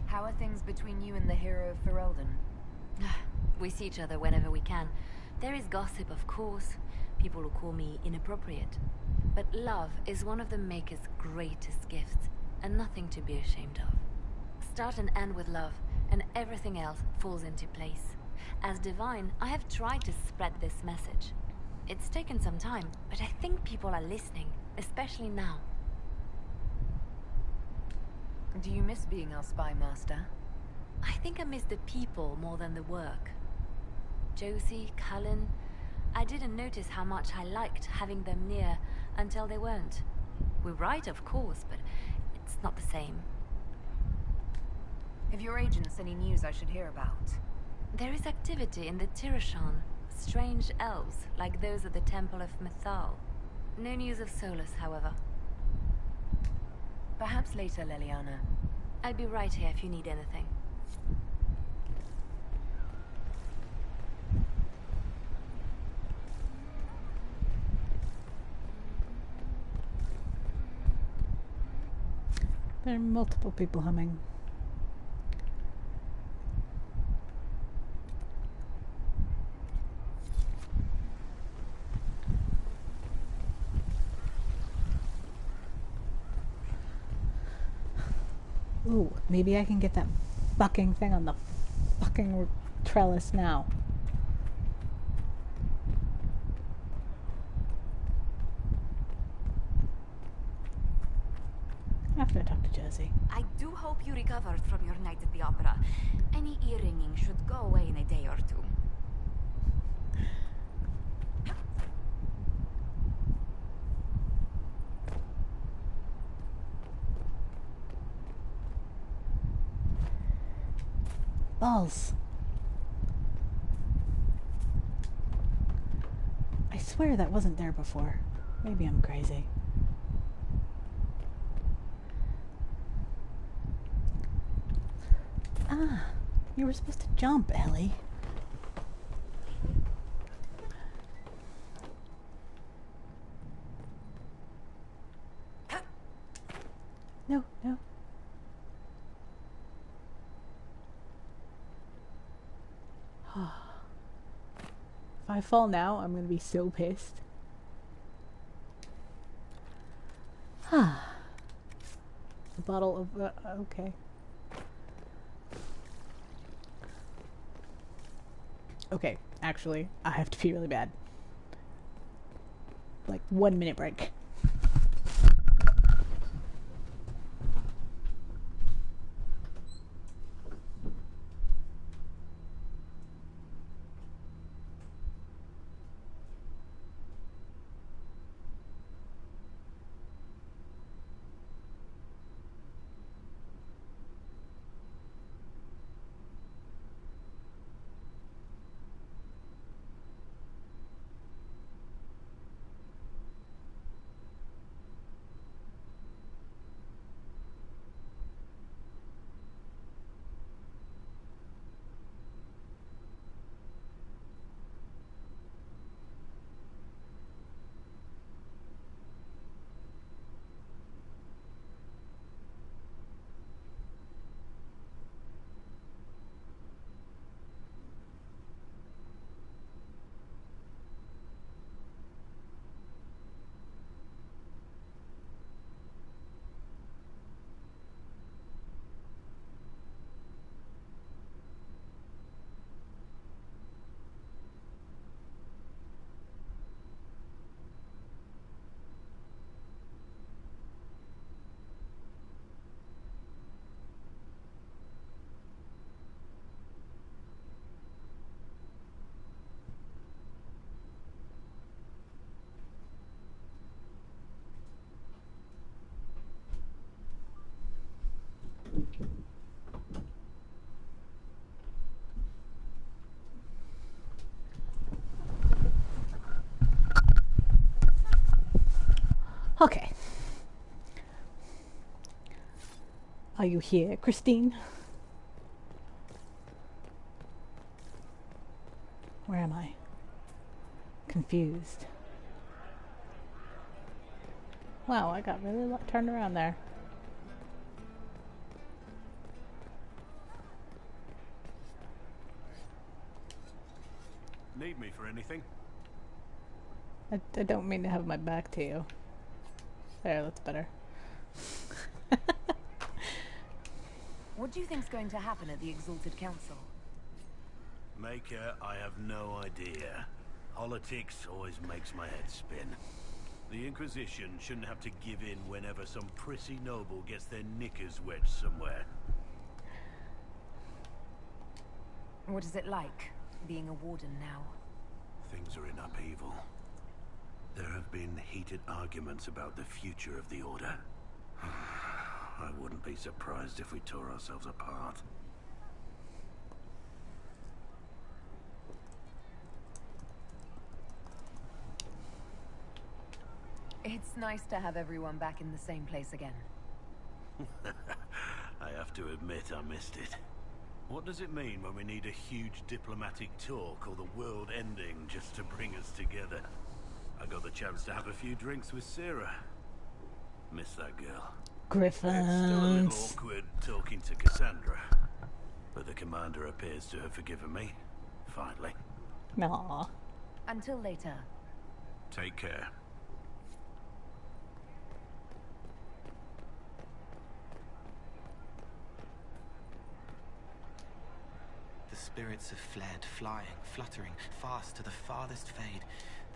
How are things between you and the hero of Ferelden? We see each other whenever we can. There is gossip, of course. People will call me inappropriate. But love is one of the Maker's greatest gifts, and nothing to be ashamed of. Start and end with love, and everything else falls into place. As Divine, I have tried to spread this message. It's taken some time, but I think people are listening, especially now. Do you miss being our spy master? I think I miss the people more than the work. Josie, Cullen, I didn't notice how much I liked having them near until they weren't. We write, of course, but it's not the same. Have your agents any news I should hear about? There is activity in the Tirashan. Strange elves, like those at the Temple of Mythal. No news of Solus, however. Perhaps later, Leliana. I'll be right here if you need anything. There are multiple people humming. Ooh, maybe I can get that fucking thing on the fucking trellis now. After I talk to Josie. I do hope you recovered from your night at the opera. Any ear-ringing should go away in a day or two. Balls. I swear that wasn't there before. Maybe I'm crazy. Ah, you were supposed to jump, Ellie. No, no. If I fall now, I'm gonna be so pissed. A bottle of, okay. Okay, actually, I have to pee really bad. Like 1 minute break. Okay. Are you here, Christine? Where am I? Confused. Wow, I got really turned around there. Need me for anything? I don't mean to have my back to you. There, that's better. What do you think's going to happen at the Exalted Council? Maker, I have no idea. Politics always makes my head spin. The Inquisition shouldn't have to give in whenever some prissy noble gets their knickers wedged somewhere. What is it like, being a warden now? Things are in upheaval. There have been heated arguments about the future of the Order. I wouldn't be surprised if we tore ourselves apart. It's nice to have everyone back in the same place again. I have to admit I missed it. What does it mean when we need a huge diplomatic talk or the world ending just to bring us together? I got the chance to have a few drinks with Sarah. Miss that girl. Griffins. It's still a little awkward talking to Cassandra, but the commander appears to have forgiven me. Finally. Nah. Until later. Take care. The spirits have fled, flying, fluttering, fast to the farthest fade.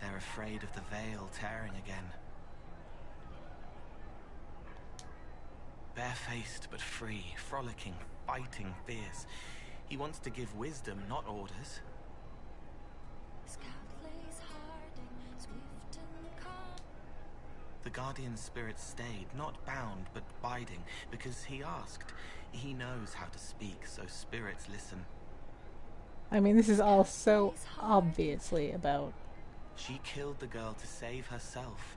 They're afraid of the veil tearing again. Barefaced but free, frolicking, fighting fierce. He wants to give wisdom, not orders. The Guardian spirit stayed, not bound, but biding, because he asked. He knows how to speak, so spirits listen. I mean, this is all so obviously about... She killed the girl to save herself.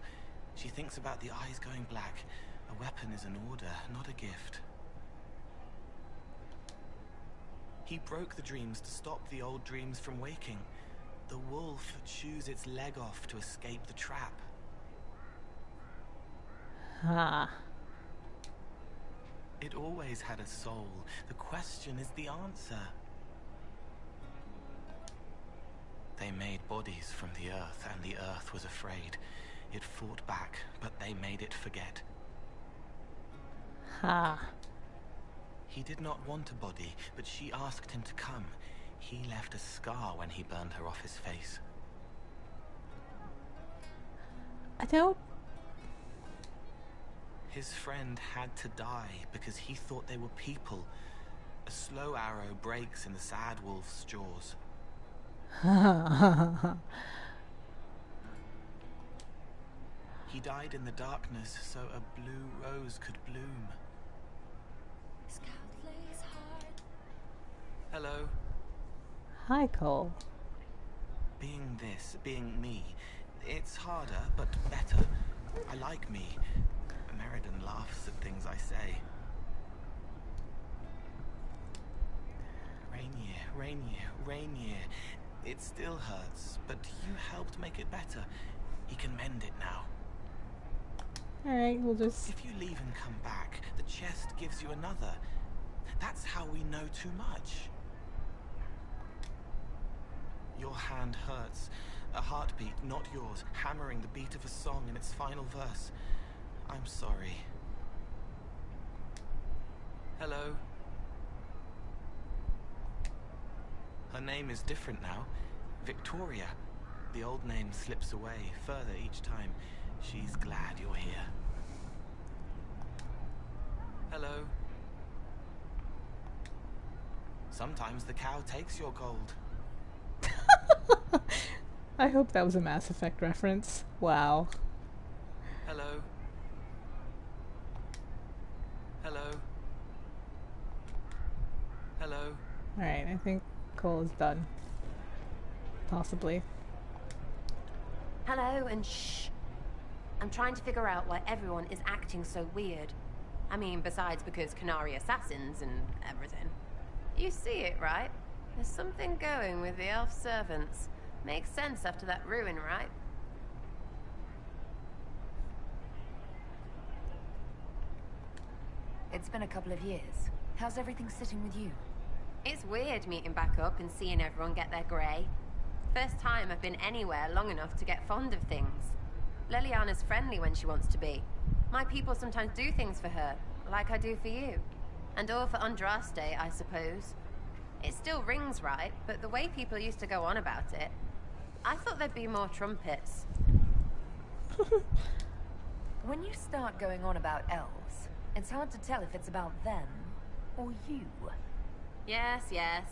She thinks about the eyes going black. A weapon is an order, not a gift. He broke the dreams to stop the old dreams from waking. The wolf chews its leg off to escape the trap. Ah. It always had a soul. The question is the answer. They made bodies from the earth, and the earth was afraid. It fought back, but they made it forget. Ha. He did not want a body, but she asked him to come. He left a scar when he burned her off his face. I don't... His friend had to die because he thought they were people. A slow arrow breaks in the sad wolf's jaws. He died in the darkness so a blue rose could bloom. Hello. Hi, Cole. Being this, being me, it's harder, but better. I like me. Meriden laughs at things I say. Rainier, Rainier, Rainier. It still hurts, but you helped make it better. He can mend it now. Alright, we'll just... If you leave and come back, the chest gives you another. That's how we know too much. Your hand hurts. A heartbeat, not yours, hammering the beat of a song in its final verse. I'm sorry. Hello. Her name is different now. Victoria. The old name slips away further each time. She's glad you're here. Hello. Sometimes the cow takes your gold. I hope that was a Mass Effect reference. Wow. Hello. Hello. Hello. Alright, I think Cole is done. Possibly. Hello, and shh. I'm trying to figure out why everyone is acting so weird. I mean, besides because Canary assassins and everything. You see it, right? There's something going with the elf servants. Makes sense after that ruin, right? It's been a couple of years. How's everything sitting with you? It's weird meeting back up and seeing everyone get their grey. First time I've been anywhere long enough to get fond of things. Leliana's friendly when she wants to be. My people sometimes do things for her, like I do for you. And all for Andraste, I suppose. It still rings right, but the way people used to go on about it, I thought there'd be more trumpets. When you start going on about elves, it's hard to tell if it's about them or you. Yes,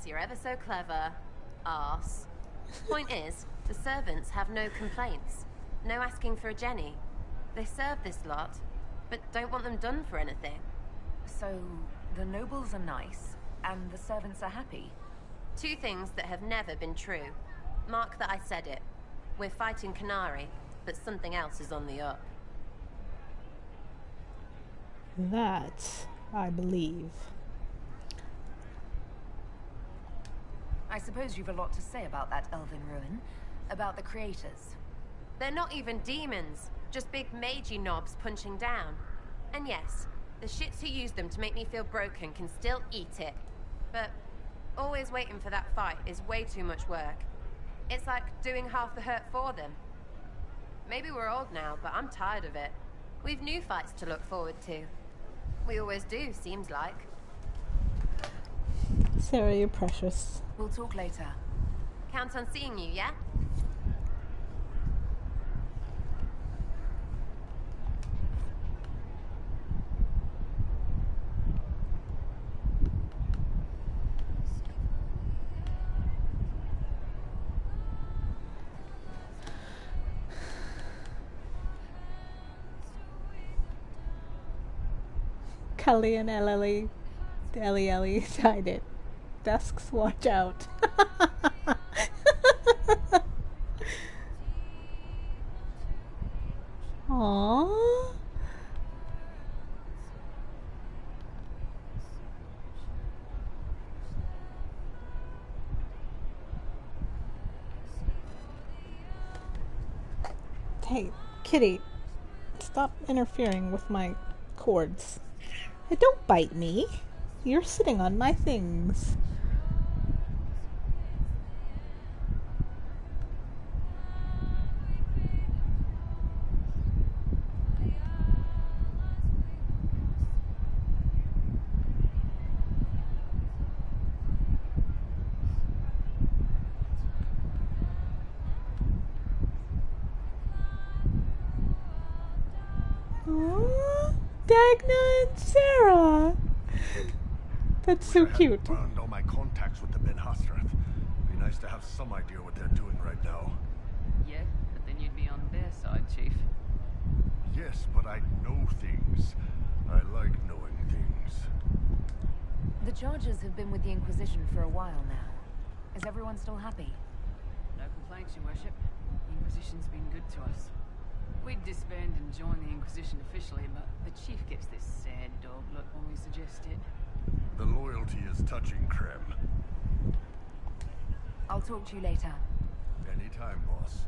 you're ever so clever. Arse. Point is, the servants have no complaints. No asking for a Jenny. They serve this lot, but don't want them done for anything. So, the nobles are nice, and the servants are happy? Two things that have never been true. Mark that I said it. We're fighting Canary, but something else is on the up. That, I believe. I suppose you've a lot to say about that elven ruin. About the creators. They're not even demons. Just big magey knobs punching down. And yes, the shits who use them to make me feel broken can still eat it. But always waiting for that fight is way too much work. It's like doing half the hurt for them. Maybe we're old now, but I'm tired of it. We've new fights to look forward to. We always do, seems like. Sarah, you're precious. We'll talk later. Count on seeing you, yeah? Cully and Ellie tied it. Dusks, watch out. Aww. Hey, kitty, stop interfering with my cords. Hey, don't bite me. You're sitting on my things. Aww, Dagna and Sarah. That's so cute. Burned all my contacts with the Ben Hasrath. Be nice to have some idea what they're doing right now. Yeah, but then you'd be on their side, Chief. Yes, but I know things. I like knowing things. The Chargers have been with the Inquisition for a while now. Is everyone still happy? No complaints, Your Worship. The Inquisition's been good to us. We'd disband and join the Inquisition officially, but the Chief gets this sad dog look when we suggest it. The loyalty is touching, Krem. I'll talk to you later. Anytime, boss.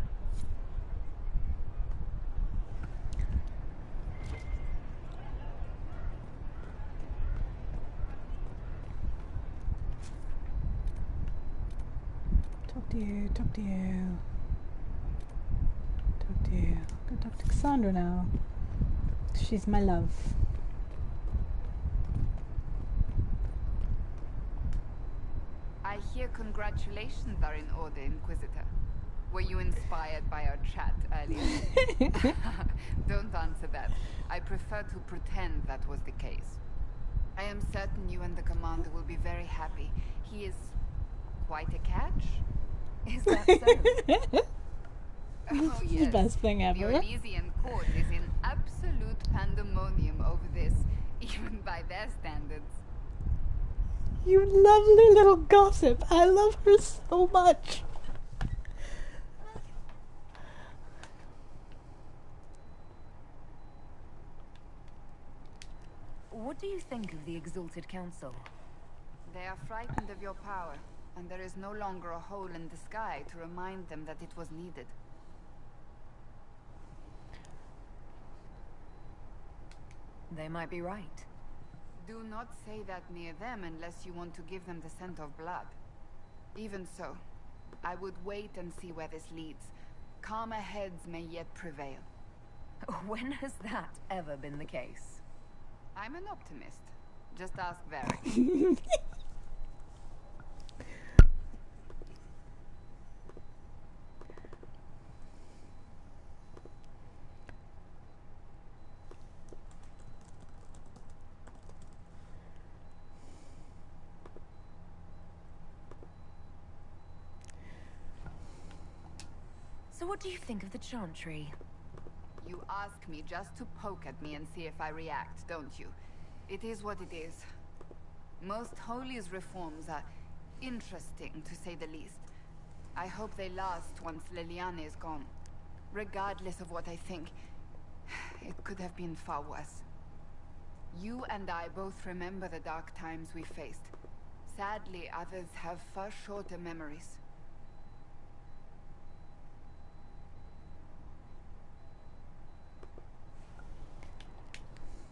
Talk to you. Go talk to Cassandra now. She's my love. I hear congratulations are in order, Inquisitor. Were you inspired by our chat earlier? Don't answer that. I prefer to pretend that was the case. I am certain you and the commander will be very happy. He is quite a catch. Is that so? Oh, This is yes. the best thing ever. The Elysian court is in absolute pandemonium over this, even by their standards. You lovely little gossip. I love her so much. What do you think of the Exalted Council? They are frightened of your power, and there is no longer a hole in the sky to remind them that it was needed. They might be right. Do not say that near them unless you want to give them the scent of blood. Even so, I would wait and see where this leads. Calmer heads may yet prevail. When has that ever been the case? I'm an optimist. Just ask Varric. So what do you think of the Chantry? You ask me just to poke at me and see if I react, don't you? It is what it is. Most Holy's reforms are interesting, to say the least. I hope they last once Liliana is gone. Regardless of what I think, it could have been far worse. You and I both remember the dark times we faced. Sadly, others have far shorter memories.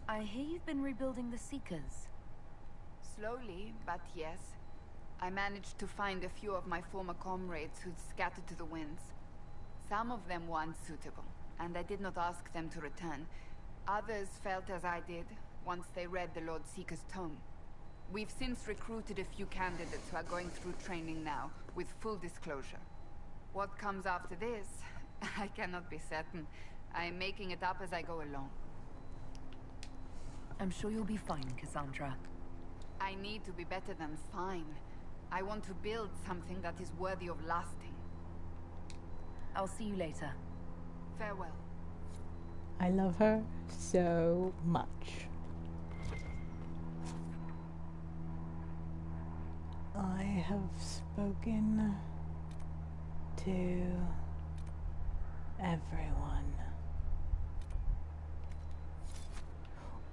I hear you've been rebuilding the Seekers. Slowly, but yes. I managed to find a few of my former comrades who'd scattered to the winds. Some of them were unsuitable, and I did not ask them to return. Others felt as I did, once they read the Lord Seeker's tome. We've since recruited a few candidates who are going through training now, with full disclosure. What comes after this, I cannot be certain. I am making it up as I go along. I'm sure you'll be fine, Cassandra. I need to be better than fine. I want to build something that is worthy of lasting. I'll see you later. Farewell. I love her so much. I have spoken to everyone.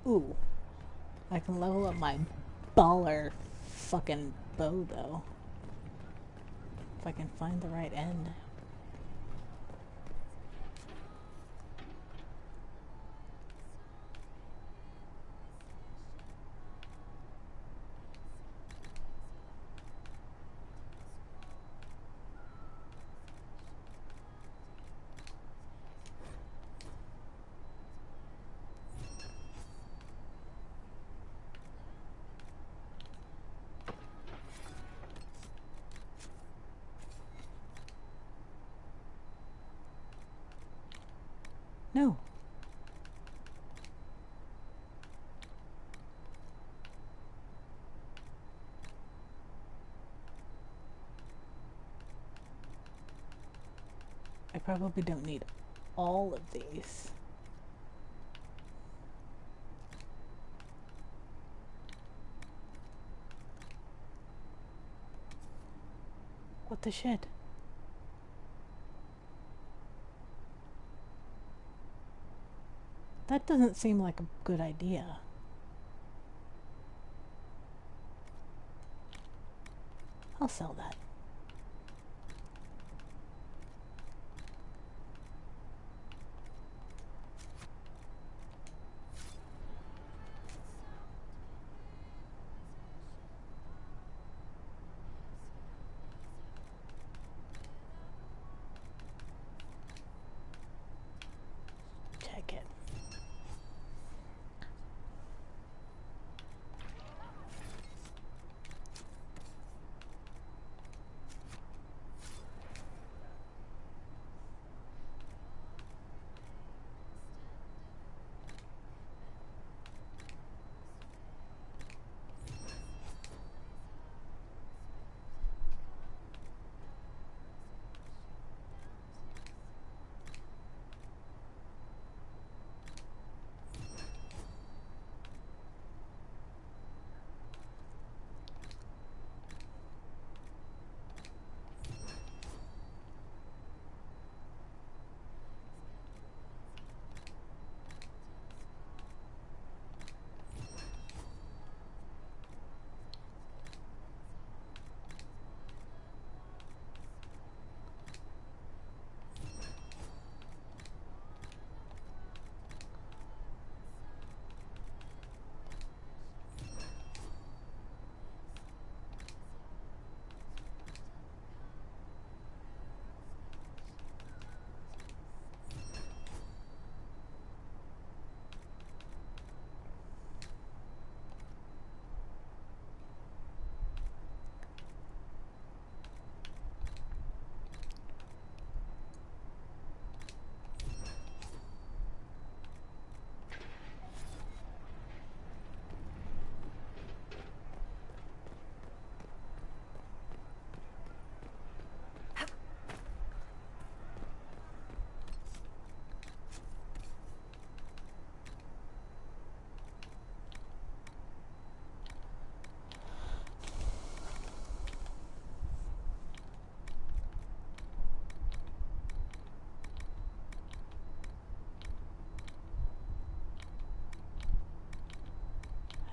Ooh, I can level up my baller fucking bow though. If I can find the right end. No. I probably don't need all of these. What the shit? That doesn't seem like a good idea. I'll sell that. Check it.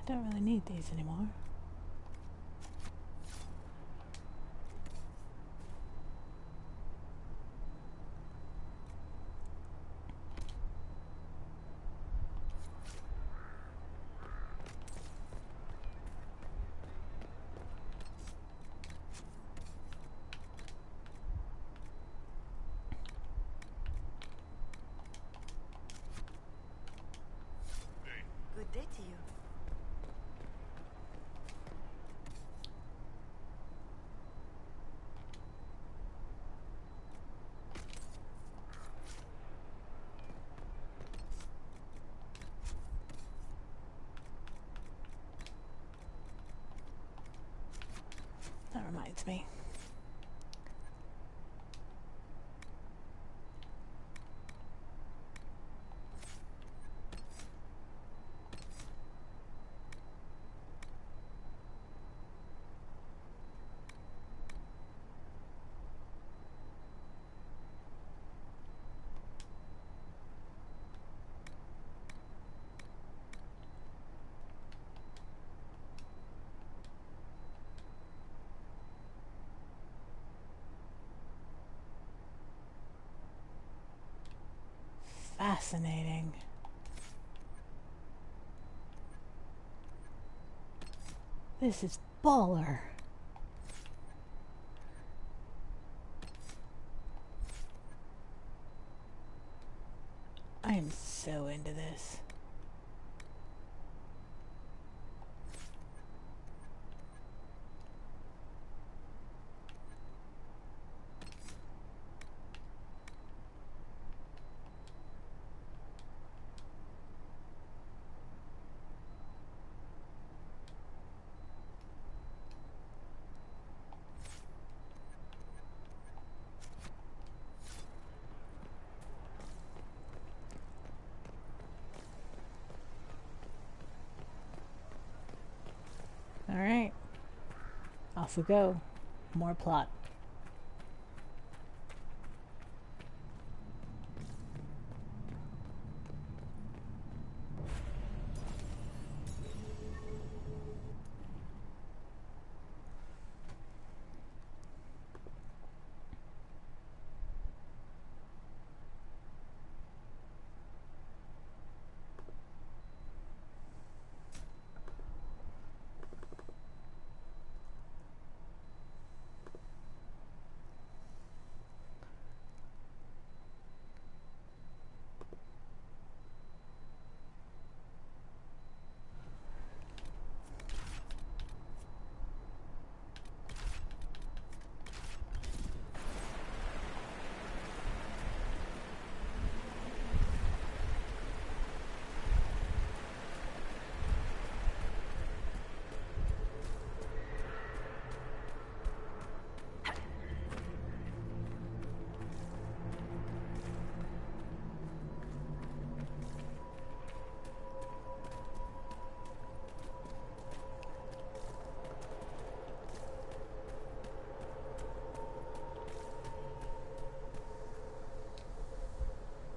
Don't really need these anymore. Good day to you. That reminds me. Fascinating. This is baller. I am so into this. All right, off we go. More plot.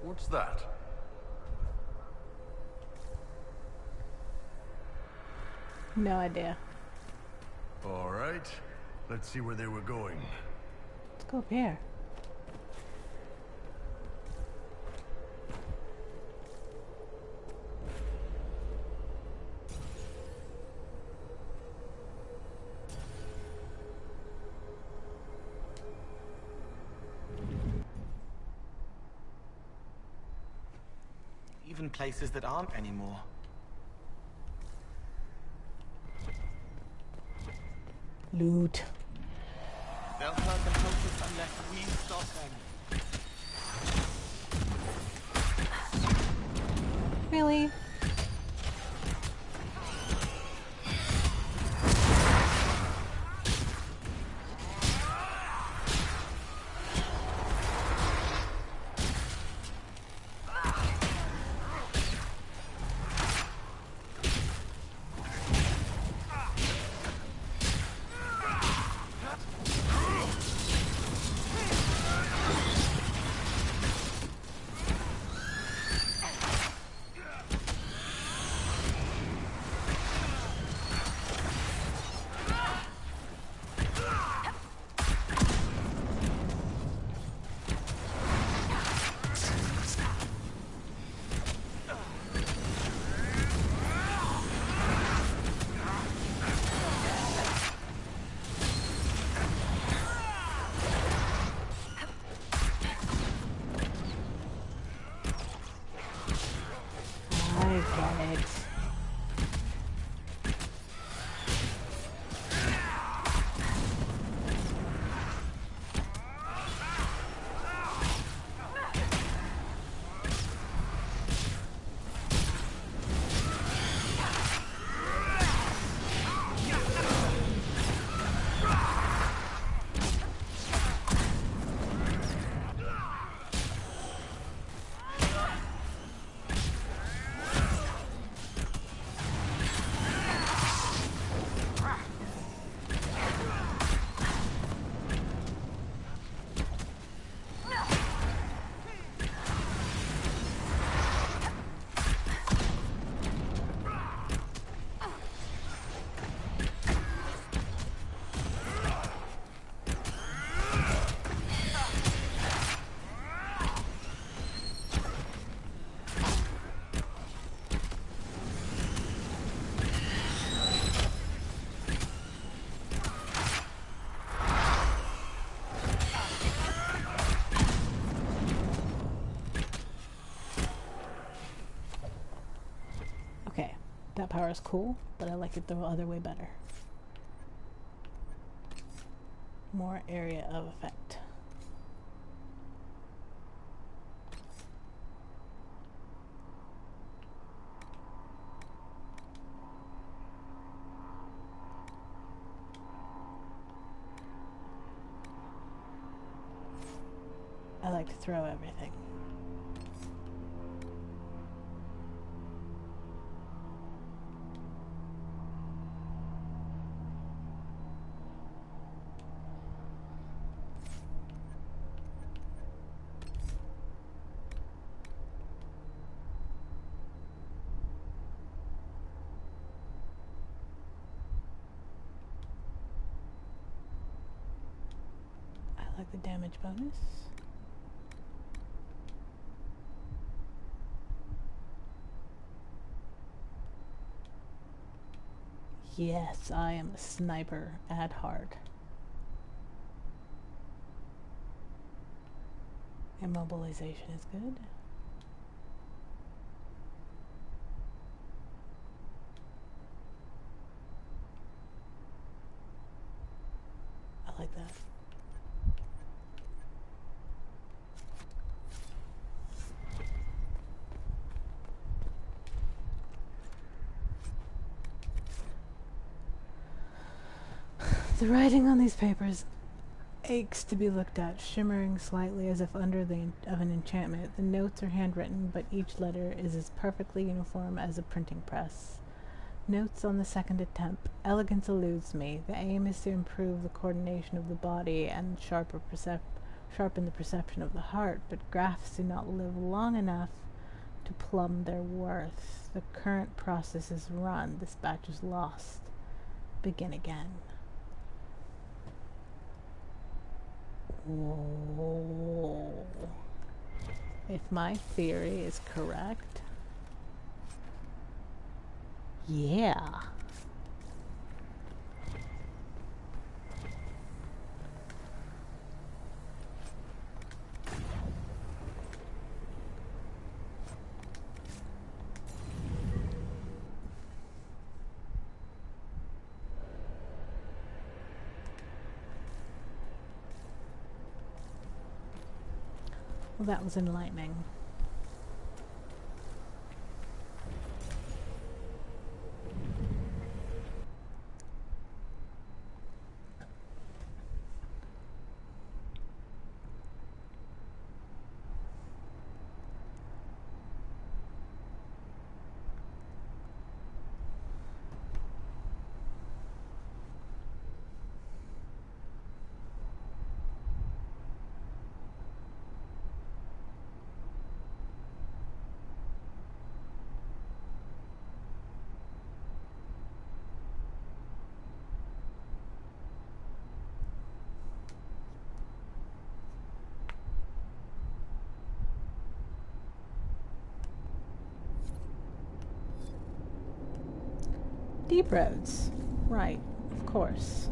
What's that? No idea. All right. Let's see where they were going. Let's go up here. Even places that aren't anymore. Loot. They'll hurt the Cultists unless we stop them. Really? Get it. Okay, that power is cool, but I like it the other way better. More area of effect. I like to throw everything. I like the damage bonus. Yes, I am a sniper at heart. Immobilization is good. I like that. The writing on these papers aches to be looked at, shimmering slightly as if under of an enchantment. The notes are handwritten, but each letter is as perfectly uniform as a printing press. Notes on the second attempt. Elegance eludes me. The aim is to improve the coordination of the body and sharpen the perception of the heart, but graphs do not live long enough to plumb their worth. The current process is run. This batch is lost. Begin again. Whoa. If my theory is correct, yeah. Well, that was enlightening. Deep roads. Right, of course.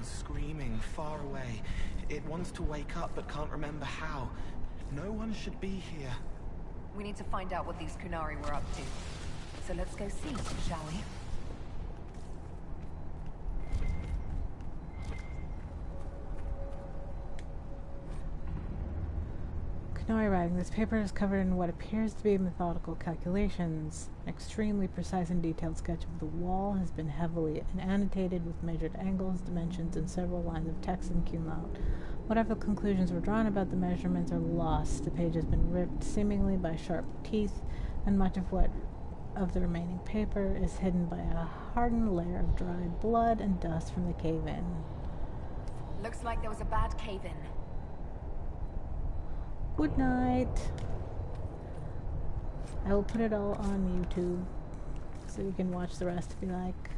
screaming far away. It wants to wake up but can't remember how. No one should be here. We need to find out what these Kunari were up to. So let's go see, shall we? Kunari writing. This paper is covered in what appears to be methodical calculations. An extremely precise and detailed sketch of the wall has been heavily annotated with measured angles, dimensions, and several lines of text in Kunlaut. Whatever conclusions were drawn about the measurements are lost. The page has been ripped seemingly by sharp teeth, and much of the remaining paper is hidden by a hardened layer of dried blood and dust from the cave-in. Looks like there was a bad cave-in. Good night. I will put it all on YouTube so you can watch the rest if you like.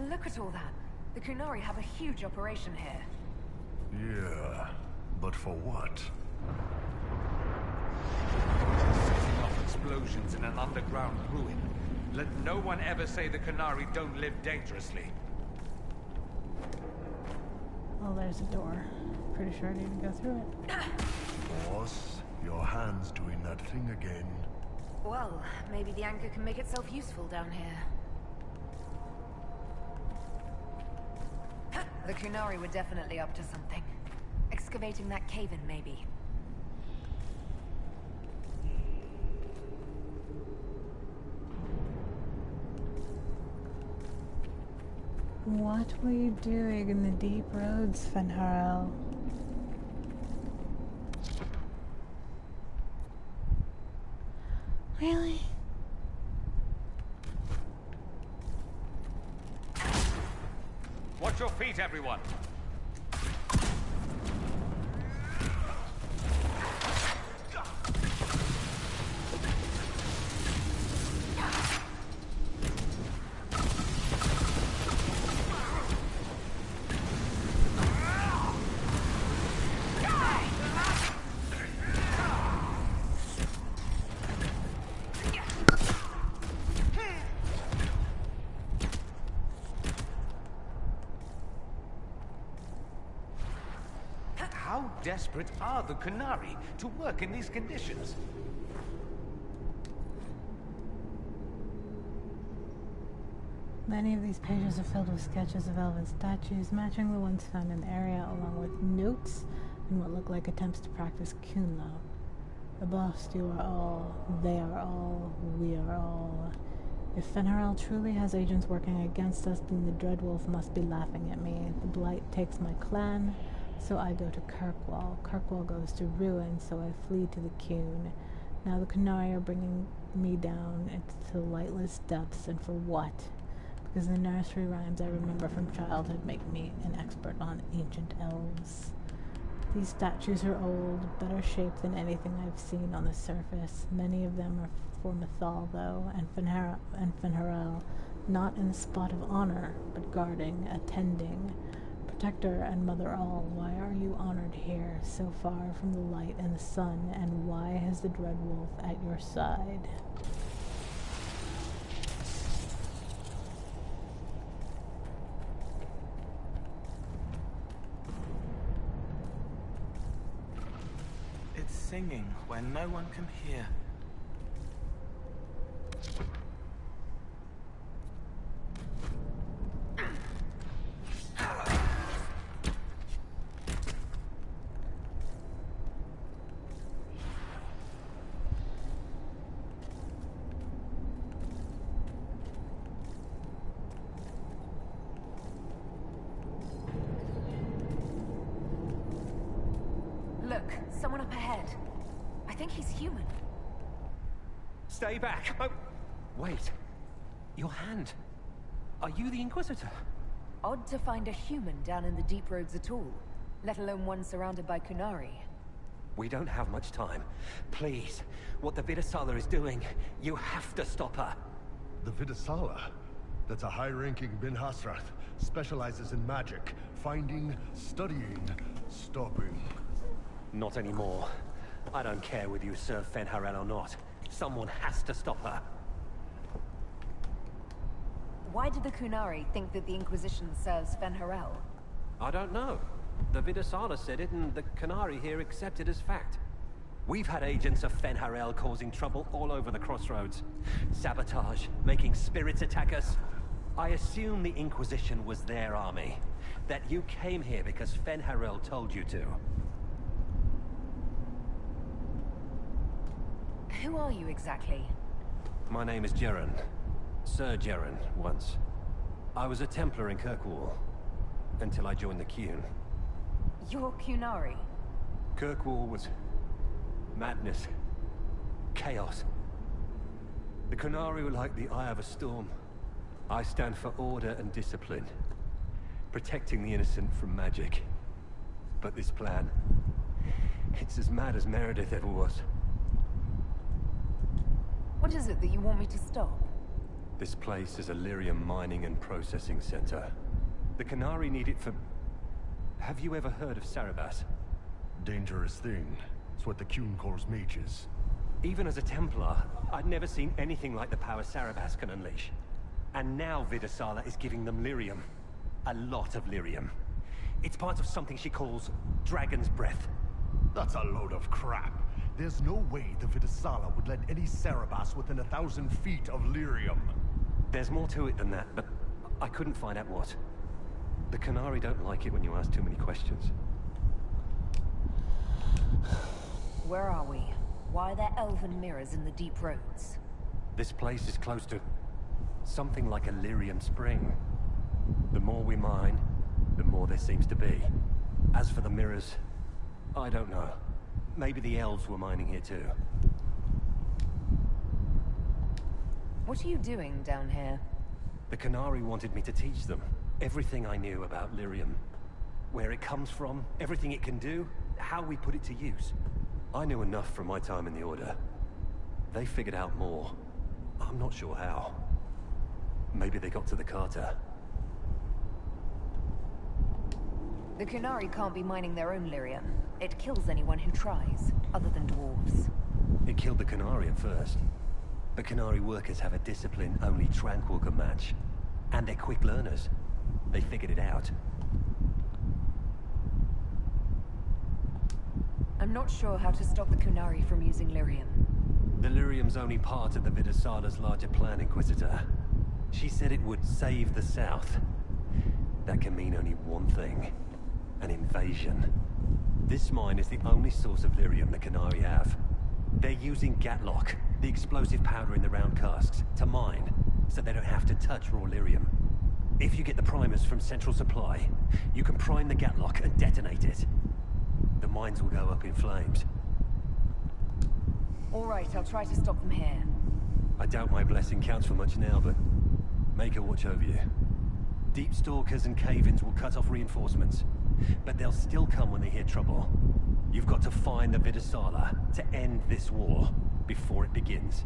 Look at all that. The Kunari have a huge operation here. Yeah, but for what? Setting off explosions in an underground ruin. Let no one ever say the Kunari don't live dangerously. Oh, there's a door. Pretty sure I need to go through it. Boss, your hand's doing that thing again. Well, maybe the anchor can make itself useful down here. The Kunari were definitely up to something. Excavating that cave-in, maybe. What were you doing in the deep roads, Fenharel? Really? Watch your feet, everyone! How desperate are the Kunari to work in these conditions? Many of these pages are filled with sketches of elven statues, matching the ones found in the area, along with notes and what look like attempts to practice Kunlaut. The boss, you are all, they are all, we are all. If Fenharel truly has agents working against us, then the Dreadwolf must be laughing at me. The Blight takes my clan, so I go to Kirkwall. Kirkwall goes to ruin, so I flee to the Qun. Now the Kunari are bringing me down into the lightless depths, and for what? Because the nursery rhymes I remember from childhood make me an expert on ancient elves. These statues are old, better shaped than anything I've seen on the surface. Many of them are for Mythal, though, and Fenharel, not in the spot of honor, but guarding, attending. Protector and Mother All, why are you honored here, so far from the light and the sun, and why has the Dreadwolf at your side? It's singing when no one can hear. Look, someone up ahead. I think he's human. Stay back! Oh, wait. Your hand. Are you the Inquisitor? Odd to find a human down in the deep roads at all, let alone one surrounded by Kunari. We don't have much time. Please, what the Vidasala is doing, you have to stop her. The Vidasala? That's a high-ranking Bin Hasrath. Specializes in magic. Finding, studying, stopping. Not anymore. I don't care whether you serve Fenharel or not. Someone has to stop her. Why do the Kunari think that the Inquisition serves Fen'Harel? I don't know. The Vidasala said it, and the Kunari here accept it as fact. We've had agents of Fen'Harel causing trouble all over the crossroads. Sabotage, making spirits attack us. I assume the Inquisition was their army. That you came here because Fen'Harel told you to. Who are you exactly? My name is Jeren. Sir Jeren, once. I was a Templar in Kirkwall, until I joined the Qun. You're Kunari. Kirkwall was madness, chaos. The Kunari were like the eye of a storm. I stand for order and discipline, protecting the innocent from magic. But this plan, it's as mad as Meredith ever was. What is it that you want me to stop? This place is a lyrium mining and processing center. The Kunari need it for... Have you ever heard of Sarabas? Dangerous thing. It's what the Qun calls mages. Even as a Templar, I'd never seen anything like the power Sarabas can unleash. And now Vidasala is giving them lyrium. A lot of lyrium. It's part of something she calls Dragon's Breath. That's a load of crap. There's no way the Vidasala would let any Sarabas within 1,000 feet of lyrium. There's more to it than that, but I couldn't find out what. The Kunari don't like it when you ask too many questions. Where are we? Why are there elven mirrors in the deep roads? This place is close to something like a lyrium spring. The more we mine, the more there seems to be. As for the mirrors, I don't know. Maybe the elves were mining here too. What are you doing down here? The Kunari wanted me to teach them everything I knew about lyrium. Where it comes from, everything it can do, how we put it to use. I knew enough from my time in the Order. They figured out more. I'm not sure how. Maybe they got to the Carter. The Kunari can't be mining their own lyrium. It kills anyone who tries, other than dwarves. It killed the Kunari at first. The Kunari workers have a discipline only Tranquil can match. And they're quick learners. They figured it out. I'm not sure how to stop the Kunari from using lyrium. The lyrium's only part of the Vidasala's larger plan, Inquisitor. She said it would save the South. That can mean only one thing. An invasion. This mine is the only source of lyrium the Kunari have. They're using Gatlock, the explosive powder in the round casks, to mine, so they don't have to touch raw lyrium. If you get the primers from Central Supply, you can prime the Gatlock and detonate it. The mines will go up in flames. All right, I'll try to stop them here. I doubt my blessing counts for much now, but make her watch over you. Deep Stalkers and Cave-ins will cut off reinforcements, but they'll still come when they hear trouble. You've got to find the Vidasala to end this war before it begins.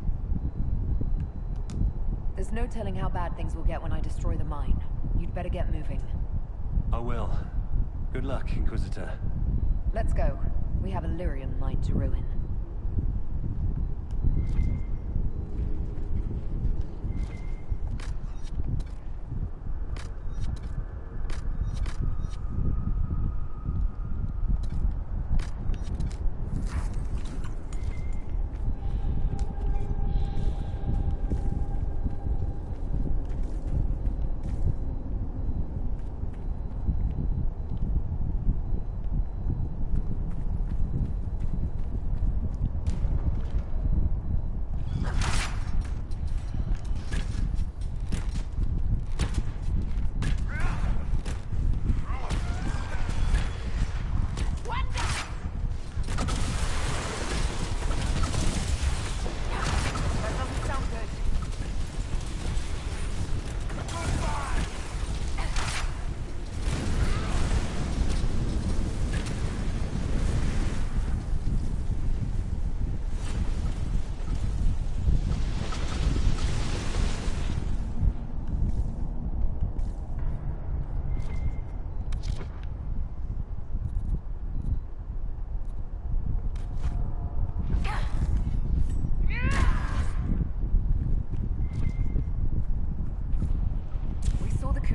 There's no telling how bad things will get when I destroy the mine. You'd better get moving. I will. Good luck, Inquisitor. Let's go. We have a lyrium mine to ruin.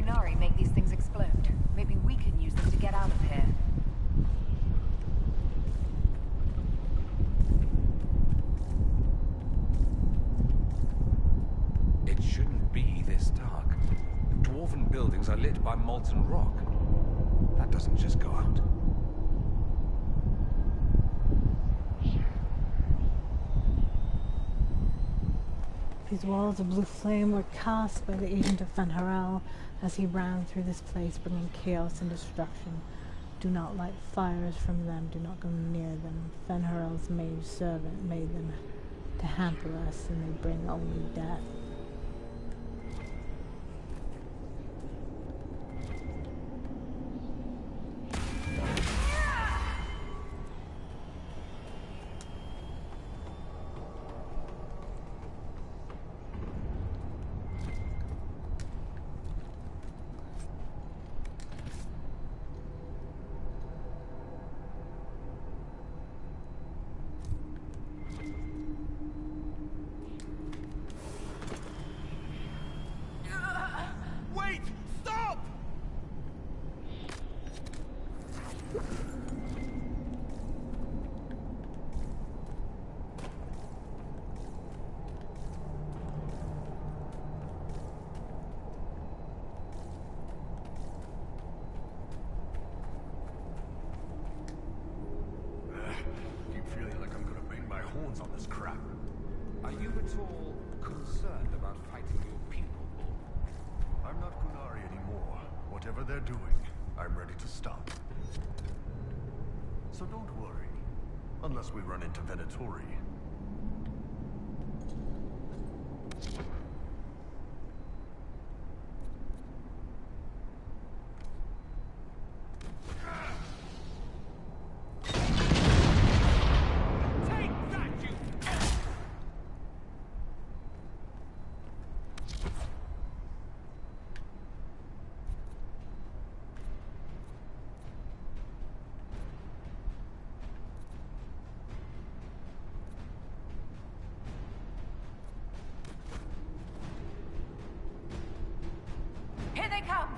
Qunari make these things explode. Maybe we can use them to get out of here. It shouldn't be this dark. The dwarven buildings are lit by molten rock. That doesn't just go out. These walls of blue flame were cast by the agent of Fenharel as he ran through this place, bringing chaos and destruction. Do not light fires from them, do not go near them. Fenharel's mage servant made them to hamper us, and they bring only death. Wait! Stop! Keep feeling like I'm gonna bang my horns on this crap. Are you at all concerned about fighting your people, Bull? I'm not Qunari anymore. Whatever they're doing, I'm ready to stop. So don't worry. Unless we run into Venatori. Here they come!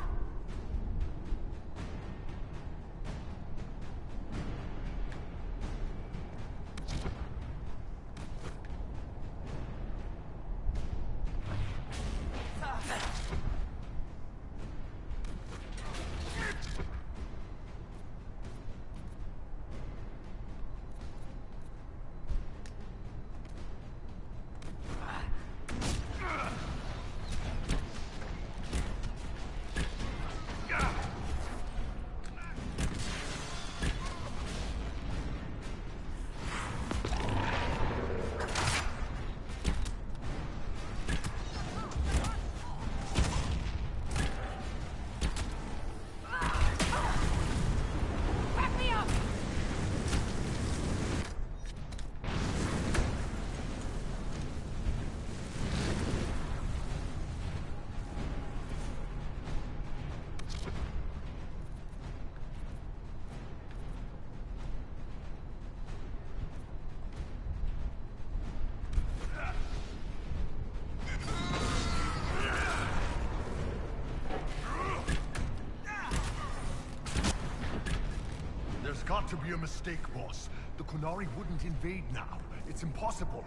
There's got to be a mistake, boss. The Qunari wouldn't invade now. It's impossible.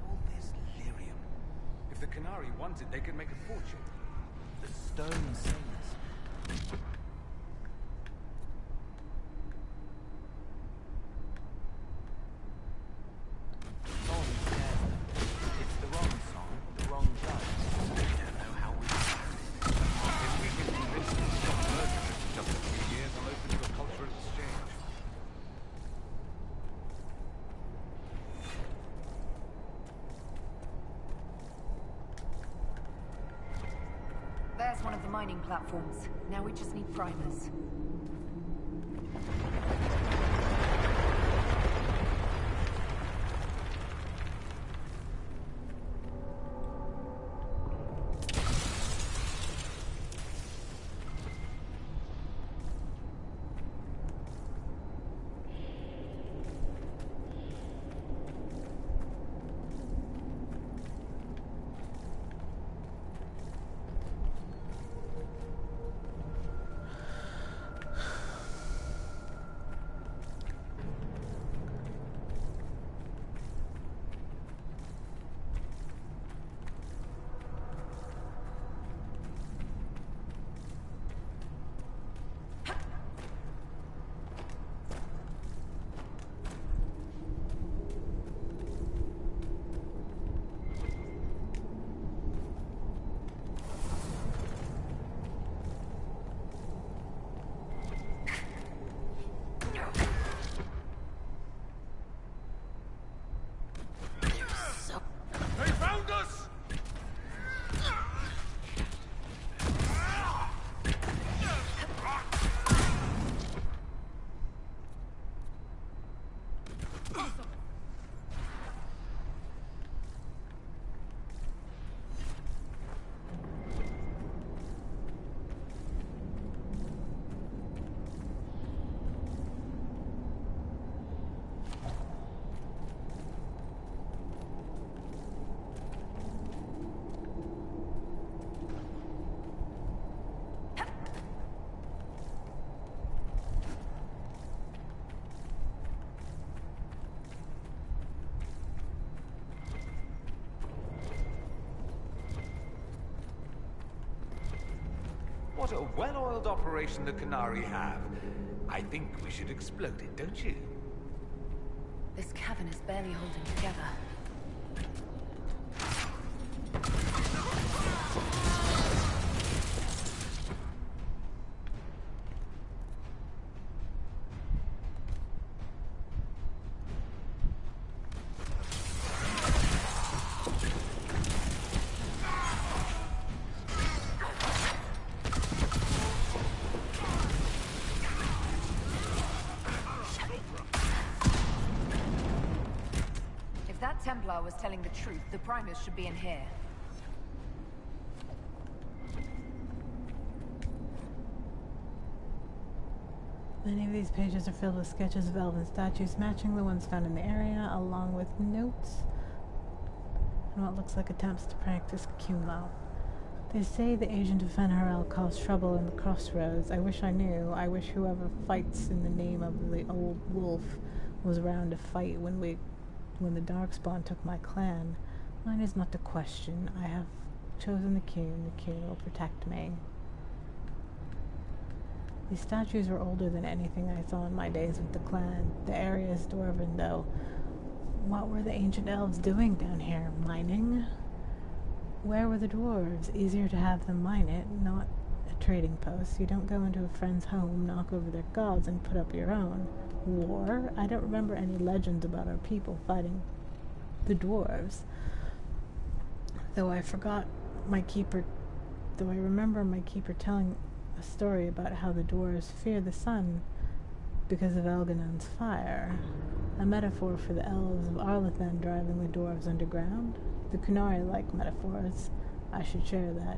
All this lyrium. If the Qunari wanted, they could make a fortune. The stone sings. Song scares them. It's the wrong song, the wrong judge. We don't know how we found it. If we can convince them to stop murdering us in just a few years, I'll open to a cultural exchange. There's one of the mining platforms. Now we just need primers. What a well-oiled operation the Canary have. I think we should explode it, don't you? This cavern is barely holding together. Templar was telling the truth. The primers should be in here. Many of these pages are filled with sketches of elven statues matching the ones found in the area, along with notes and what looks like attempts to practice Cumlau. They say the agent of Fenharel caused trouble in the crossroads. I wish I knew. I wish whoever fights in the name of the old wolf was around to fight when the Darkspawn took my clan. Mine is not to question. I have chosen the king. The king will protect me. These statues were older than anything I saw in my days with the clan. The area is dwarven, though. What were the ancient elves doing down here? Mining? Where were the dwarves? Easier to have them mine it, not a trading post. You don't go into a friend's home, knock over their gods, and put up your own. War? I don't remember any legends about our people fighting the dwarves. Though I remember my keeper telling a story about how the dwarves fear the sun because of Elganon's fire. A metaphor for the elves of Arlathan driving the dwarves underground. The Kunari like metaphors. I should share that.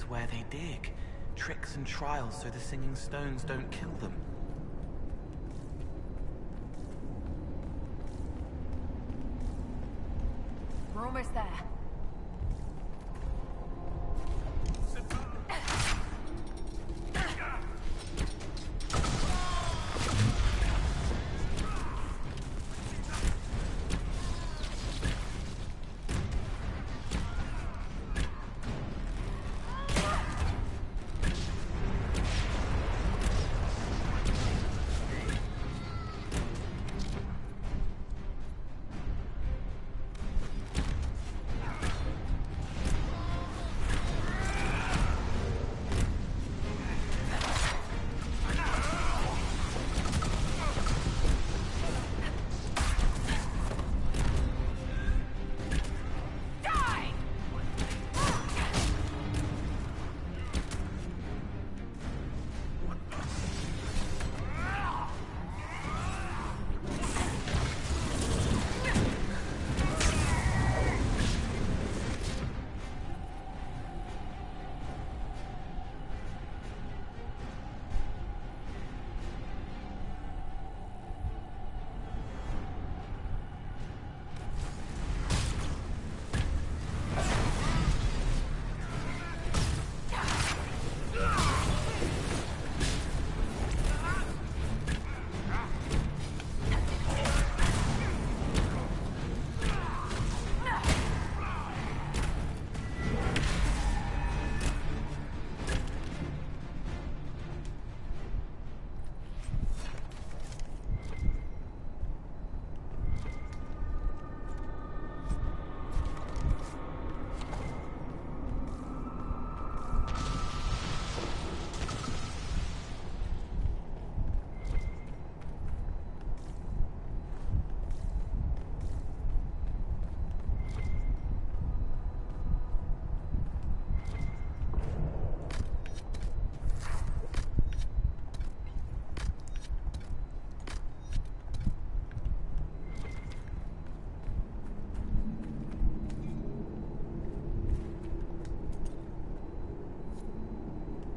Where they dig. Tricks and trials so the singing stones don't kill them. We're almost there.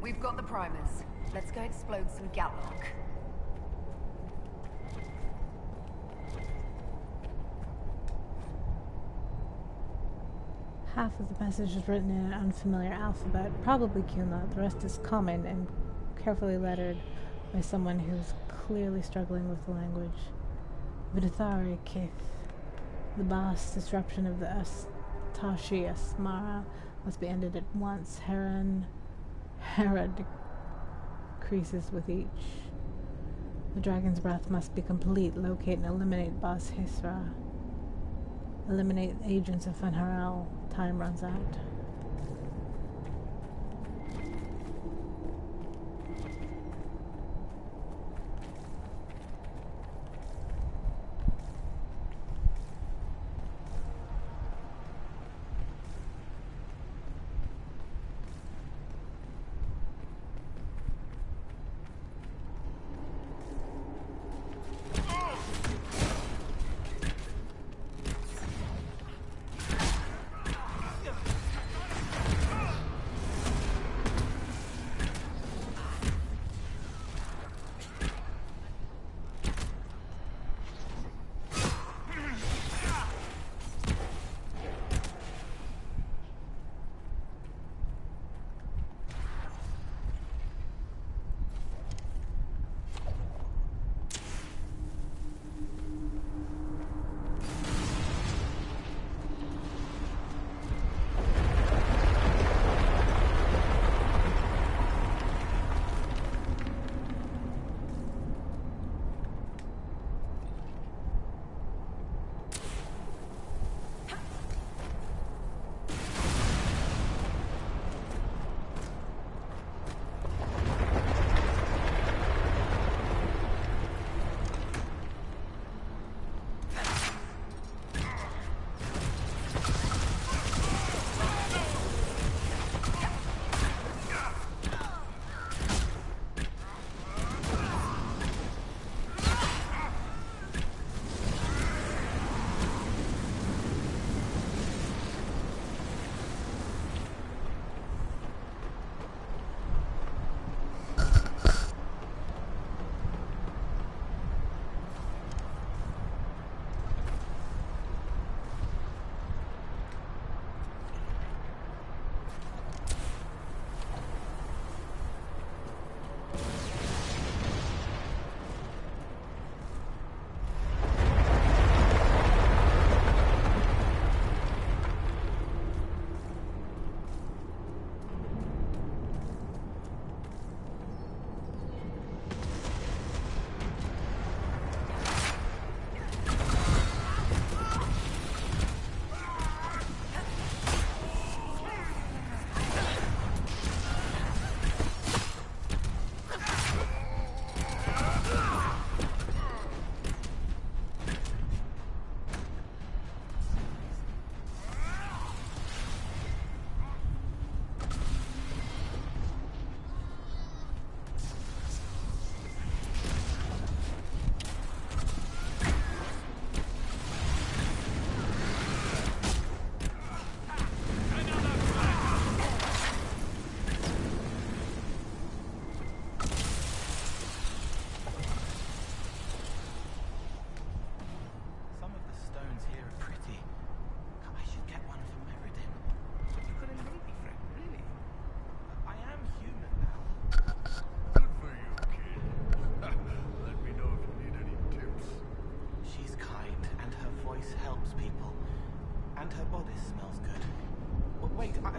We've got the primers. Let's go explode some Gatlock. Half of the message is written in an unfamiliar alphabet, probably Kuma. The rest is common and carefully lettered by someone who's clearly struggling with the language. Vidathari Kith. The boss disruption of the Tashi Asmara must be ended at once. Hera decreases with each. The dragon's breath must be complete. Locate and eliminate Boss Hisra. Eliminate agents of Fenharal. Time runs out.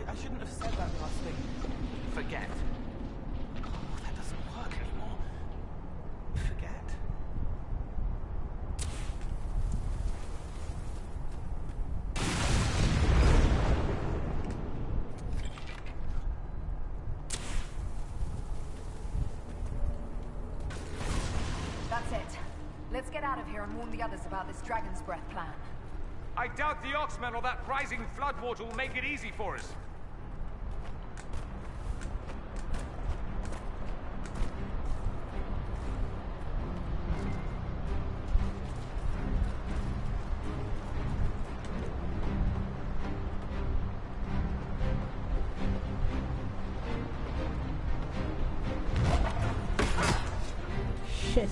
I shouldn't have said that last thing. Forget. Oh, that doesn't work anymore. Forget. That's it. Let's get out of here and warn the others about this Dragon's Breath plan. I doubt the Oxmen or that rising floodwater will make it easy for us. Shit.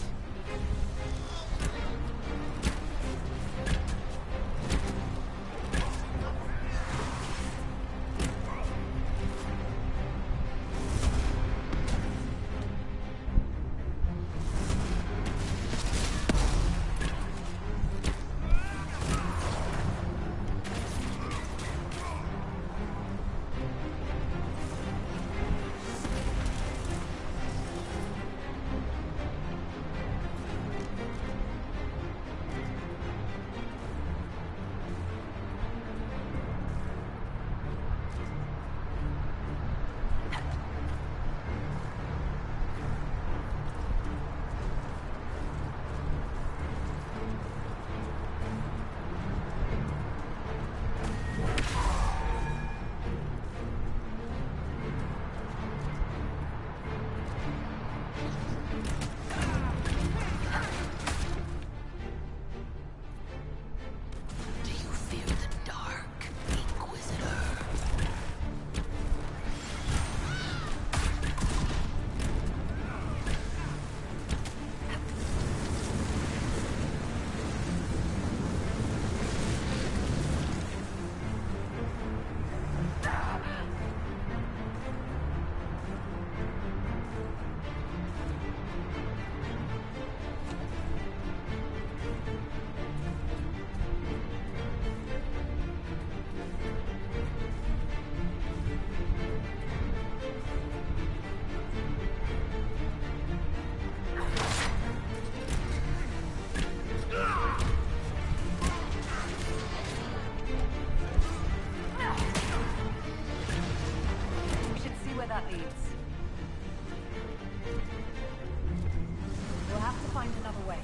needs. We'll have to find another way.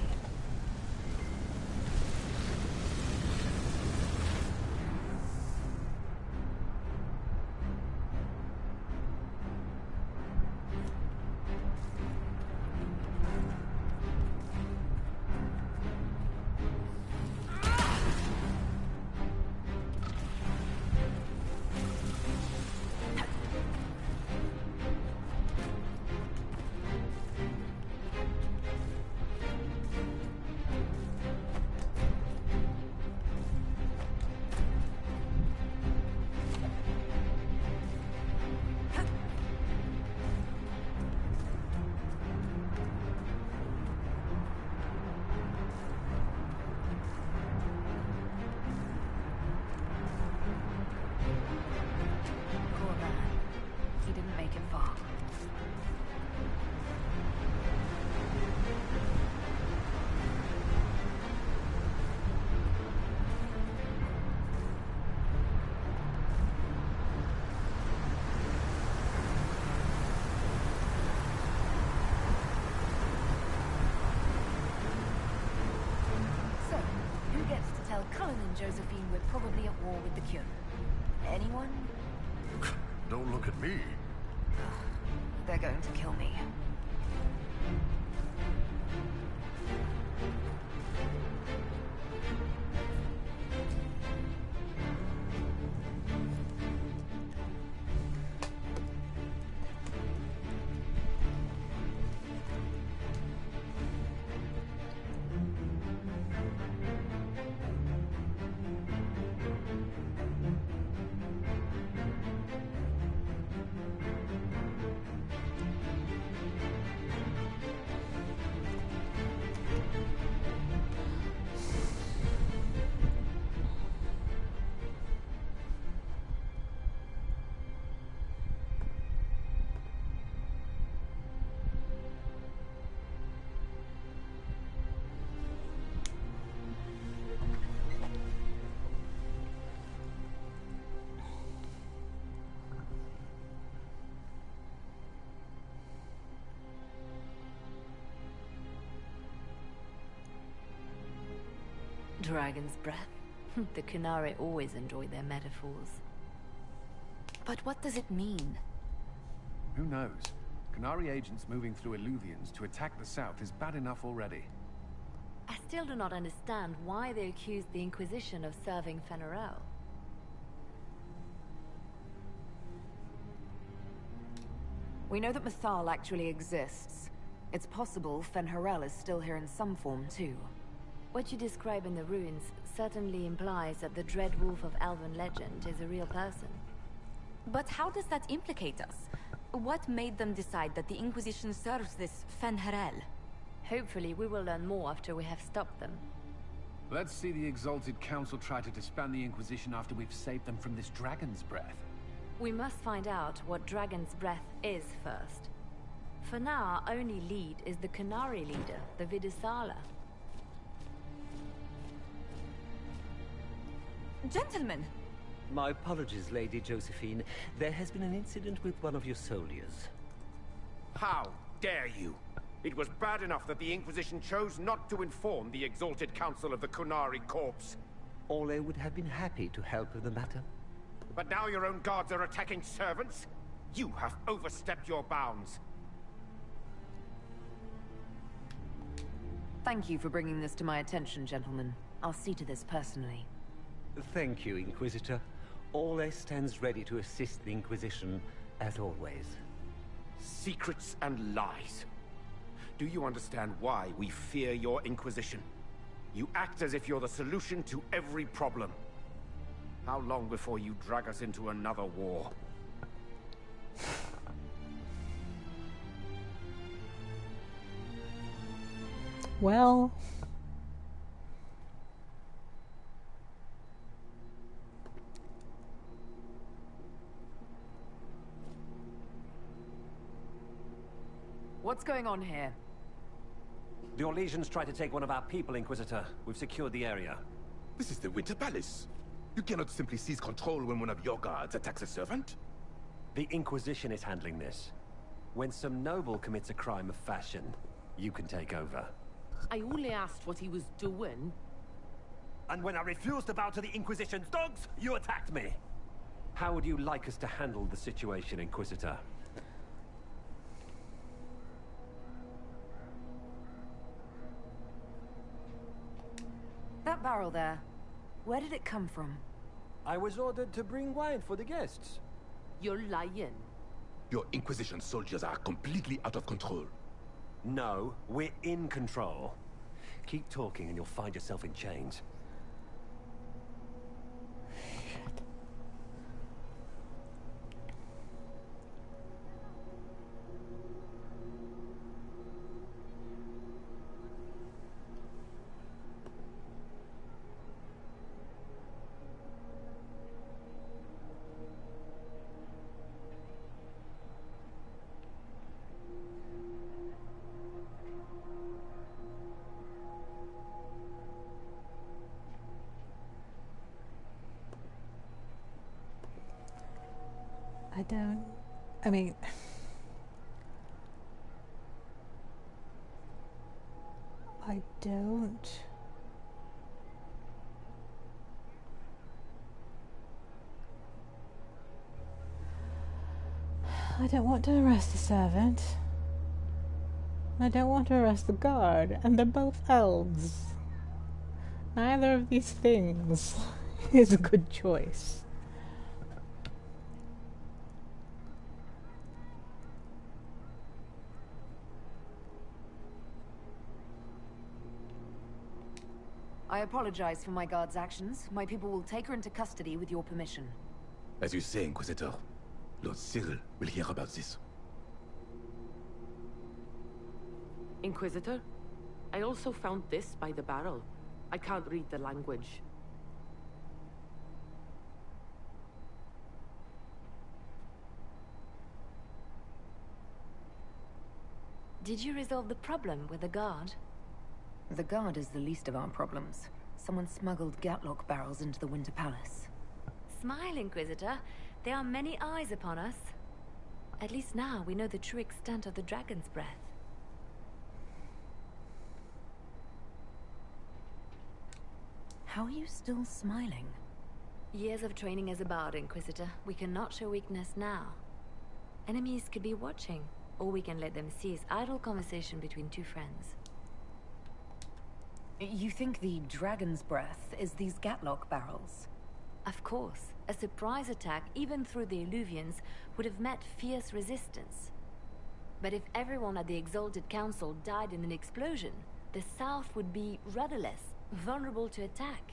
Poor man. He didn't make it far. So, who gets to tell Cullen and Josephine we're probably at war with the Cure? Anyone? Don't look at me. They're going to kill me. Dragon's breath. The Kunari always enjoy their metaphors. But what does it mean? Who knows? Kunari agents moving through Illuvians to attack the south is bad enough already. I still do not understand why they accused the Inquisition of serving Fenarel. We know that Mythal actually exists. It's possible Fenharel is still here in some form, too. What you describe in the ruins certainly implies that the Dread Wolf of Elven legend is a real person. But how does that implicate us? What made them decide that the Inquisition serves this Fenharel? Hopefully we will learn more after we have stopped them. Let's see the Exalted Council try to disband the Inquisition after we've saved them from this dragon's breath. We must find out what Dragon's Breath is first. For now, our only lead is the Kunari leader, the Vidisala. Gentlemen! My apologies, Lady Josephine. There has been an incident with one of your soldiers. How dare you? It was bad enough that the Inquisition chose not to inform the Exalted Council of the Kunari Corps. Ole would have been happy to help with the matter. But now your own guards are attacking servants? You have overstepped your bounds. Thank you for bringing this to my attention, gentlemen. I'll see to this personally. Thank you, Inquisitor. Ole stands ready to assist the Inquisition, as always. Secrets and lies. Do you understand why we fear your Inquisition? You act as if you're the solution to every problem. How long before you drag us into another war? Well... What's going on here? The Orlesians tried to take one of our people, Inquisitor. We've secured the area. This is the Winter Palace. You cannot simply seize control when one of your guards attacks a servant. The Inquisition is handling this. When some noble commits a crime of fashion, you can take over. I only asked what he was doing. And when I refused to bow to the Inquisition's dogs, you attacked me! How would you like us to handle the situation, Inquisitor? That barrel there, where did it come from? I was ordered to bring wine for the guests. You're lying. Your Inquisition soldiers are completely out of control. No, we're in control. Keep talking and you'll find yourself in chains. I mean, I don't. I don't want to arrest the servant. I don't want to arrest the guard, and they're both elves. Neither of these things is a good choice. I apologize for my guard's actions. My people will take her into custody with your permission. As you say, Inquisitor, Lord Cyril will hear about this. Inquisitor, I also found this by the barrel. I can't read the language. Did you resolve the problem with the guard? The guard is the least of our problems. Someone smuggled Gatlock barrels into the Winter Palace. Smile, Inquisitor. There are many eyes upon us. At least now we know the true extent of the dragon's breath. How are you still smiling? Years of training as a bard, Inquisitor. We cannot show weakness now. Enemies could be watching, or we can let them seize idle conversation between two friends. You think the dragon's breath is these Gatlock barrels? Of course. A surprise attack, even through the Illuvians, would have met fierce resistance. But if everyone at the Exalted Council died in an explosion, the South would be rudderless, vulnerable to attack.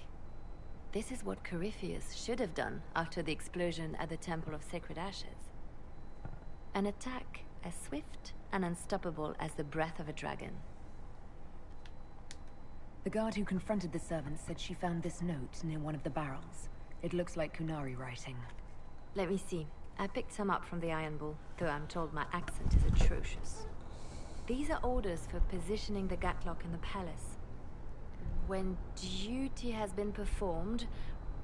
This is what Corypheus should have done after the explosion at the Temple of Sacred Ashes. An attack as swift and unstoppable as the breath of a dragon. The guard who confronted the servant said she found this note near one of the barrels. It looks like Kunari writing. Let me see. I picked some up from the Iron Bull, though I'm told my accent is atrocious. These are orders for positioning the Gatlock in the palace. When duty has been performed,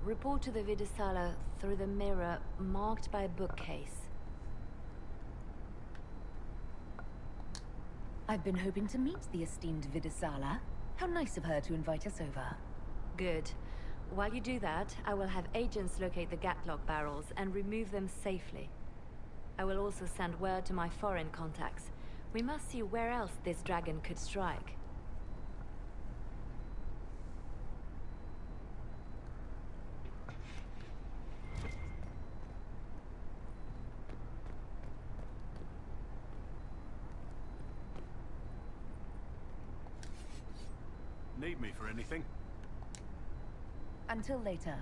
report to the Vidasala through the mirror marked by a bookcase. I've been hoping to meet the esteemed Vidasala. How nice of her to invite us over. Good. While you do that, I will have agents locate the Gatlock barrels and remove them safely. I will also send word to my foreign contacts. We must see where else this dragon could strike. Need me for anything? Until later.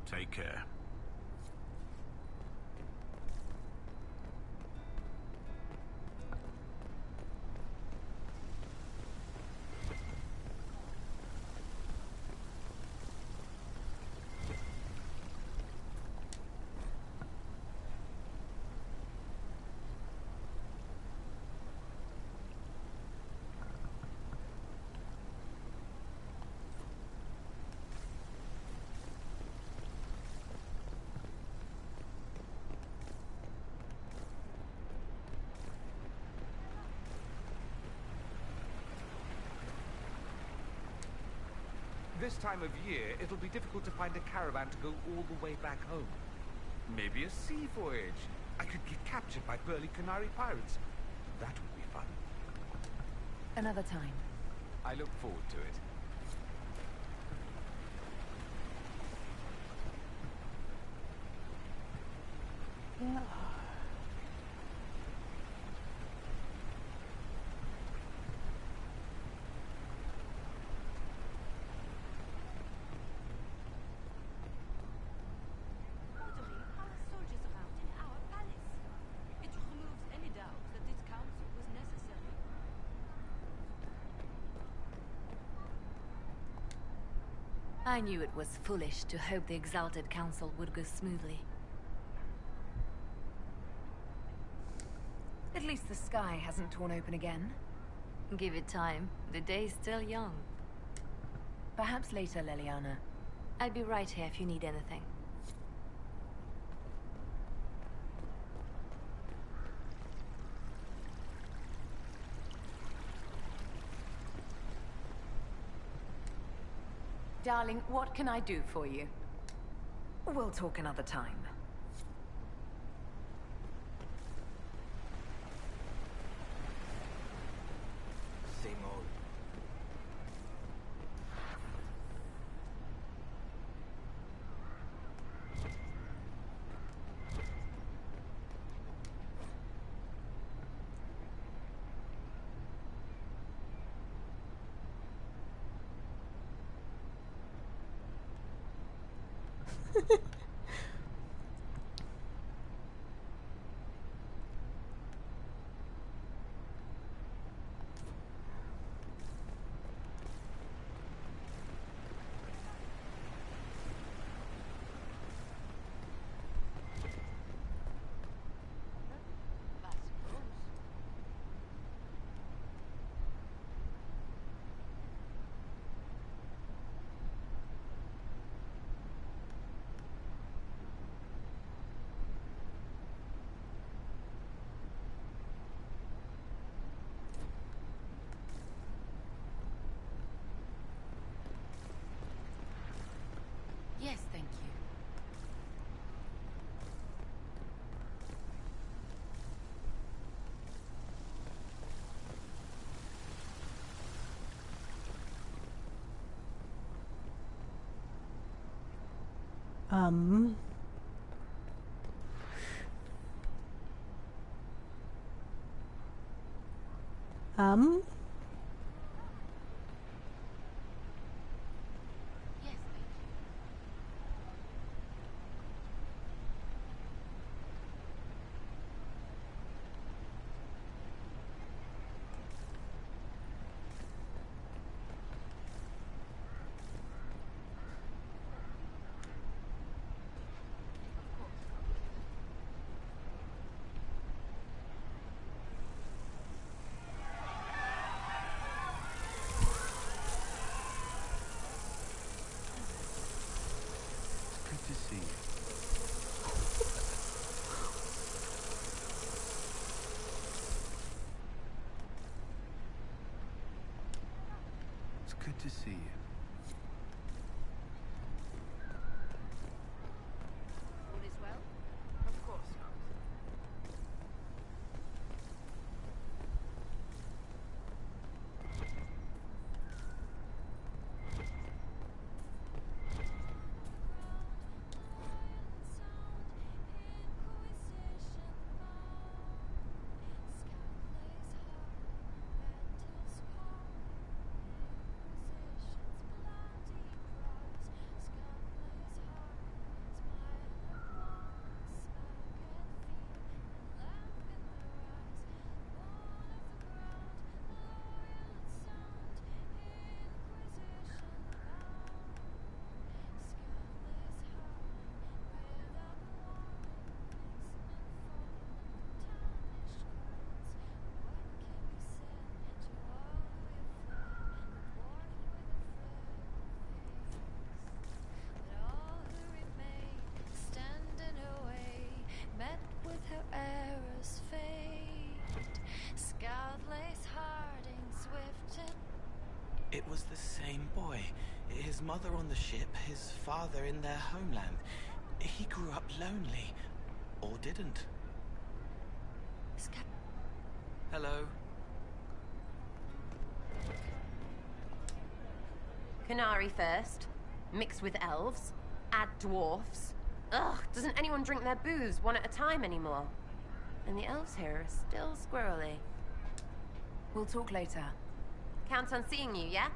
Take care. this time of year, it'll be difficult to find a caravan to go all the way back home. Maybe a sea voyage. I could get captured by burly Canary pirates. That would be fun. Another time. I look forward to it. Yeah. I knew it was foolish to hope the Exalted Council would go smoothly. At least the sky hasn't torn open again. Give it time. The day's still young. Perhaps later, Leliana. I'll be right here if you need anything. Darling, what can I do for you? We'll talk another time. Same old. Yes, thank you. Um... Um... Good to see you. It's good to see you. All is well? Of course not. It was the same boy. His mother on the ship, his father in their homeland. He grew up lonely. Or didn't. Hello. Canary first, mixed with elves, add dwarfs. Ugh, doesn't anyone drink their booze one at a time anymore? And the elves here are still squirrely. We'll talk later. Count on seeing you, yeah?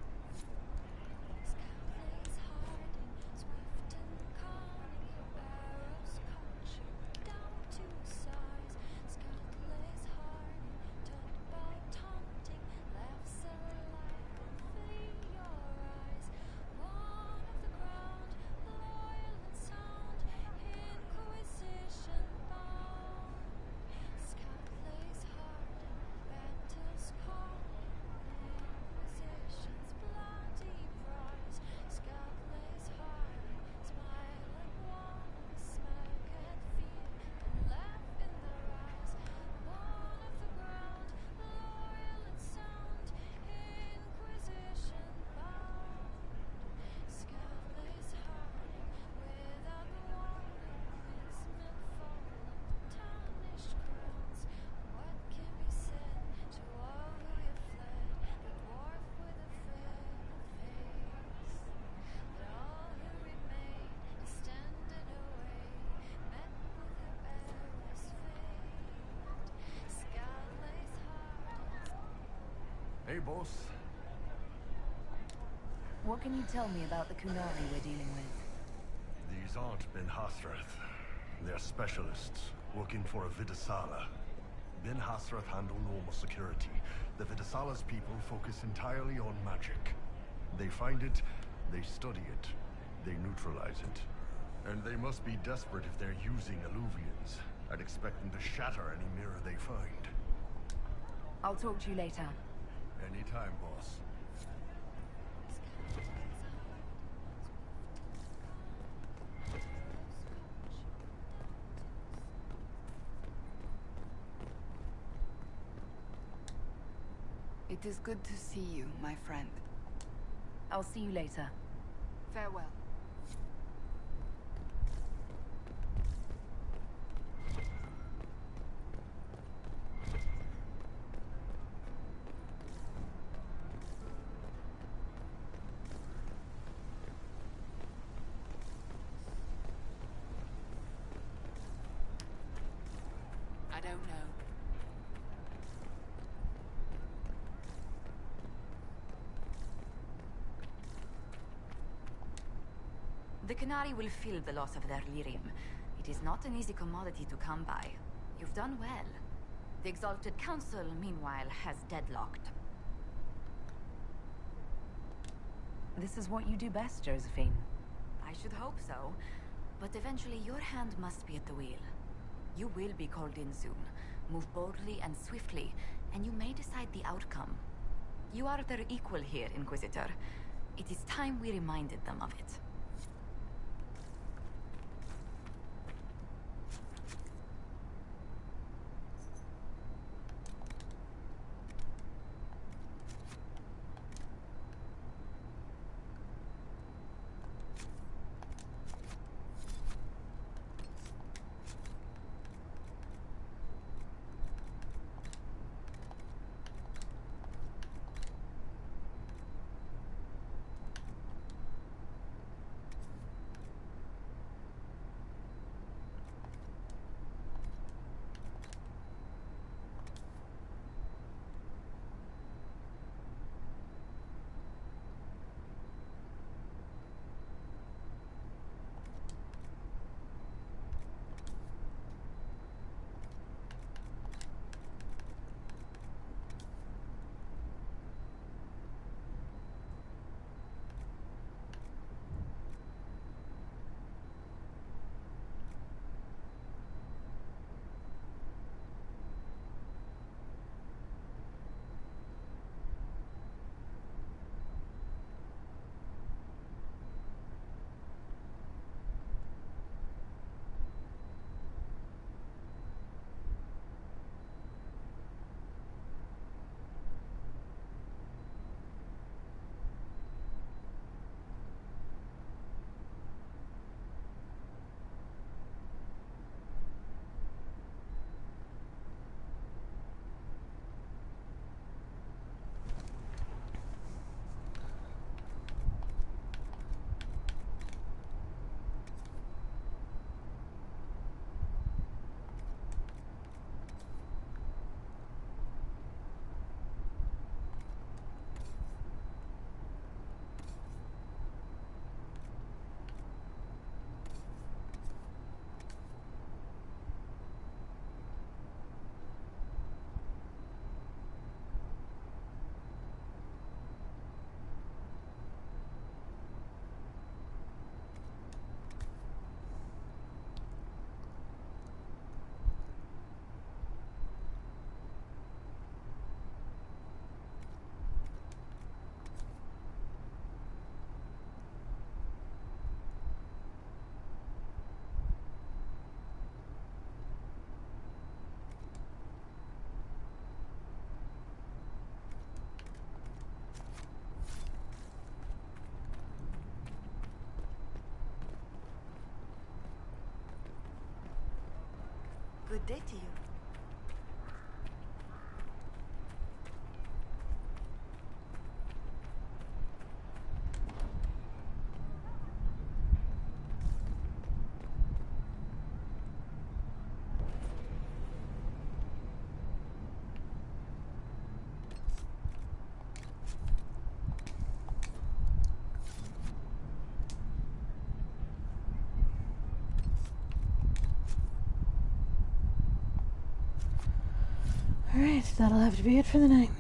Hey, boss. What can you tell me about the Kunari we're dealing with? These aren't Ben Hasrath. They're specialists working for a Vidasala. Ben Hasrath handle normal security. The Vidasala's people focus entirely on magic. They find it, they study it, they neutralize it. And they must be desperate if they're using Illuvians. I'd expect them to shatter any mirror they find. I'll talk to you later. Anytime, boss. It is good to see you, my friend. I'll see you later. Farewell. I don't know. The Canary will feel the loss of their lyrium. It is not an easy commodity to come by. You've done well. The Exalted Council, meanwhile, has deadlocked. This is what you do best, Josephine. I should hope so. But eventually your hand must be at the wheel. You will be called in soon. Move boldly and swiftly, and you may decide the outcome. You are their equal here, Inquisitor. It is time we reminded them of it. Good day to you. Alright, that'll have to be it for the night.